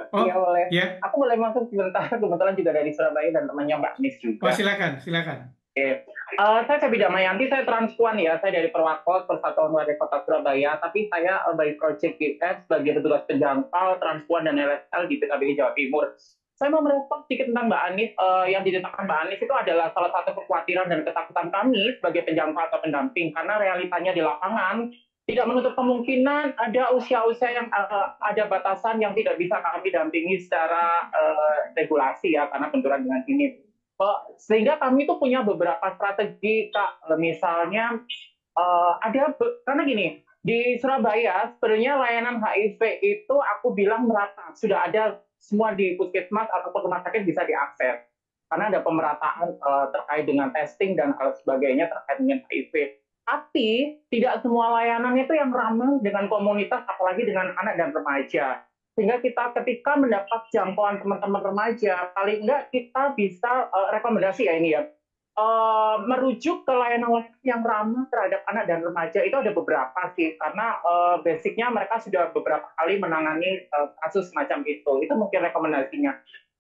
Speaker 1: Oh,
Speaker 7: Iya boleh.
Speaker 1: ya.
Speaker 7: Aku boleh masuk sebentar, kebetulan juga dari Surabaya dan temannya Mbak Anis juga.
Speaker 1: Oh, silakan.
Speaker 7: Oke. Saya Feby Damayanti, saya transpuan ya, saya dari Perwakos, Persatuan Warga Kota Surabaya, tapi saya by Project GS sebagai petugas penjangkau, transpuan dan LSL di PKBI Jawa Timur. Saya mau merespon sedikit tentang Mbak Anis. Yang diceritakan Mbak Anis itu adalah salah satu kekhawatiran dan ketakutan kami sebagai penjangkau atau pendamping, karena realitanya di lapangan tidak menutup kemungkinan ada usia-usia yang ada batasan yang tidak bisa kami dampingi secara regulasi ya, karena benturan dengan ini. Sehingga kami itu punya beberapa strategi, Kak. Misalnya karena gini, di Surabaya sebenarnya layanan HIV itu aku bilang merata, sudah ada semua di puskesmas ataupun rumah sakit bisa diakses, karena ada pemerataan terkait dengan testing dan hal sebagainya terkait dengan HIV. Tapi tidak semua layanan itu yang ramah dengan komunitas, apalagi dengan anak dan remaja. Sehingga kita ketika mendapat jangkauan teman-teman remaja, paling enggak kita bisa rekomendasi ya ini ya, merujuk ke layanan yang ramah terhadap anak dan remaja. Itu ada beberapa sih, karena basicnya mereka sudah beberapa kali menangani kasus semacam itu. Itu mungkin rekomendasinya.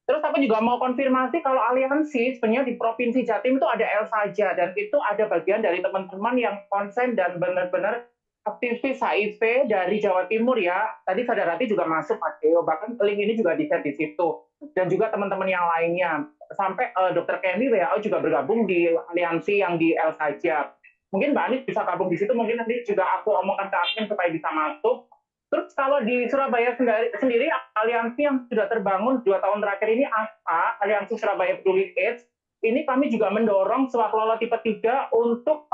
Speaker 7: Terus aku juga mau konfirmasi kalau aliansi sebenarnya di Provinsi Jatim itu ada El Saja, dan itu ada bagian dari teman-teman yang konsen dan benar-benar aktivis HIV dari Jawa Timur ya. Tadi Sadar Hati juga masuk Mas Deo, bahkan link ini juga di-share di situ. Dan juga teman-teman yang lainnya. Sampai Dr. Kemi WHO juga bergabung di aliansi yang di El Saja. Mungkin Mbak Anis bisa gabung di situ, mungkin nanti juga aku omongkan ke admin supaya bisa masuk. Terus kalau di Surabaya sendiri, aliansi yang sudah terbangun 2 tahun terakhir ini apa? Aliansi Surabaya Peduli AIDS. Ini kami juga mendorong swaklola tipe 3 untuk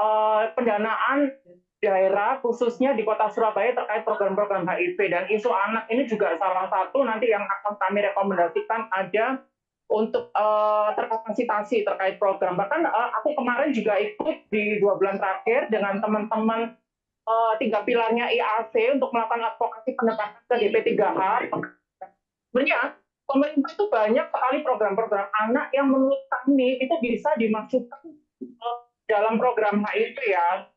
Speaker 7: pendanaan daerah, khususnya di kota Surabaya terkait program-program HIV. Dan isu anak ini juga salah satu nanti yang akan kami rekomendasikan ada untuk terkapasitasi terkait program. Bahkan aku kemarin juga ikut di 2 bulan terakhir dengan teman-teman 3 pilarnya IAC untuk melakukan advokasi pendekatan ke DP3H. Sebenarnya pemerintah itu banyak sekali program-program anak yang menurut kami itu bisa dimasukkan dalam program HIV ya.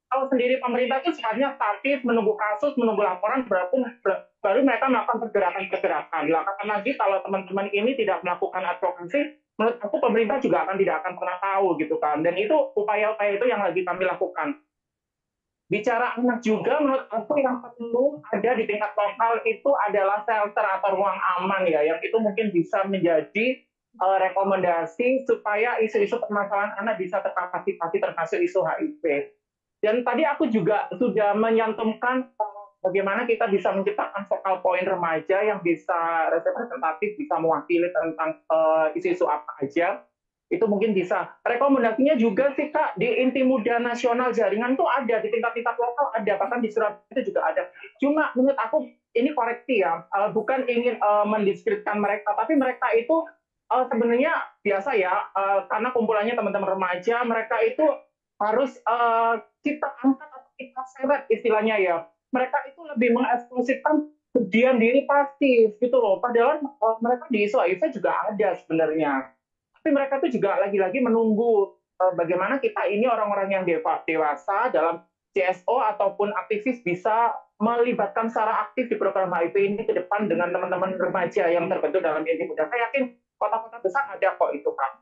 Speaker 7: Kalau sendiri pemerintah itu sifatnya statis, menunggu kasus, menunggu laporan, baru mereka melakukan pergerakan-pergerakan. Belakangan lagi kalau teman-teman ini tidak melakukan advokasi, menurut aku pemerintah juga tidak akan pernah tahu gitu kan. Dan itu upaya-upaya itu yang lagi kami lakukan. bicara anak juga, menurut aku yang perlu ada di tingkat lokal itu adalah shelter atau ruang aman ya, yang itu mungkin bisa menjadi rekomendasi supaya isu-isu permasalahan anak bisa terkapasitasi termasuk isu HIV. Dan tadi aku juga sudah menyantumkan bagaimana kita bisa menciptakan focal point remaja yang bisa representatif, bisa mewakili tentang isu-isu apa aja. Itu mungkin bisa. Rekomendasinya juga sih Kak, di Inti Muda Nasional jaringan tuh ada, di tingkat-tingkat lokal ada, bahkan di Surabaya itu juga ada. Cuma menurut aku ini koreksi ya, bukan ingin mendiskreditkan mereka, tapi mereka itu sebenarnya biasa ya, karena kumpulannya teman-teman remaja, mereka itu harus kita angkat atau kita seret istilahnya ya. Mereka itu lebih mengeksklusifkan berdiam diri pasif gitu loh. Padahal mereka di isu HIV juga ada sebenarnya. Tapi mereka itu juga lagi-lagi menunggu bagaimana kita ini orang-orang yang dewasa dalam CSO ataupun aktivis bisa melibatkan secara aktif di program HIV ini ke depan dengan teman-teman remaja yang terbentuk dalam Inti Muda. Saya yakin kota-kota besar ada kok itu kan.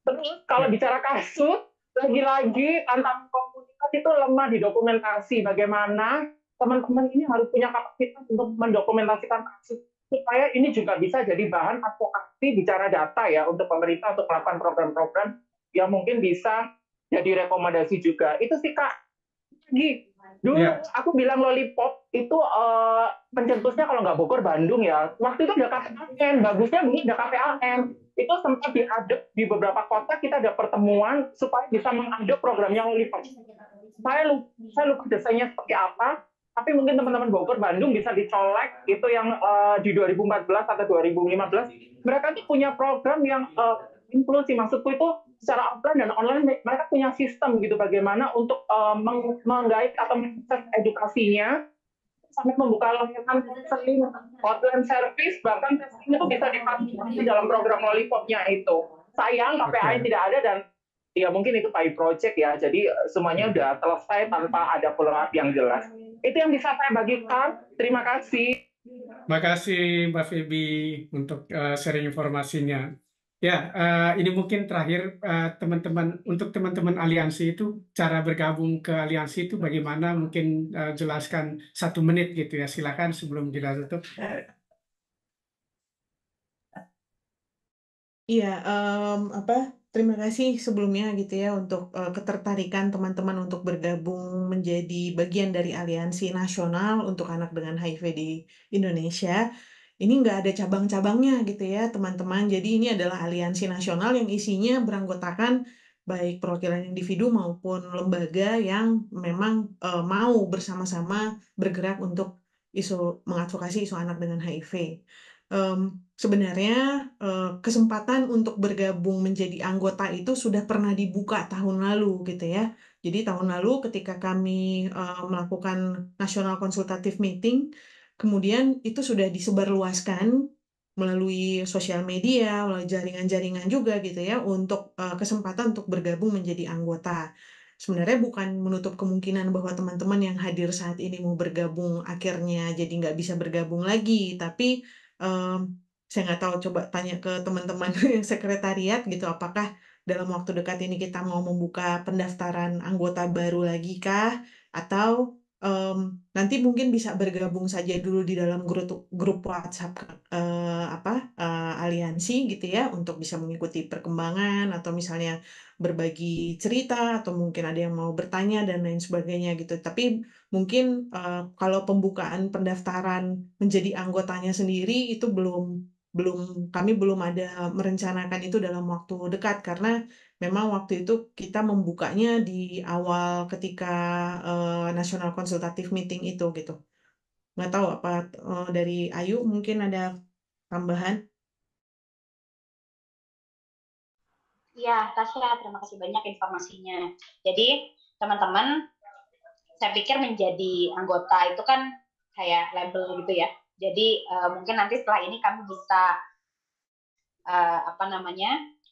Speaker 7: Terus kalau bicara kasus, lagi-lagi tantangan komunitas itu lemah di dokumentasi. Bagaimana teman-teman ini harus punya kapasitas untuk mendokumentasikan kasus supaya ini juga bisa jadi bahan advokasi bicara data ya untuk pemerintah untuk melakukan program-program yang mungkin bisa jadi rekomendasi juga. Itu sih Kak. Dulu aku bilang Lollipop itu pencetusnya kalau nggak Bogor, Bandung ya. Waktu itu ada KPAN, bagusnya dulu ada KPAN. Itu sempat diadop di beberapa kota, kita ada pertemuan supaya bisa mengadop programnya Lollipop. Saya lupa desainnya seperti apa, tapi mungkin teman-teman Bogor, Bandung bisa dicolek itu yang di 2014 atau 2015. Mereka itu punya program yang inklusi, maksudku itu secara offline dan online mereka punya sistem gitu bagaimana untuk menggait atau mengakses edukasinya sampai membuka layanan konseling, hotline service, bahkan testing itu bisa difasilitasi dalam program Lollipopnya itu. Sayang KPAI tidak ada dan ya mungkin itu pilot project ya, jadi semuanya udah selesai tanpa ada follow up yang jelas. Itu yang bisa saya bagikan. Terima kasih.
Speaker 1: Terima kasih Mbak Feby untuk sharing informasinya. Ya, ini mungkin terakhir teman-teman, untuk teman-teman aliansi itu cara bergabung ke aliansi itu bagaimana, mungkin jelaskan 1 menit gitu ya, silakan sebelum kita tutup.
Speaker 6: Iya, terima kasih sebelumnya gitu ya untuk ketertarikan teman-teman untuk bergabung menjadi bagian dari Aliansi Nasional untuk Anak dengan HIV di Indonesia. Ini nggak ada cabang-cabangnya gitu ya teman-teman. Jadi ini adalah aliansi nasional yang isinya beranggotakan baik perwakilan individu maupun lembaga yang memang mau bersama-sama bergerak untuk mengadvokasi isu anak dengan HIV. Sebenarnya kesempatan untuk bergabung menjadi anggota itu sudah pernah dibuka tahun lalu gitu ya. Jadi tahun lalu ketika kami melakukan National Consultative Meeting, kemudian itu sudah disebarluaskan melalui sosial media, melalui jaringan-jaringan juga gitu ya, untuk kesempatan untuk bergabung menjadi anggota. Sebenarnya bukan menutup kemungkinan bahwa teman-teman yang hadir saat ini mau bergabung akhirnya jadi nggak bisa bergabung lagi, tapi saya nggak tahu, coba tanya ke teman-teman yang sekretariat gitu, apakah dalam waktu dekat ini kita mau membuka pendaftaran anggota baru lagi kah? Atau nanti mungkin bisa bergabung saja dulu di dalam grup WhatsApp aliansi gitu ya, untuk bisa mengikuti perkembangan atau misalnya berbagi cerita atau mungkin ada yang mau bertanya dan lain sebagainya gitu. Tapi mungkin kalau pembukaan pendaftaran menjadi anggotanya sendiri itu kami belum ada merencanakan itu dalam waktu dekat, karena memang waktu itu kita membukanya di awal ketika National Consultative Meeting itu gitu. Nggak tahu apa dari Ayu mungkin ada tambahan?
Speaker 5: Ya, Tasya, terima kasih banyak informasinya. Jadi, teman-teman, saya pikir menjadi anggota itu kan kayak label gitu ya. Jadi, mungkin nanti setelah ini kami bisa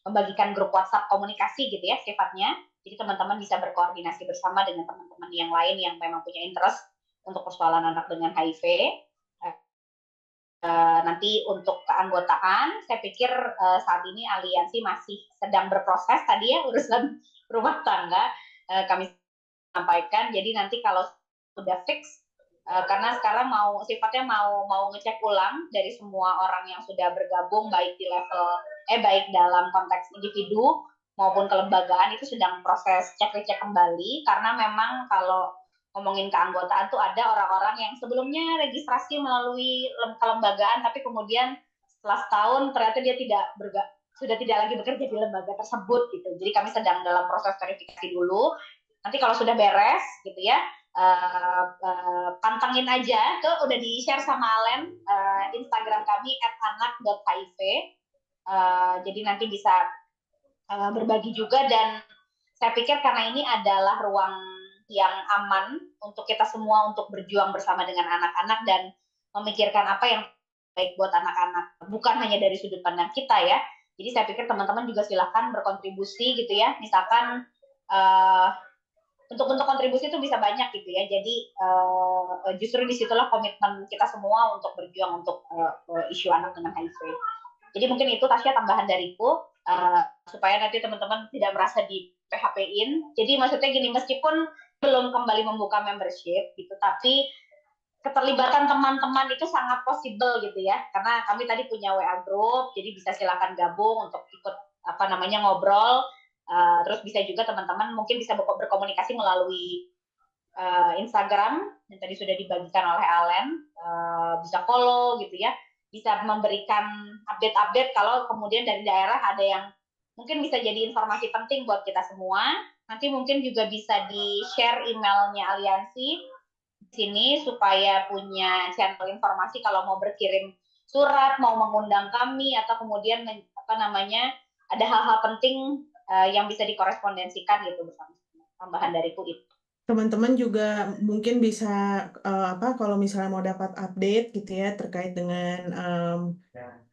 Speaker 5: membagikan grup WhatsApp komunikasi gitu ya sifatnya. Jadi teman-teman bisa berkoordinasi bersama dengan teman-teman yang lain yang memang punya interest untuk persoalan anak dengan HIV. Nanti untuk keanggotaan, saya pikir saat ini aliansi masih sedang berproses tadi ya, urusan rumah tangga kami sampaikan. Jadi nanti kalau udah fix. Karena sekarang sifatnya mau ngecek ulang dari semua orang yang sudah bergabung, baik di level baik dalam konteks individu maupun kelembagaan, itu sedang proses cek-recek kembali, karena memang kalau ngomongin keanggotaan tuh ada orang-orang yang sebelumnya registrasi melalui kelembagaan, tapi kemudian setelah setahun ternyata dia sudah tidak lagi bekerja di lembaga tersebut gitu. Jadi kami sedang dalam proses verifikasi dulu. Nanti kalau sudah beres gitu ya, pantengin aja, tuh udah di-share sama Alen Instagram kami @anak.hiv. Jadi nanti bisa berbagi juga, dan saya pikir karena ini adalah ruang yang aman untuk kita semua untuk berjuang bersama dengan anak-anak dan memikirkan apa yang baik buat anak-anak, bukan hanya dari sudut pandang kita ya. Jadi saya pikir teman-teman juga silakan berkontribusi gitu ya, misalkan untuk kontribusi itu bisa banyak gitu ya. Jadi justru disitulah komitmen kita semua untuk berjuang untuk isu anak dengan HIV. Jadi mungkin itu Tasya tambahan dariku, supaya nanti teman-teman tidak merasa di PHP-in. Jadi maksudnya gini, meskipun belum kembali membuka membership gitu, tapi keterlibatan teman-teman itu sangat possible gitu ya. Karena kami tadi punya WA group, jadi bisa silakan gabung untuk ikut ngobrol. Terus bisa juga teman-teman mungkin bisa berkomunikasi melalui Instagram yang tadi sudah dibagikan oleh Alen, bisa follow gitu ya, bisa memberikan update-update kalau kemudian dari daerah ada yang mungkin bisa jadi informasi penting buat kita semua. Nanti mungkin juga bisa di-share emailnya aliansi di sini supaya punya channel informasi kalau mau berkirim surat, mau mengundang kami, atau kemudian ada hal-hal penting yang bisa dikorespondensikan gitu bersama. Tambahan dariku itu.
Speaker 6: Teman-teman juga mungkin bisa kalau misalnya mau dapat update gitu ya terkait dengan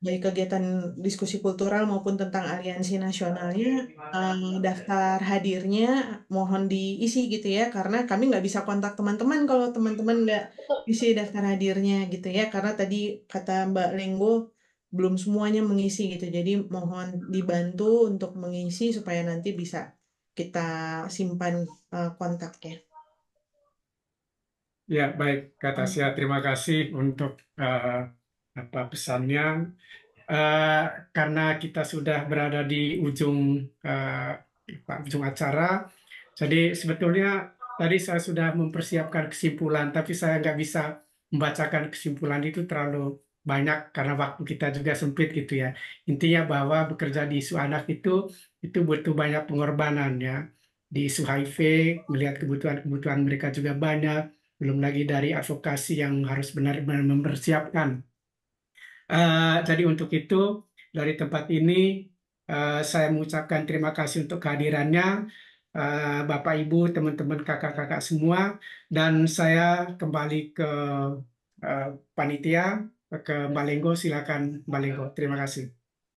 Speaker 6: baik kegiatan diskusi kultural maupun tentang aliansi nasionalnya, daftar hadirnya mohon diisi gitu ya, karena kami nggak bisa kontak teman-teman kalau teman-teman nggak isi daftar hadirnya gitu ya, karena tadi kata Mbak Lenggo belum semuanya mengisi gitu, jadi mohon dibantu untuk mengisi supaya nanti bisa kita simpan kontaknya.
Speaker 1: Ya, baik, Kak Tasya, terima kasih untuk pesannya. Karena kita sudah berada di ujung acara, jadi sebetulnya tadi saya sudah mempersiapkan kesimpulan, tapi saya nggak bisa membacakan kesimpulan itu terlalu banyak karena waktu kita juga sempit gitu ya. Intinya bahwa bekerja di isu anak itu butuh banyak pengorbanan ya. Di isu HIV, melihat kebutuhan mereka juga banyak, belum lagi dari advokasi yang harus benar-benar mempersiapkan. Jadi untuk itu dari tempat ini saya mengucapkan terima kasih untuk kehadirannya Bapak Ibu, teman-teman, kakak-kakak semua, dan saya kembali ke panitia, ke Mbak Lenggo. Silakan Mbak Lenggo. Terima kasih.